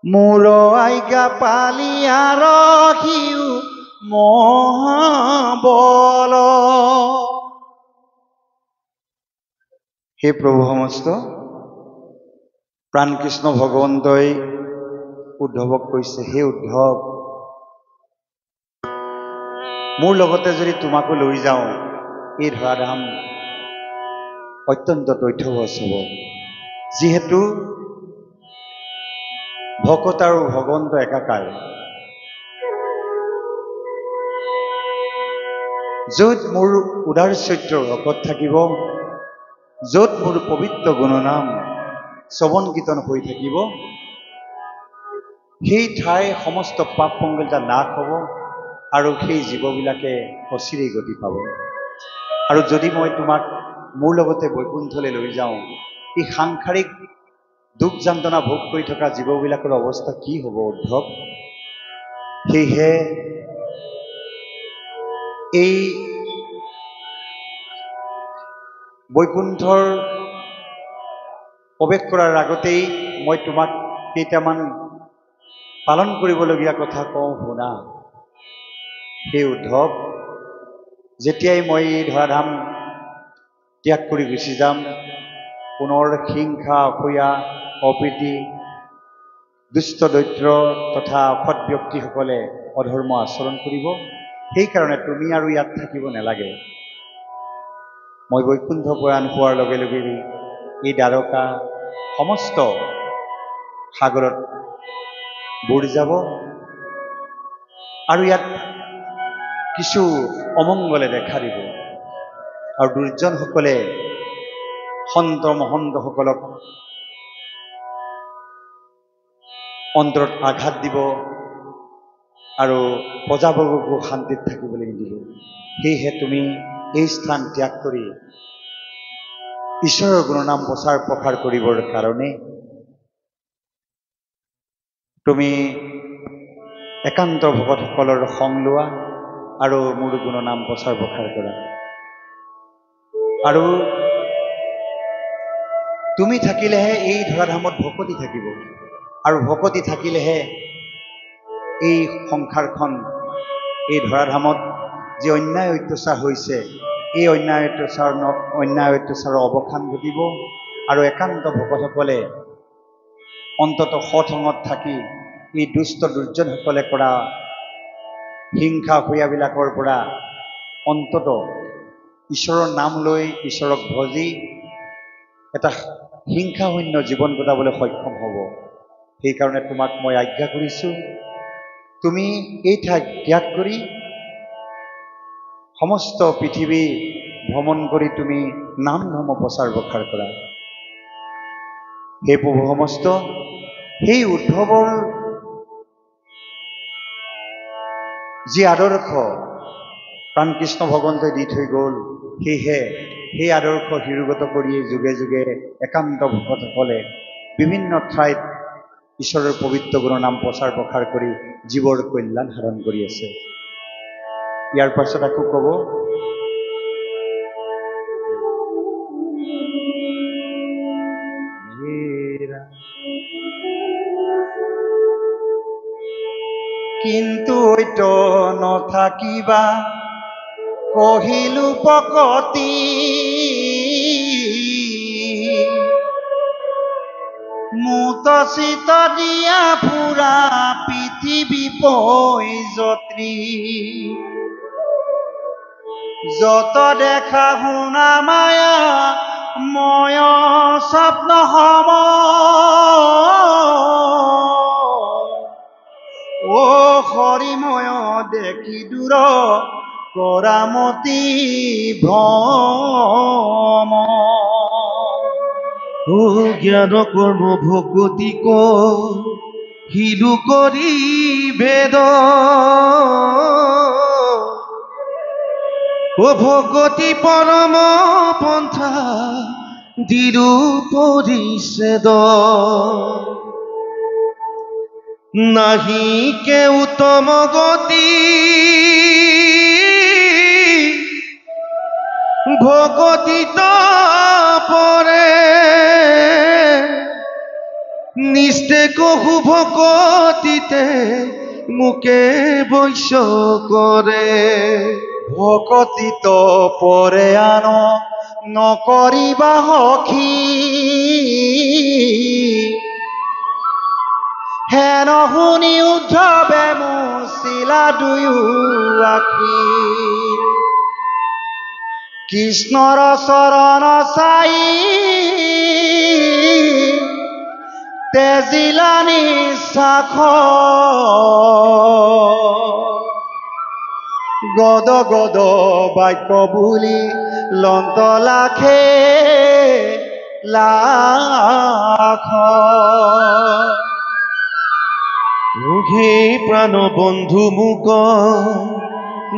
মোৰ আজ্ঞা পালিয়া ৰখিও মহাবল হে প্ৰভু সমস্ত প্ৰাণকৃষ্ণ ভগৱন্তই উদ্ধৱক কৈছে হে উদ্ধৱ মোৰ লগতে যদি তোমাকো লৈ যাওঁ এই ধৰাধাম অত্যন্ত তথ্যবচ হ'ব যিহেতু ভকত আৰু ভগৱন্ত একাকাৰ য'ত মোৰ উদাৰ চৰিত্ৰৰ ভকত থাকিব য'ত মোৰ পবিত্ৰ গুণনাম শ্ৰৱণ কীৰ্তন হৈ থাকিব সেই ঠাই সমস্ত পাপ পংগলতা নাশ হ'ব আৰু সেই জীৱবিলাকে অচিৰেই গতি পাব আৰু যদি মই তোমাক মোৰ লগতে বৈকুণ্ঠলৈ লৈ যাওঁ এই সাংসাৰিক দুখ যন্ত্ৰণা ভোগ কৰি থকা জীৱবিলাকৰ অৱস্থা কি হ'ব উদ্ধৱ সেয়েহে এই বৈকুণ্ঠৰ প্ৰৱেশ কৰাৰ আগতেই মই তোমাক কেইটামান পালন কৰিবলগীয়া কথা কওঁ শুনা হে উদ্ধৱ যেতিয়াই মই এই ধৰাধাম ত্যাগ কৰি গুচি যাম পুনৰ হিংসা অসূয়া অপ্ৰীতি দুষ্ট দৈত্য তথা অসৎ ব্যক্তিসকলে অধৰ্ম আচৰণ কৰিব সেইকাৰণে তুমি আৰু ইয়াত থাকিব নালাগে মই বৈকুণ্ঠ প্ৰয়াণ হোৱাৰ লগে লগে এই দ্বাৰকা সমস্ত সাগৰত বুৰ যাব আৰু ইয়াত কিছু অমংগলে দেখা দিব আৰু দুৰ্জনসকলে সন্ত মহন্তসকলক অন্তৰত আঘাত দিব আৰু প্ৰজাবৰ্গকো শান্তিত থাকিবলৈ নিদিব সেয়েহে তুমি এই স্থান ত্যাগ কৰি ঈশ্বৰৰ গুণনাম প্ৰচাৰ প্ৰসাৰ কৰিবৰ কাৰণে তুমি একান্ত ভকতসকলৰ সং লোৱা আৰু মোৰ গুণনাম প্ৰচাৰ প্ৰসাৰ কৰা। আৰু তুমি থাকিলেহে এই ধৰাধামত ভকতি থাকিব, আৰু ভকতি থাকিলেহে এই সংসাৰখন, এই ধৰাধামত যি অন্যায় অত্যাচাৰ হৈছে, এই অন্যায় অত্যাচাৰৰ অৱসান ঘটিব। আৰু একান্ত ভকতসকলে অন্ততঃ সৎসংগত থাকি এই দুষ্ট দুৰ্জনসকলে কৰা হিংসা অসূয়াবিলাকৰ পৰা অন্ততঃ ঈশ্বৰৰ নাম লৈ ঈশ্বৰক ভজি এটা হিংসাশূন্য জীৱন কটাবলৈ সক্ষম হ'ব। সেইকাৰণে তোমাক মই আজ্ঞা কৰিছোঁ, তুমি এই ঠাইক ত্যাগ কৰি সমস্ত পৃথিৱী ভ্ৰমণ কৰি তুমি নাম ধৰ্ম প্ৰচাৰ প্ৰসাৰ কৰা। হে প্ৰভু, সমস্ত সেই উদ্ধৱৰ যি আদৰ্শ প্ৰাণকৃষ্ণ ভগৱন্তই দি থৈ গ'ল, সেয়েহে সেই আদৰ্শ শিৰোগত কৰিয়ে যুগে যুগে একান্ত ভকতসকলে বিভিন্ন ঠাইত ঈশ্বৰৰ পবিত্ৰ গুণৰ নাম প্ৰচাৰ প্ৰসাৰ কৰি জীৱৰ কল্যাণ সাধন কৰি আছে। ইয়াৰ পাছত আকৌ ক'ব, কিন্তু ঐত নথাকিবা কহিলো পকতি, মুত চিত দিয়া ফুৰা পৃথিৱী পৈজত্ৰী, যত দেখা শুনা মায়া ময় স্বপ্ন সম, ও হৰিময় দেখি দূৰ কৰামতি ভ্ৰম, ও জ্ঞান কৰ্ম ভগতিক হিলু কৰি বেদ, ও ভগতি পৰম পন্থা দিৰু পৰিছেদ, নাহি কে উত্তম গতি ভগতিত পৰে, নিষ্ঠে কহু ভকতিতে মুকে বৈশ্য কৰে, ভকতিত পৰে আন নকৰিবা সখী, হেন শুনি উদ্ধৱে মুচিলা দুয়ো আখি, কৃষ্ণৰ চৰণ চাই তেজিলা নিশ্বাস, গদ গদ বাক্য বুলি লন্ত লাখে লাখ, হে প্ৰাণ বন্ধু মোক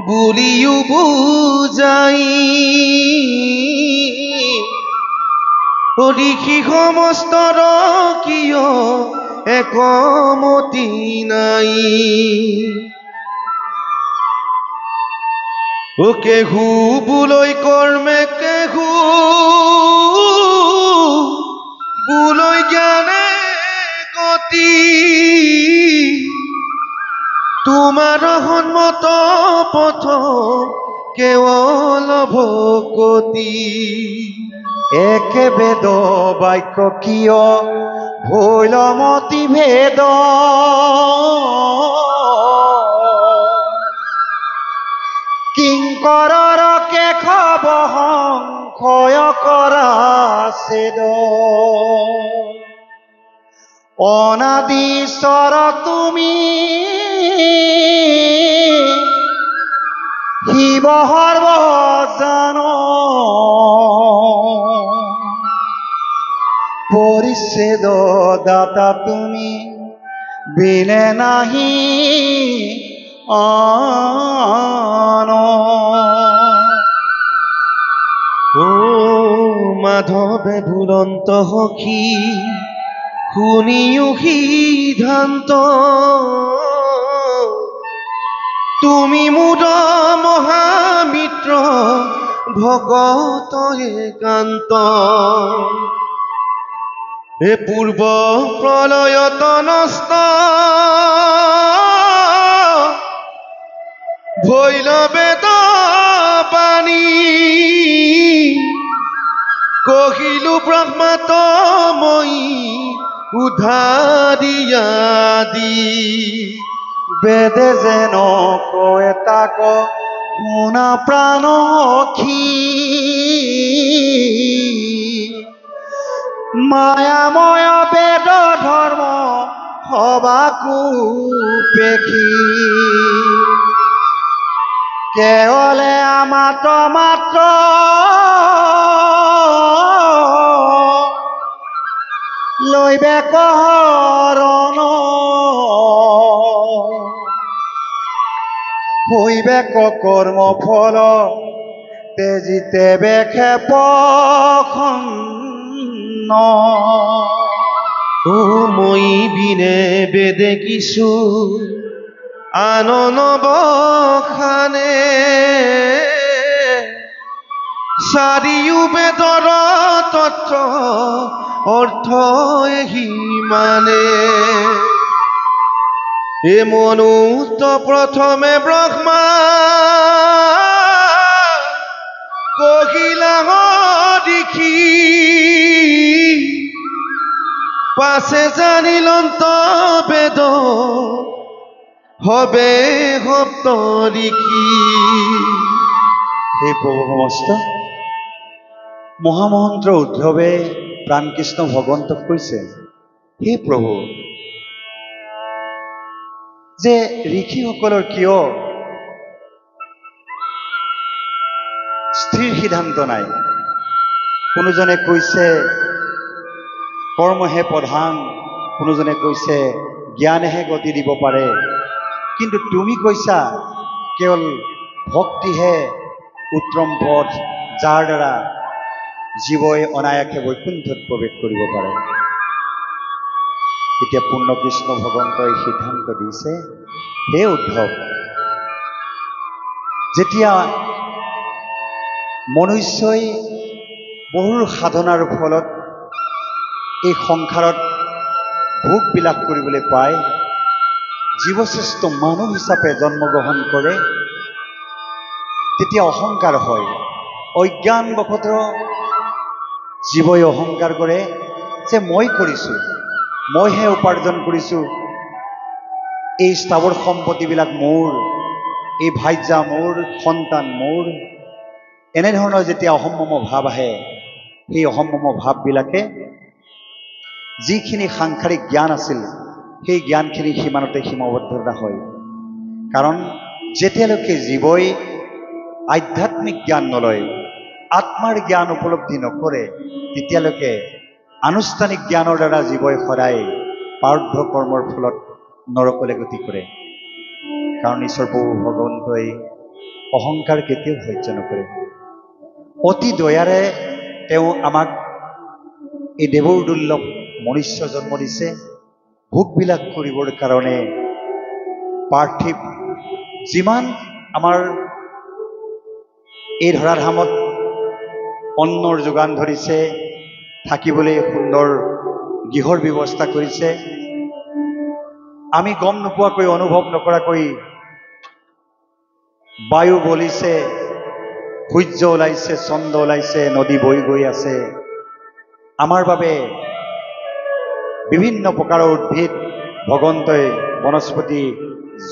বুলিও বুজাই, ঋষি সমস্তৰ কিয় একমতি নাই, ও কেহু বুলৈ কৰ্মে কেহু বুলৈ জ্ঞানে গতি, তোমাৰ সন্মত পথ কেৱল ভকতি, একে বেদ বাক্য কিয় ভৈল মতি ভেদ, কিংকৰৰ কেশৱ সংশয় কৰা ছেদ, অনাদিশ্বৰ তুমি শিৱ সৰ্বজান, পৰিচ্ছেদ দাতা তুমি বিনে নাহি আন, ও মাধৱে ভুলন্ত সখী শুনিও সিদ্ধান্ত, তুমি মোৰ মহামিত্ৰ ভগত একান্ত হে পূৰ্ব প্ৰলয়ত নষ্ট ভৈৰৱেদ বাণী কহিলো ব্ৰহ্মাত মই উধাৰিয়া দি বেদে যেন কয় তাক শুনা প্ৰাণখী মায়াময় বেদ ধৰ্ম সবাকো পেখি কেৱলে আমাত মাত্ৰ লৈবে কহৰণ হইবে কৰ্ম ফল তেজিতে বেখেপ ও মই বিনে বেদে কিছু আনন বখানে চাৰিও বেদৰ তত্ত্ব অৰ্থ এহি মানে এ মনুষ্য প্ৰথমে ব্ৰহ্মা কহিলা দেখি পাছে জানিলন্ত বেদ হবে সপ্ত লিখি হে প্ৰভু সমস্ত মহামন্ত্ৰ উদ্ধৱে প্ৰাণকৃষ্ণ ভগৱন্তক কৈছে, হে প্ৰভু, যে ঋষিসকলৰ কিয় স্থিৰ সিদ্ধান্ত নাই? কোনোজনে কৈছে কৰ্মহে প্ৰধান, কোনোজনে কৈছে জ্ঞানেহে গতি দিব পাৰে, কিন্তু তুমি কৈছা কেৱল ভক্তিহে উত্তম পথ, যাৰ দ্বাৰা জীৱই অনায়াসে বৈকুণ্ঠত প্ৰৱেশ কৰিব পাৰে। এতিয়া পূৰ্ণকৃষ্ণ ভগৱন্তই সিদ্ধান্ত দিছে, হে উদ্ধৱ, যেতিয়া মনুষ্যই বহু সাধনাৰ ফলত এই সংসাৰত ভোগ বিলাস কৰিবলৈ পায়, জীৱশ্ৰেষ্ঠ মানুহ হিচাপে জন্মগ্ৰহণ কৰে, তেতিয়া অহংকাৰ হয়। অজ্ঞানবশতঃ জীৱই অহংকাৰ কৰে যে মই কৰিছোঁ, মইহে উপাৰ্জন কৰিছোঁ, এই স্থাৱৰ সম্পত্তিবিলাক মোৰ, এই ভাৰ্যা মোৰ, সন্তান মোৰ। এনেধৰণৰ যেতিয়া অহম্মম ভাৱ আহে, সেই অহম্মম ভাৱবিলাকে যিখিনি সাংসাৰিক জ্ঞান আছিল, সেই জ্ঞানখিনি সিমানতে সীমাবদ্ধতা হয়। কাৰণ যেতিয়ালৈকে জীৱই আধ্যাত্মিক জ্ঞান নলয়, আত্মাৰ জ্ঞান উপলব্ধি নকৰে, তেতিয়ালৈকে আনুষ্ঠানিক জ্ঞানৰ দ্বাৰা জীৱই সদায় প্ৰাৰব্ধ কৰ্মৰ ফলত নৰকলৈ গতি কৰে। কাৰণ ঈশ্বৰ প্ৰভু ভগৱন্তই অহংকাৰ কেতিয়াও সহ্য নকৰে। অতি দয়াৰে তেওঁ আমাক এই দেৱৰ দুৰ্লভ মনুষ্য জন্ম দিছে, ভোগবিলাক কৰিবৰ কাৰণে। পাৰ্থিৱ যিমান আমাৰ এই ধৰাধামত অন্নৰ যোগান ধৰিছে, থাকিবলৈ সুন্দৰ গৃহৰ ব্যৱস্থা কৰিছে, আমি গম নোপোৱাকৈ, অনুভৱ নকৰাকৈ বায়ু বলিছে, সূৰ্য ওলাইছে, চন্দ্ৰ ওলাইছে, নদী বৈ গৈ আছে। আমাৰ বাবে বিভিন্ন প্ৰকাৰৰ উদ্ভিদ ভগৱন্তই বনস্পতি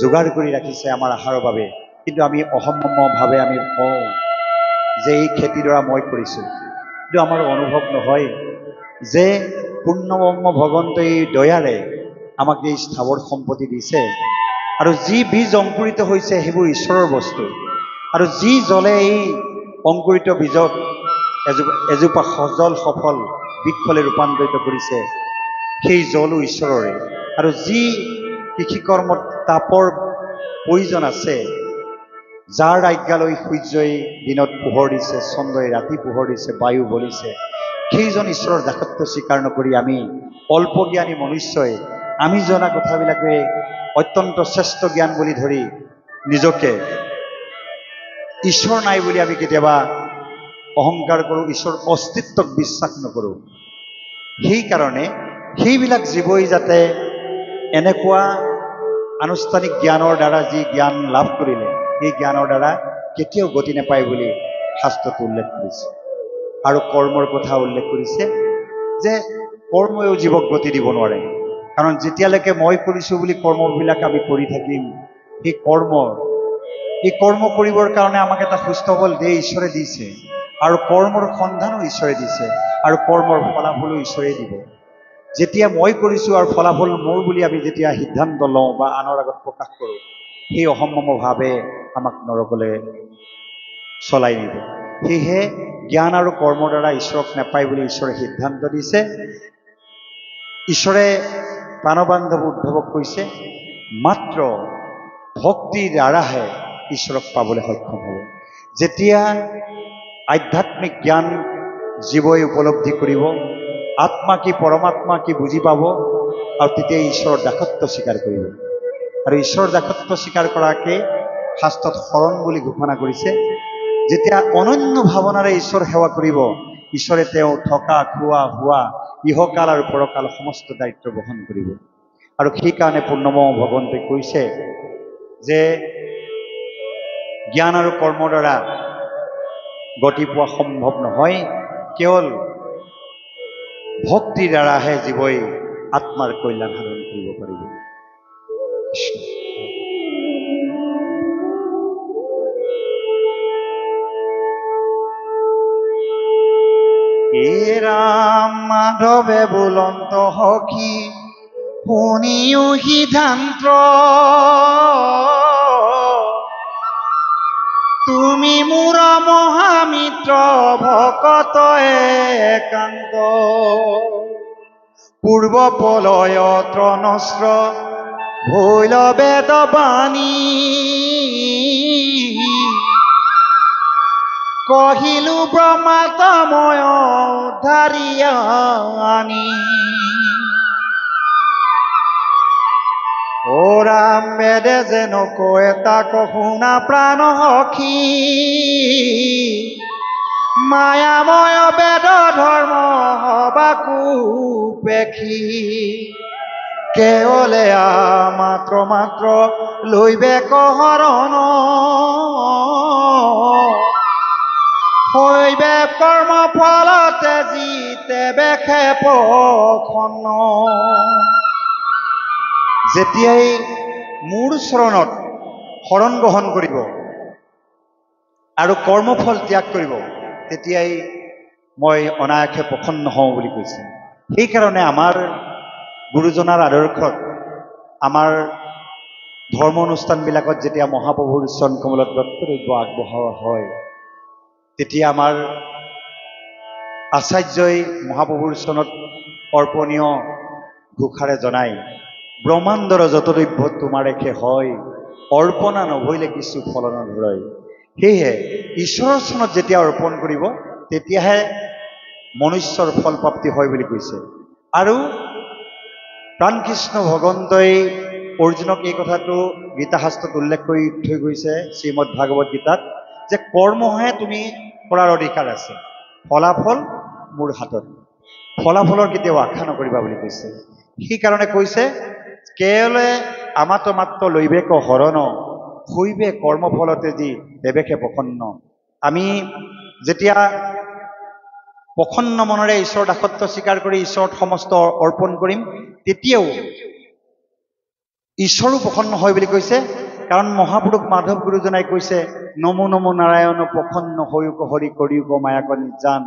যোগাৰ কৰি ৰাখিছে আমাৰ আহাৰৰ বাবে, কিন্তু আমি অহম্মমভাৱে আমি কওঁ যে এই খেতিডৰা মই কৰিছোঁ, কিন্তু আমাৰ অনুভৱ নহয় যে পূৰ্ণব্ৰহ্ম ভগৱন্তই দয়াৰে আমাক এই স্থাৱৰ সম্পত্তি দিছে, আৰু যি বীজ অংকুৰিত হৈছে সেইবোৰ ঈশ্বৰৰ বস্তু, আৰু যি জলে এই অংকুৰিত বীজক এজোপা সজল সফল বৃক্ষলৈ ৰূপান্তৰিত কৰিছে, সেই জলো ঈশ্বৰৰে। আৰু যি কৃষিকৰ্মত তাপৰ প্ৰয়োজন আছে, যাৰ আজ্ঞালৈ সূৰ্যই দিনত পোহৰ দিছে, চন্দ্ৰই ৰাতি পোহৰ দিছে, বায়ু বলিছে, সেইজন ঈশ্বৰৰ দাসত্ব স্বীকাৰ নকৰি আমি অল্পজ্ঞানী মনুষ্যই আমি জনা কথাবিলাকে অত্যন্ত শ্ৰেষ্ঠ জ্ঞান বুলি ধৰি নিজকে ঈশ্বৰ নাই বুলি আমি কেতিয়াবা অহংকাৰ কৰোঁ, ঈশ্বৰৰ অস্তিত্বক বিশ্বাস নকৰোঁ। সেইকাৰণে সেইবিলাক জীৱই যাতে এনেকুৱা আনুষ্ঠানিক জ্ঞানৰ দ্বাৰা যি জ্ঞান লাভ কৰিলে, সেই জ্ঞানৰ দ্বাৰা কেতিয়াও গতি নাপায় বুলি শাস্ত্ৰত উল্লেখ কৰিছে। আৰু কৰ্মৰ কথা উল্লেখ কৰিছে যে কৰ্মইও জীৱক গতি দিব নোৱাৰে। কাৰণ যেতিয়ালৈকে মই কৰিছোঁ বুলি কৰ্মবিলাক আমি কৰি থাকিম, সেই কৰ্ম কৰিবৰ কাৰণে আমাক এটা সুস্থ বল দেহ ঈশ্বৰে দিছে, আৰু কৰ্মৰ সন্ধানো ঈশ্বৰে দিছে, আৰু কৰ্মৰ ফলাফলো ঈশ্বৰে দিব। যেতিয়া মই কৰিছোঁ আৰু ফলাফল মোৰ বুলি আমি যেতিয়া সিদ্ধান্ত লওঁ বা আনৰ আগত প্ৰকাশ কৰোঁ, সেই অসম্ভৱভাৱে আমাক নৰকলৈ চলাই নিব। সেয়েহে জ্ঞান আৰু কৰ্মৰ দ্বাৰা ঈশ্বৰক নাপায় বুলি ঈশ্বৰে সিদ্ধান্ত দিছে। ঈশ্বৰে প্ৰাণবান্ধৱ উদ্ধৱক কৈছে মাত্ৰ ভক্তিৰ দ্বাৰাহে ঈশ্বৰক পাবলৈ সক্ষম হ'ব। যেতিয়া আধ্যাত্মিক জ্ঞান জীৱই উপলব্ধি কৰিব, আত্মা কি পৰমাত্মা কি বুজি পাব, আৰু তেতিয়া ঈশ্বৰৰ দাসত্ব স্বীকাৰ কৰিব। আৰু ঈশ্বৰৰ দাসত্ব স্বীকাৰ কৰাকে শাস্ত্ৰত শৰণ বুলি ঘোষণা কৰিছে। যেতিয়া অনন্য ভাৱনাৰে ঈশ্বৰ সেৱা কৰিব, ঈশ্বৰে তেওঁ থকা খোৱা শোৱা ইহকাল আৰু পৰকাল সমস্ত দায়িত্ব বহন কৰিব। আৰু সেইকাৰণে পূৰ্ণমহ ভগৱন্তই কৈছে যে জ্ঞান আৰু কৰ্মৰ দ্বাৰা গতি পোৱা সম্ভৱ নহয়, কেৱল ভক্তিৰ দ্বাৰাহে জীৱই আত্মাৰ কল্যাণ সাধন কৰিব পাৰিব। হে ৰাম মাধৱে বুলন্ত সখী শুনিও সিদ্ধান্ত, তুমি মোৰ মহামিত্ৰ ভকত একান্ত, পূৰ্ব প্ৰলয় ত্ৰণস্ত্ৰ ভৈল বেদবাণী, কহিলো ব্ৰহ্মাত্ময় উদ্ধাৰিয়া আনি। ও ৰাম বেদে যেন কয় তাক শুনা প্ৰাণ সখী, মায়াময় বেদ ধৰ্ম হবাকো পেখি, কেৱলে মাত্ৰ লৈবে কহৰণ, হৈবে কৰ্ম ফলতে জিতে বেখে পখন্ন। যেতিয়াই মোৰ চৰণত শৰণ গ্ৰহণ কৰিব আৰু কৰ্মফল ত্যাগ কৰিব, তেতিয়াই মই অনায়াসে প্ৰসন্ন হওঁ বুলি কৈছে। সেইকাৰণে আমাৰ গুৰুজনাৰ আদৰ্শত, আমাৰ ধৰ্ম অনুষ্ঠানবিলাকত যেতিয়া মহাপ্ৰভুৰ চৰণ কমলত বক্তব্য আগবঢ়োৱা হয়, তেতিয়া আমাৰ আচাৰ্যই মহাপ্ৰভুৰ চৰণত অৰ্পণীয় ঘোষাৰে জনায়, ব্ৰহ্মাণ্ডৰ যত দ্ৰব্য তোমাৰেখে হয়, অৰ্পণা নভৈলে কিছু ফলন ধৰয়। সেয়েহে ঈশ্বৰৰ চৰণত যেতিয়া অৰ্পণ কৰিব, তেতিয়াহে মনুষ্যৰ ফল প্ৰাপ্তি হয় বুলি কৈছে। আৰু প্ৰাণকৃষ্ণ ভগৱন্তই অৰ্জুনক এই কথাটো গীতা শাস্ত্ৰত উল্লেখ কৰি থৈ গৈছে শ্ৰীমদ ভাগৱত গীতাত, যে কৰ্মহে তুমি কৰাৰ অধিকাৰ আছে, ফলাফল মোৰ হাতত, ফলাফলৰ কেতিয়াও আশা নকৰিবা বুলি কৈছে। সেইকাৰণে কৈছে কেৱলে মাত্ৰ লৈবেক হৰণ, হৈবে কৰ্মফলতে যি দেৱেশে প্ৰসন্ন। আমি যেতিয়া প্ৰসন্ন মনেৰে ঈশ্বৰৰ দাসত্ব স্বীকাৰ কৰি ঈশ্বৰত সমস্ত অৰ্পণ কৰিম, তেতিয়াও ঈশ্বৰো প্ৰসন্ন হয় বুলি কৈছে। কাৰণ মহাপুৰুষ মাধৱ গুৰুজনাই কৈছে, নমো নমো নাৰায়ণ প্ৰসন্ন হৈক হৰি কৰিক মায়াক নিজান,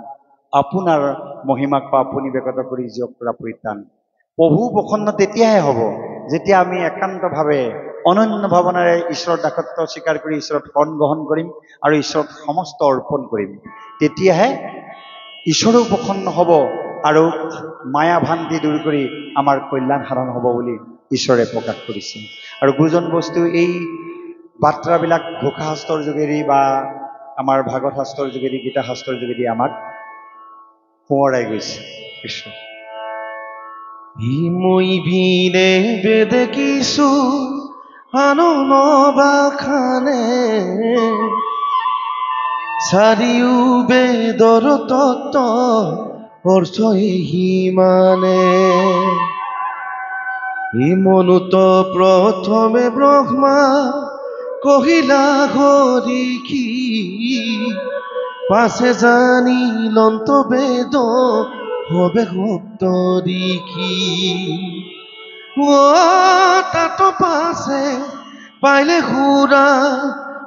আপোনাৰ মহিমাক আপুনি বেকত কৰি জীয়ক কৰা পৰিত্ৰাণ। প্ৰভু প্ৰসন্ন তেতিয়াহে হ'ব যেতিয়া আমি একান্তভাৱে অনন্য ভাৱনাৰে ঈশ্বৰৰ দাসত্ব স্বীকাৰ কৰি ঈশ্বৰত শৰণ গ্ৰহণ কৰিম আৰু ঈশ্বৰত সমস্ত অৰ্পণ কৰিম। তেতিয়াহে ঈশ্বৰো প্ৰসন্ন হ'ব আৰু মায়া ভান্তি দূৰ কৰি আমাৰ কল্যাণ সাধন হ'ব বুলি ঈশ্বৰে প্ৰকাশ কৰিছে। আৰু গুৰুজন বস্তু এই বাৰ্তাবিলাক ঘোষা শাস্ত্ৰৰ যোগেদি বা আমাৰ ভাগৱত শাস্ত্ৰৰ যোগেদি, গীতা শাস্ত্ৰৰ যোগেদি আমাক সোঁৱৰাই গৈছে। কৃষ্ণ। মই বিনে বেদ কিছু আনন বাখানে চাৰিও বেদৰ তত্ত্ব অৰ্থই সিমানে ইমনুত প্ৰথমে ব্ৰহ্মা কহিলা হৰিষি পাছে জানিলন্ত বেদ হবে সপ্ত ঋষি ও তাত পাছে পাইলে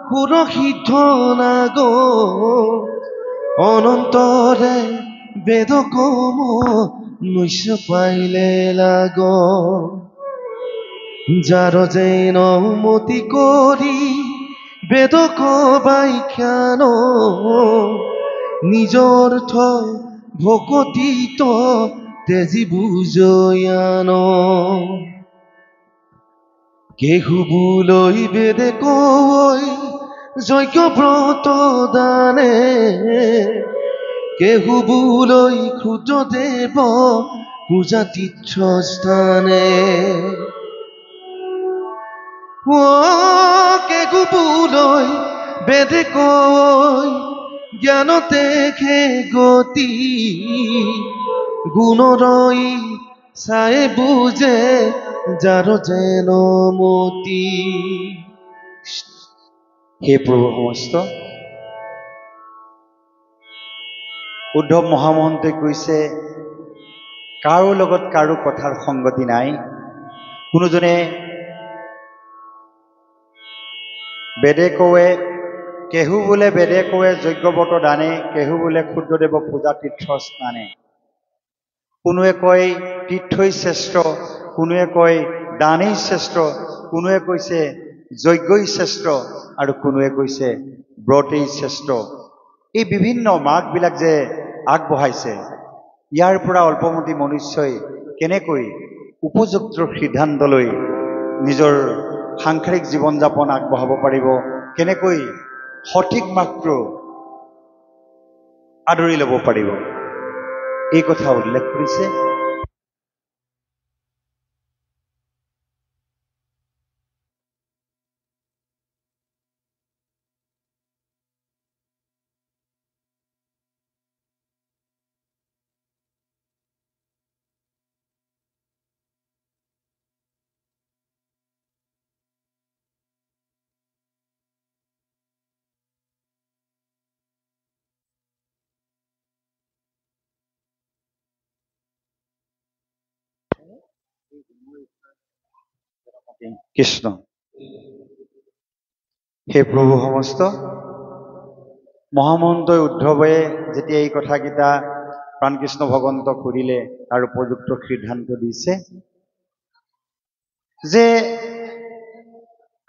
সুৰসিদ্ধ নাগ অনন্তৰে বেদ কম নৈশ পাইলে লাগ যার যেন মতি করি বেদ কবাখ্যান নিজর অর্থ ভকতিত তেজি বুজয়ান কেহু বুলৈ বেদে কৈ যজ্ঞ ব্ৰত দানে কেহু বুলৈ ক্ষুদ্ৰ দেৱ পূজা তীৰ্থস্থানে কেহু বুলৈ বেদে কৈ জ্ঞানতে খে গতি গুণৰই চাই বুজে যাৰ যেন মতি হে প্ৰভু সমস্ত উদ্ধৱ মহামহন্তই কৈছে কাৰো লগত কাৰো কথাৰ সংগতি নাই কোনোজনে বেদে কৱে কেহু বোলে বেদে কৱে যজ্ঞব্ৰত দানে কেহু বোলে ক্ষুদ্ৰদেৱ পূজা তীৰ্থস্থানে কোনোৱে কয় তীৰ্থই শ্ৰেষ্ঠ কোনোৱে কয় দানেই শ্ৰেষ্ঠ কোনোৱে কৈছে যজ্ঞই শ্ৰেষ্ঠ আৰু কোনোৱে কৈছে ব্ৰতেই শ্ৰেষ্ঠ এই বিভিন্ন মাৰ্গবিলাক যে আগবঢ়াইছে ইয়াৰ পৰা অল্পমতি মনুষ্যই কেনেকৈ উপযুক্ত সিদ্ধান্ত লৈ নিজৰ সাংসাৰিক জীৱন যাপন আগবঢ়াব পাৰিব কেনেকৈ সঠিক মাৰ্গটো আদৰি ল'ব পাৰিব এই কথা উল্লেখ কৰিছে কৃষ্ণ হে প্ৰভু সমস্ত মহামহন্তই উদ্ধৱে যেতিয়া এই কথাকেইটা প্ৰাণকৃষ্ণ ভগৱন্তক সুধিলে আৰু উপযুক্ত সিদ্ধান্ত দিছে যে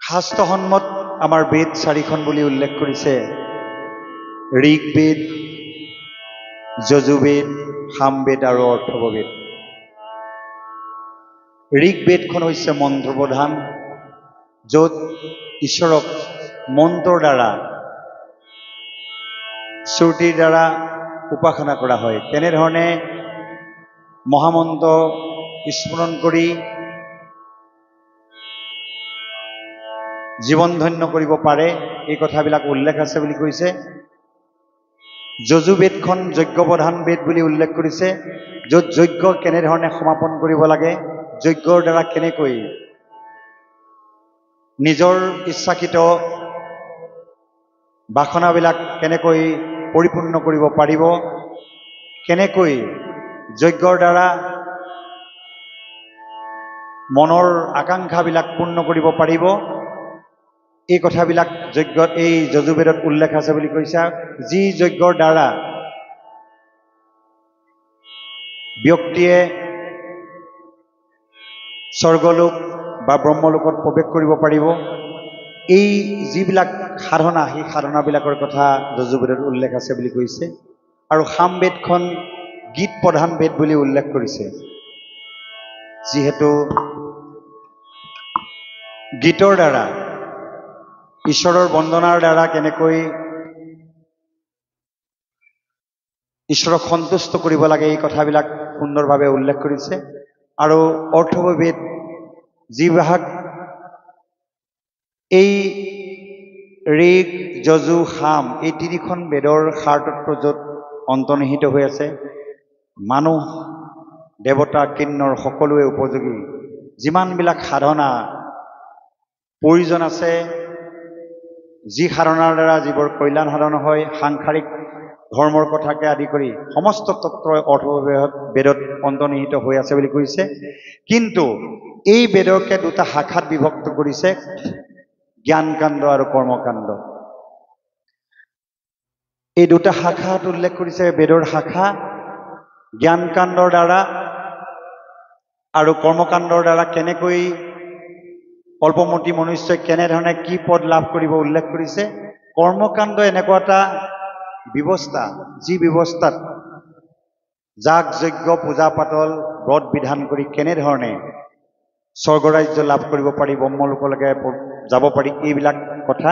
শাস্ত্ৰসন্মত আমাৰ বেদ 4খন বুলি উল্লেখ কৰিছে ঋগ্বেদ যজুৰ্বেদ সামবেদ আৰু অথৰ্ববেদ ঋগ্বেদখন হৈছে মন্ত্ৰপ্ৰধান য'ত ঈশ্বৰক মন্ত্ৰৰ দ্বাৰা শ্ৰুতিৰ দ্বাৰা উপাসনা কৰা হয় তেনেধৰণে মহামন্ত্ৰ স্মৰণ কৰি জীৱন ধন্য কৰিব পাৰে এই কথাবিলাক উল্লেখ আছে বুলি কৈছে যজুৰ্বেদখন যজ্ঞপ্ৰধান বেদ বুলি উল্লেখ কৰিছে য'ত যজ্ঞ কেনেধৰণে সমাপন কৰিব লাগে যজ্ঞৰ দ্বাৰা কেনেকৈ নিজৰ ইচ্ছাকৃত বাসনাবিলাক কেনেকৈ পৰিপূৰ্ণ কৰিব পাৰিব কেনেকৈ যজ্ঞৰ দ্বাৰা মনৰ আকাংক্ষাবিলাক পূৰ্ণ কৰিব পাৰিব এই কথাবিলাক যজ্ঞত এই যজুৰ্বেদত উল্লেখ আছে বুলি কৈছে যি যজ্ঞৰ দ্বাৰা ব্যক্তিয়ে স্বৰ্গলোক বা ব্ৰহ্মলোকত প্ৰৱেশ কৰিব পাৰিব এই যিবিলাক সাধনা সেই সাধনাবিলাকৰ কথা যজুৰ্বেদত উল্লেখ আছে বুলি কৈছে আৰু সামবেদখন গীত প্ৰধান বেদ বুলি উল্লেখ কৰিছে যিহেতু গীতৰ দ্বাৰা ঈশ্বৰৰ বন্দনাৰ দ্বাৰা কেনেকৈ ঈশ্বৰক সন্তুষ্ট কৰিব লাগে এই কথাবিলাক সুন্দৰভাৱে উল্লেখ কৰিছে আৰু অৰ্থৱবেদ যিভাগ এই ঋক যজু সাম এই তিনিখন বেদৰ সাৰতত্ব য'ত অন্তৰ্নিহিত হৈ আছে মানুহ দেৱতা কিন্নৰ সকলোৱে উপযোগী যিমানবিলাক সাধনা প্ৰয়োজন আছে যি সাধনাৰ দ্বাৰা জীৱৰ কল্যাণ সাধন হয় সাংসাৰিক ধৰ্মৰ কথাকে আদি কৰি সমস্ত তত্ত্বই বেদত অন্তৰ্নিহিত হৈ আছে বুলি কৈছে কিন্তু এই বেদকে দুটা শাখাত বিভক্ত কৰিছে জ্ঞানকাণ্ড আৰু কৰ্মকাণ্ড এই দুটা শাখাত উল্লেখ কৰিছে বেদৰ শাখা জ্ঞানকাণ্ডৰ দ্বাৰা আৰু কৰ্মকাণ্ডৰ দ্বাৰা কেনেকৈ অল্পমতি মনুষ্যই কেনেধৰণে কি পদ লাভ কৰিব উল্লেখ কৰিছে কৰ্মকাণ্ড এনেকুৱা এটা ব্যৱস্থা যি ব্যৱস্থাত যাগ যজ্ঞ পূজা পাতল ব্ৰত বিধান কৰি কেনেধৰণে স্বৰ্গৰাজ্য লাভ কৰিব পাৰি ব্ৰহ্মলোকলৈকে যাব পাৰি এইবিলাক কথা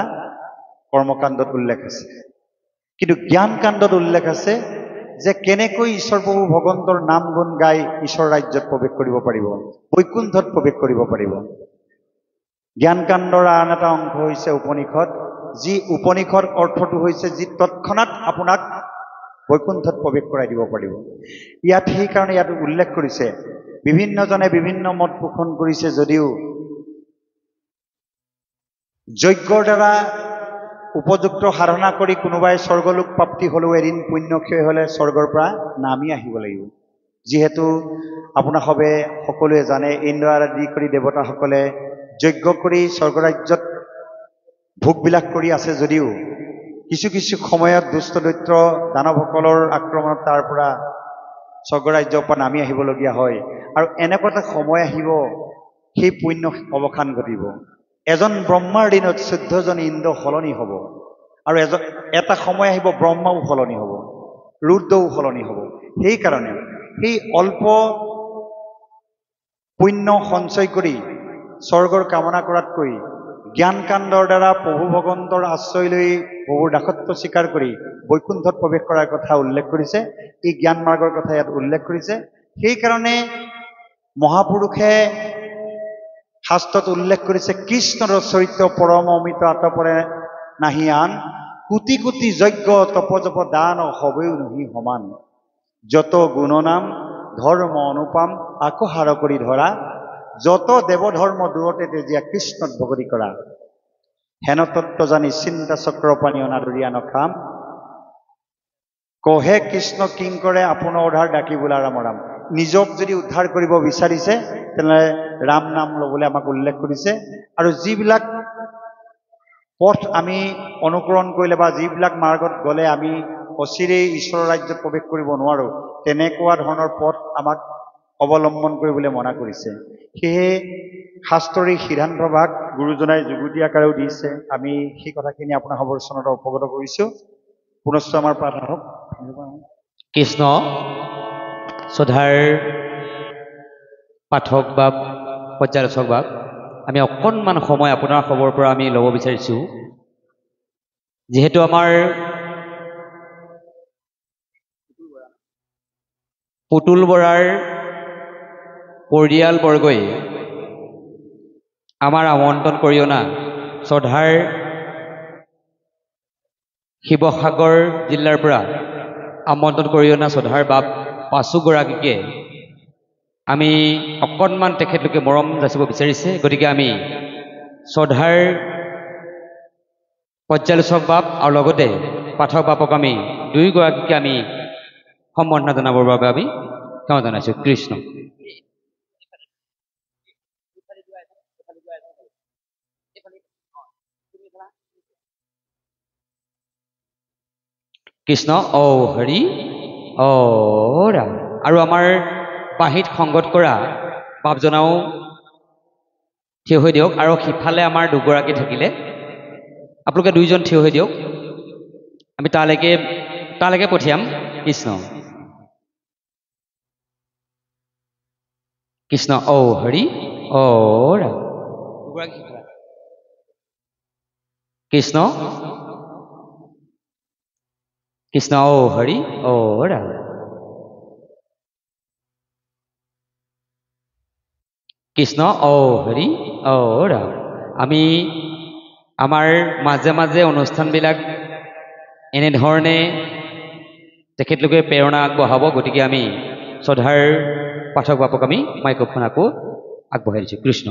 কৰ্মকাণ্ডত উল্লেখ আছে কিন্তু জ্ঞানকাণ্ডত উল্লেখ আছে যে কেনেকৈ ঈশ্বৰ প্ৰভু ভগৱন্তৰ নাম গুণ গাই ঈশ্বৰ ৰাজ্যত প্ৰৱেশ কৰিব পাৰিব বৈকুণ্ঠত প্ৰৱেশ কৰিব পাৰিব জ্ঞানকাণ্ডৰ আন এটা অংশ হৈছে উপনিষদ যি উপনিষদ অৰ্থটো হৈছে যি তৎক্ষণাৎ আপোনাক বৈকুণ্ঠত প্ৰৱেশ কৰাই দিব পাৰিব ইয়াত সেইকাৰণে ইয়াত উল্লেখ কৰিছে বিভিন্নজনে বিভিন্ন মত পোষণ কৰিছে যদিও যজ্ঞৰ দ্বাৰা উপযুক্ত সাধনা কৰি কোনোবাই স্বৰ্গলোক প্ৰাপ্তি হ'লেও এদিন পুণ্যক্ষয় হ'লে স্বৰ্গৰ পৰা নামি আহিব লাগিব যিহেতু আপোনাসবে সকলোৱে জানে ইন্দ্ৰ আদি কৰি দেৱতাসকলে যজ্ঞ কৰি স্বৰ্গৰাজ্যত ভোগবিলাক কৰি আছে যদিও কিছু কিছু সময়ত দুষ্ট দৈত্য দানৱসকলৰ আক্ৰমণত তাৰ পৰা স্বৰ্গৰাজ্যৰ পৰা নামি আহিবলগীয়া হয় আৰু এনেকুৱা এটা সময় আহিব সেই পুণ্য অৱসান ঘটিব এজন ব্ৰহ্মাৰ দিনত 14জন ইন্দ্ৰ সলনি হ'ব আৰু এটা সময় আহিব ব্ৰহ্মাও সলনি হ'ব ৰুদ্ৰও সলনি হ'ব সেইকাৰণে সেই অল্প পুণ্য সঞ্চয় কৰি স্বৰ্গৰ কামনা কৰাতকৈ জ্ঞানকাণ্ডৰ দ্বাৰা প্ৰভু ভগৱন্তৰ আশ্ৰয় লৈ প্ৰভুৰ দাসত্ব স্বীকাৰ কৰি বৈকুণ্ঠত প্ৰৱেশ কৰাৰ কথা উল্লেখ কৰিছে এই জ্ঞান মাৰ্গৰ কথা ইয়াত উল্লেখ কৰিছে সেইকাৰণে মহাপুৰুষে শাস্ত্ৰত উল্লেখ কৰিছে কৃষ্ণৰ চৰিত্ৰ পৰম অমিত আতপৰে নাহি আন কোটি কোটি যজ্ঞ তপজপ দান সবেও নহি সমান যত গুণনাম ধৰ্ম অনুপাম আকোহাৰ কৰি ধৰা যত দেৱধৰ্ম দূৰতে তেজীয়া কৃষ্ণত ভগতি কৰা হেন তত্ত্ব জানি চিন্তা চক্ৰ পানী অনাদৰীয়া নখাম কহে কৃষ্ণ কিং কৰে আপোনাৰ উদ্ধাৰ ডাকি বোলা ৰাম ৰাম নিজক যদি উদ্ধাৰ কৰিব বিচাৰিছে তেনেহ'লে ৰাম নাম ল'বলৈ আমাক উল্লেখ কৰিছে আৰু যিবিলাক পথ আমি অনুকৰণ কৰিলে বা যিবিলাক মাৰ্গত গ'লে আমি অচিৰেই ঈশ্বৰৰ ৰাজ্যত প্ৰৱেশ কৰিব নোৱাৰোঁ তেনেকুৱা ধৰণৰ পথ আমাক অৱলম্বন কৰিবলৈ মনা কৰিছে সেয়ে শাস্ত্ৰৰ সিদ্ধান্তভাগ গুৰুজনাই যুগুতি আকাৰেও দিছে আমি সেই কথাখিনি আপোনাৰ সবৰ্চনত অৱগত কৰিছোঁ পুনশ্চ আমাৰ পাঠ হওক কৃষ্ণ শ্ৰদ্ধাৰ পাঠক বা পৰ্যালোচক বা আমি অকণমান সময় আপোনাৰ খবৰ পৰা আমি ল'ব বিচাৰিছোঁ যিহেতু আমাৰ পুতুল বৰাৰ পৰিয়ালবৰ্গই আমাৰ আমন্ত্ৰণ কৰি অনা শ্ৰদ্ধাৰ শিৱসাগৰ জিলাৰ পৰা আমন্ত্ৰণ কৰি অনা শ্ৰদ্ধাৰ বাপ পাঁচোগৰাকীকে আমি অকণমান তেখেতলোকে মৰম যাচিব বিচাৰিছে গতিকে আমি শ্ৰদ্ধাৰ পৰ্যালোচক বাপ আৰু লগতে পাঠক বাপক আমি দুয়োগৰাকীকে আমি সম্বৰ্ধনা জনাবৰ বাবে আমি সেৱা জনাইছোঁ কৃষ্ণ কৃষ্ণ ঔ হৰি ঔ ৰাম আৰু আমাৰ বাঁহীত সংগত কৰা বাপজনাও থিয় হৈ দিয়ক আৰু সিফালে আমাৰ দুগৰাকী থাকিলে আপোনালোকে দুইজন থিয় হৈ দিয়ক আমি তালৈকে পঠিয়াম কৃষ্ণ কৃষ্ণ ঔ হৰি ঔ ৰাম দুগৰাকী কৃষ্ণ কৃষ্ণ ঔ হৰি ঔ ৰাম কৃষ্ণ ঔ হৰি ঔ ৰাম আমি আমাৰ মাজে মাজে অনুষ্ঠানবিলাক এনেধৰণে তেখেতলোকে প্ৰেৰণা আগবঢ়াব। গতিকে আমি শ্ৰদ্ধাৰ পাঠক বাপক আমি মাইক্ৰফোন আকৌ আগবঢ়াই দিছোঁ। কৃষ্ণ।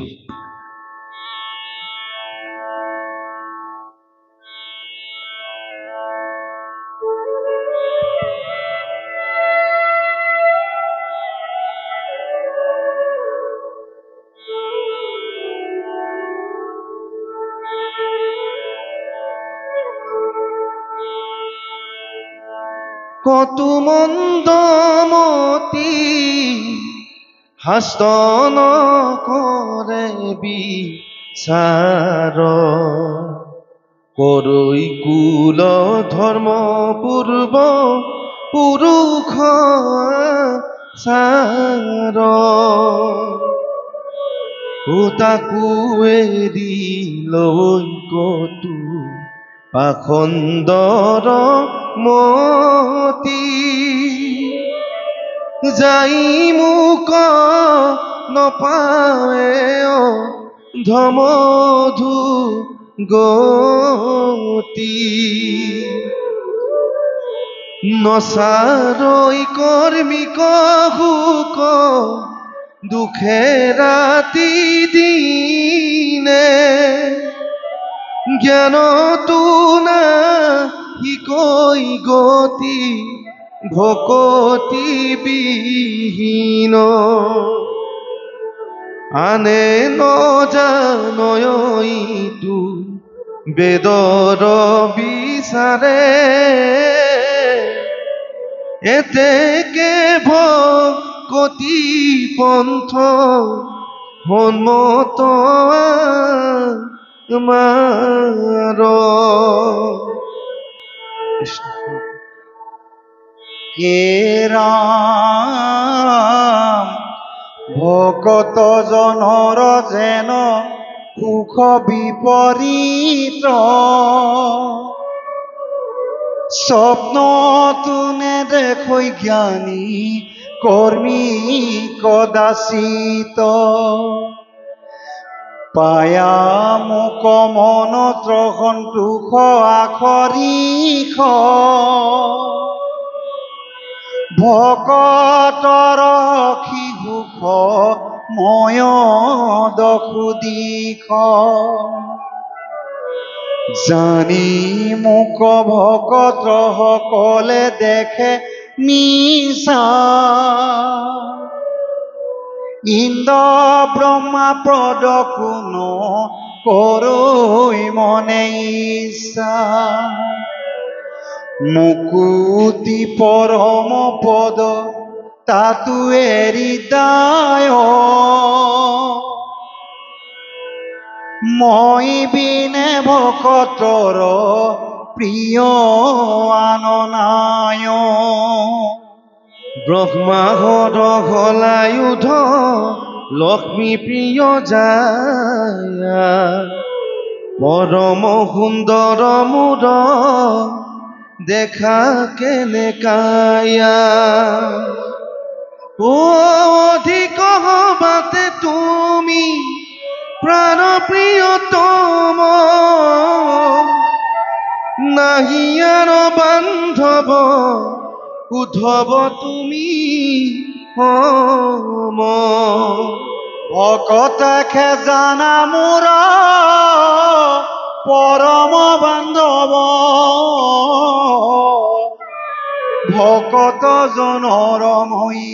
কতু মন্দমতি হাস্ত নকৰে বিচাৰ কৰৈ কুল ধৰ্ম পূৰ্ব পুৰুষ চাৰ তাকো এৰি লৈ কতু পাখণ্ডৰ মতি যাই মোক নপাৱে ধমধু গতি নচাৰৈ কৰ্মিক সুক দুখে ৰাতি দিনে জ্ঞানতো নাহিকৈ গতি ভকতি বিহীন আনে নজানয়ইতো বেদৰ বিচাৰে এতেকে ভকতি পন্থ সন্মত আমাৰ হে ৰাম ভকত জনৰ যেন সুখ বিপৰীত স্বপ্ন তুনে দেখৈ জ্ঞানী কৰ্মী কদাচিত পায়া মোক মনত সন্তোষ আখৰিখ ভকতৰ সুখ ময় দখু দিখ জানি মোক ভকত সকলে দেখে মিছা ইন্দ্ৰ ব্ৰহ্মা পদ কোন কৰৈ মনে ইচ্ছা মুকুতি পৰম পদ তাতো এৰি দায় মই বিনে ভকতৰ প্ৰিয় আননায় ব্ৰহ্মাহৰ হলায়ুধ লক্ষ্মী প্ৰিয় যায় পৰম সুন্দৰ মূৰ দেখা কেনেকায়া অধিক হবাতে তুমি প্ৰাণ প্ৰিয়তম নাহিয়াৰ বান্ধৱ উদ্ধৱ তুমি হম ভকত খেজানা মোৰ পৰম বান্ধৱ ভকত জনৰ মই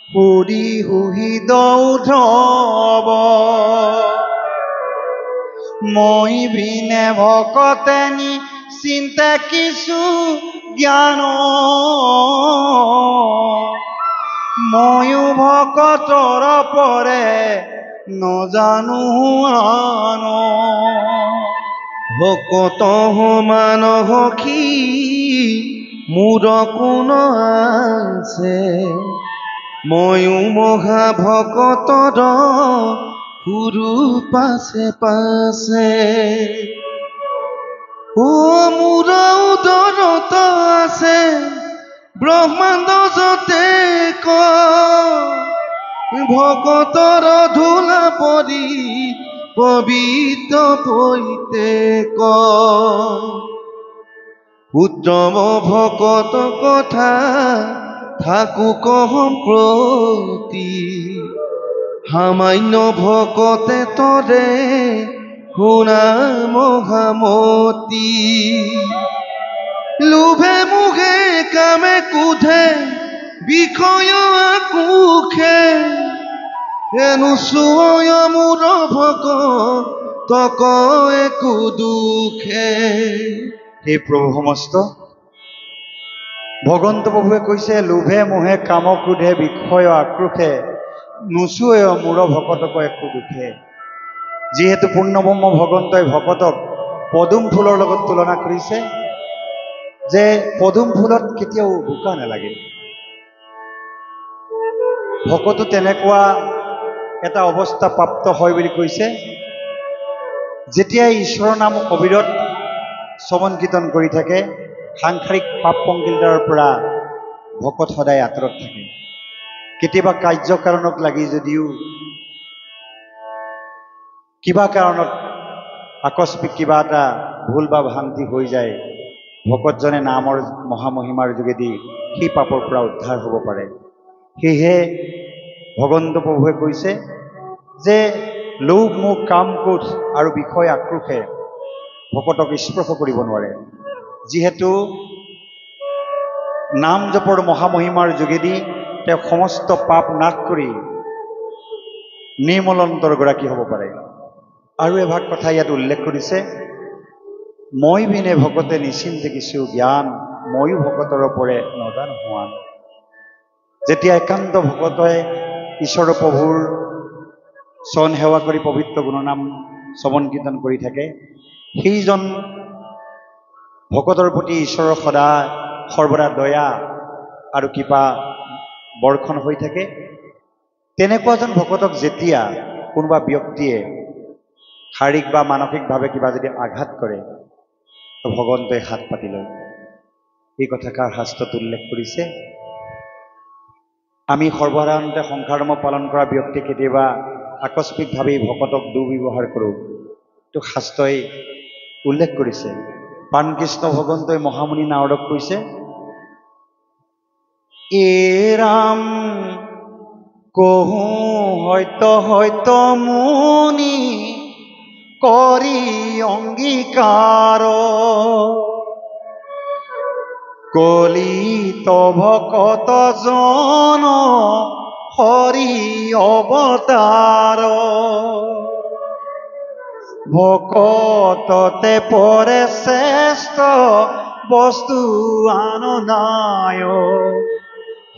সুৰি সুহিদ উদ্ধৱ মই বিনে ভকতে চিন্তা কিছু জ্ঞান ময়ো ভকতৰ পৰে নজানো আন ভকত সমান সখী মোৰ কোন আছে ময়ো মহা ভকতৰ গুৰু পাছে পাছে মোৰ উদৰত আছে ব্ৰহ্মাণ্ড যতে ভকতৰ ধূলা পৰি পবিত্ৰ পৈতে উত্তম ভকত কথা থাকো কহম প্ৰতি সামান্য ভকতে তৰে শুনা মহামতি লোভে মুখে কামে কোধে বিষয় কুখে এনুচুয় মোৰ ভকত একো দুখে। হে প্ৰভু সমস্ত ভগৱন্ত প্ৰভুৱে কৈছে, লোভে মোহে কাম ক্ৰোধে বিষয় আক্ৰোশে নোচোৱে মূৰ ভকতক একো দুখে। যিহেতু পূৰ্ণব্ৰহ্ম ভগৱন্তই ভকতক পদুম ফুলৰ লগত তুলনা কৰিছে, যে পদুম ফুলত কেতিয়াও বোকা নালাগে। ভকতো তেনেকুৱা এটা অৱস্থা প্ৰাপ্ত হয় বুলি কৈছে, যেতিয়া ঈশ্বৰৰ নাম অবিৰত শ্ৰৱণ কীৰ্তন কৰি থাকে, সাংসাৰিক পাপ পংকিলতাৰ পৰা ভকত সদায় আঁতৰত থাকে। কেতিয়াবা কাৰ্যকাৰণত লাগি যদিও কিবা কাৰণত আকস্মিক কিবা এটা ভুল বা ভ্ৰান্তি হৈ যায়, ভকতজনে নামৰ মহামহিমাৰ যোগেদি সেই পাপৰ পৰা উদ্ধাৰ হ'ব পাৰে। সেয়েহে ভগৱন্ত প্ৰভুৱে কৈছে যে লোভ মোহ কাম ক্ৰোধ আৰু বিষয় আক্ৰোশে ভকতক স্পৰ্শ কৰিব নোৱাৰে। যিহেতু নাম জপৰ মহামহিমাৰ যোগেদি তেওঁ সমস্ত পাপ নাশ কৰি নিৰ্মলন্তৰগৰাকী হ'ব পাৰে। আৰু এভাগ কথা ইয়াত উল্লেখ কৰিছে, মই বিনে ভকতে নিশ্চিন্তে কিছু জ্ঞান, ময়ো ভকতৰ পৰে নদান হোৱান। যেতিয়া একান্ত ভকতে ঈশ্বৰ প্ৰভুৰ চৰণ সেৱা কৰি পবিত্ৰ গুণনাম শ্ৰৱণ কীৰ্তন কৰি থাকে, সেইজন ভকতৰ প্ৰতি ঈশ্বৰৰ সৰ্বদা দয়া আৰু কৃপা বৰ্ষণ হৈ থাকে। তেনেকুৱাজন ভকতক যেতিয়া কোনোবা ব্যক্তিয়ে শাৰীৰিক বা মানসিকভাৱে কিবা যদি আঘাত কৰে, ভগৱন্তই হাত পাতি লয়। এই কথাষাৰ শাস্ত্ৰত উল্লেখ কৰিছে। আমি সৰ্বসাধাৰণতে সংসাৰ ধৰ্ম পালন কৰা ব্যক্তি কেতিয়াবা আকস্মিকভাৱেই ভকতক দুৰ্ব্যৱহাৰ কৰোঁ, তো শাস্ত্ৰই উল্লেখ কৰিছে। প্ৰাণকৃষ্ণ ভগৱন্তই মহামুনি নাৰদক কৈছে, এ ৰাম কহো হয়ত হয়ত মুনি কৰি অংগীকাৰ, কলিত ভকত জন হৰি অৱতাৰ, ভকততে পৰে শ্ৰেষ্ঠ বস্তু আন নাই,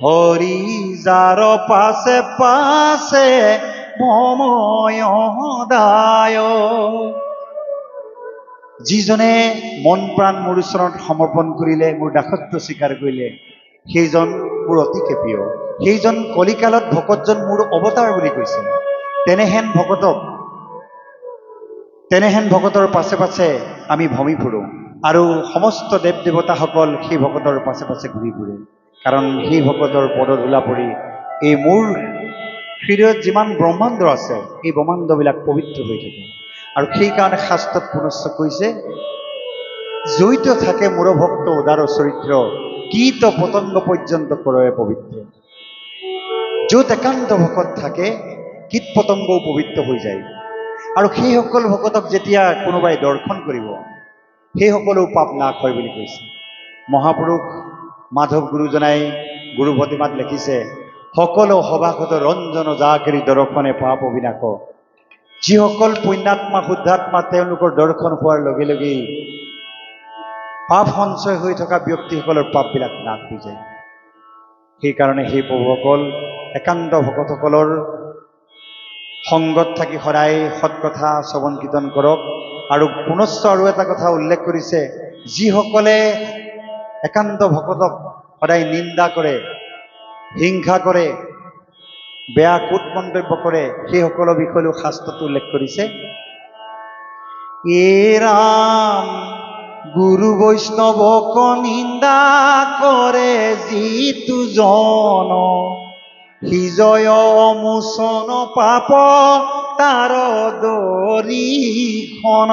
হৰি যাৰ পাছে পাছে মময় সদায়। যিজনে মন প্ৰাণ মোৰ ওচৰত সমৰ্পণ কৰিলে, মোৰ দাসত্ব স্বীকাৰ কৰিলে, সেইজন মোৰ অতিকে প্ৰিয়। সেইজন কলিকালত ভকতজন মোৰ অৱতাৰ বুলি কৈছে। তেনেহেন ভকতৰ পাছে পাছে আমি ভ্ৰমি ফুৰোঁ, আৰু সমস্ত দেৱ দেৱতাসকল সেই ভকতৰ পাছে পাছে ঘূৰি ফুৰে। কাৰণ সেই ভকতৰ পদধূলা পৰি এই মোৰ হৃদয়ত যিমান ব্ৰহ্মাণ্ড আছে, এই ব্ৰহ্মাণ্ডবিলাক পবিত্ৰ হৈ থাকে। আৰু সেইকাৰণে শাস্ত্ৰত পুনশ্চ কৈছে, জড়িত থাকে মোৰ ভক্ত উদাৰ চৰিত্ৰ, কীট পতংগ পৰ্যন্ত কৰে পবিত্ৰ। য'ত একান্ত ভকত থাকে, কীট পতংগও পবিত্ৰ হৈ যায়। আৰু সেইসকল ভকতক যেতিয়া কোনোবাই দৰ্শন কৰিব, সেইসকলেও পাপ নাশ হয় বুলি কৈছে। মহাপুৰুষ মাধৱ গুৰুজনাই গুৰু ভতিমাত লিখিছে, সকলো সভাসদ ৰঞ্জন জাগৰি দৰ্শনে পাপ বিনাশ। যিসকল পুণ্যাত্মা শুদ্ধাত্মা, তেওঁলোকৰ দৰ্শন হোৱাৰ লগে লগেই পাপ সঞ্চয় হৈ থকা ব্যক্তিসকলৰ পাপবিলাক নাশ হৈ যায়। সেইকাৰণে সেই প্ৰভুসকল একান্ত ভকতসকলৰ সংগত থাকি সদায় সৎ কথা শ্ৰৱণ কীৰ্তন কৰক। আৰু পুনশ্চ আৰু এটা কথা উল্লেখ কৰিছে, যিসকলে একান্ত ভকতক সদায় নিন্দা কৰে, হিংসা কৰে, বেয়া কুট মন্তব্য কৰে, সেইসকলৰ বিষয়েও শাস্ত্ৰত উল্লেখ কৰিছে, এ ৰাম গুৰু বৈষ্ণৱক নিন্দা কৰে যিটো জন, সিজয় মোচন পাপ তাৰ দৰিখন।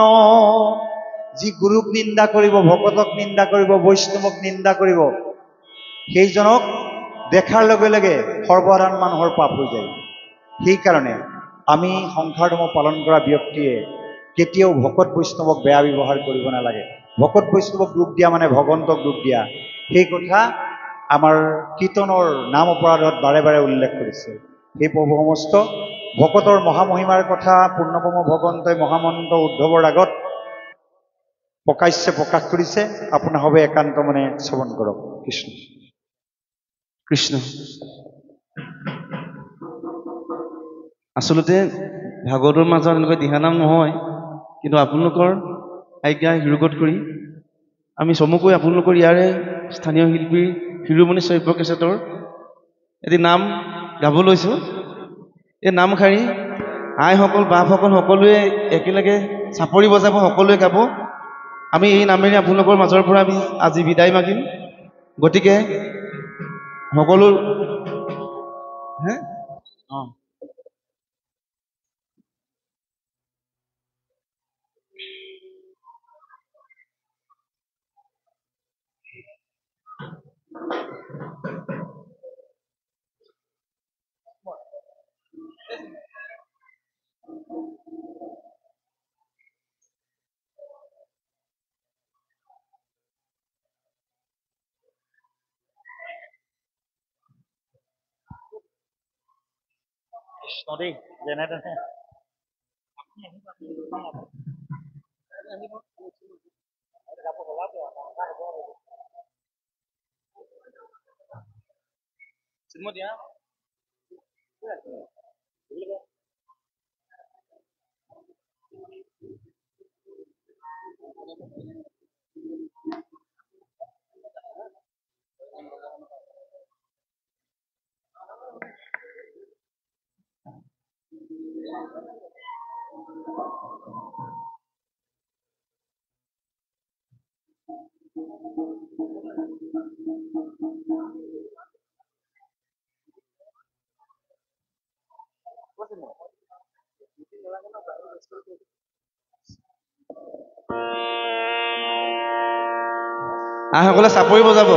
যি গুৰুক নিন্দা কৰিব, ভকতক নিন্দা কৰিব, বৈষ্ণৱক নিন্দা কৰিব, সেইজনক দেখাৰ লগে লগে সৰ্বসাধাৰণ মানুহৰ পাপ হৈ যায়। সেইকাৰণে আমি সংসাৰ ধৰ্ম পালন কৰা ব্যক্তিয়ে কেতিয়াও ভকত বৈষ্ণৱক বেয়া ব্যৱহাৰ কৰিব নালাগে। ভকত বৈষ্ণৱক দুখ দিয়া মানে ভগৱন্তক দুখ দিয়া। সেই কথা আমাৰ কীৰ্তনৰ নাম অপৰাধত বাৰে বাৰে উল্লেখ কৰিছে। সেই প্ৰভু সমস্ত ভকতৰ মহামহিমাৰ কথা পূৰ্ণব্ৰহ্ম ভগৱন্তই মহামন্ত্ৰ উদ্ধৱৰ আগত প্ৰকাশ্যে প্ৰকাশ কৰিছে। আপোনাৰ সবে একান্ত মনে শ্ৰৱণ কৰক। কৃষ্ণ কৃষ্ণ। আচলতে ভাগৱতৰ মাজত এনেকৈ দিহানাম নহয়, কিন্তু আপোনালোকৰ আজ্ঞা হিৰোগত কৰি আমি চমুকৈ আপোনালোকৰ ইয়াৰে স্থানীয় শিল্পী শিৰোমণি শৈব্য কেছেটৰ এটি নাম গাব লৈছোঁ। এই নাম শাৰী আইসকল বাপসকল সকলোৱে একেলগে চাপৰি বজাব, সকলোৱে গাব। আমি এই নামেৰে আপোনালোকৰ মাজৰ পৰা আমি আজি বিদায় মাগিম। গতিকে সকলো কৃষ্ণ দেই, যেনে তেনে আইসকলে চাপৰি বজাব।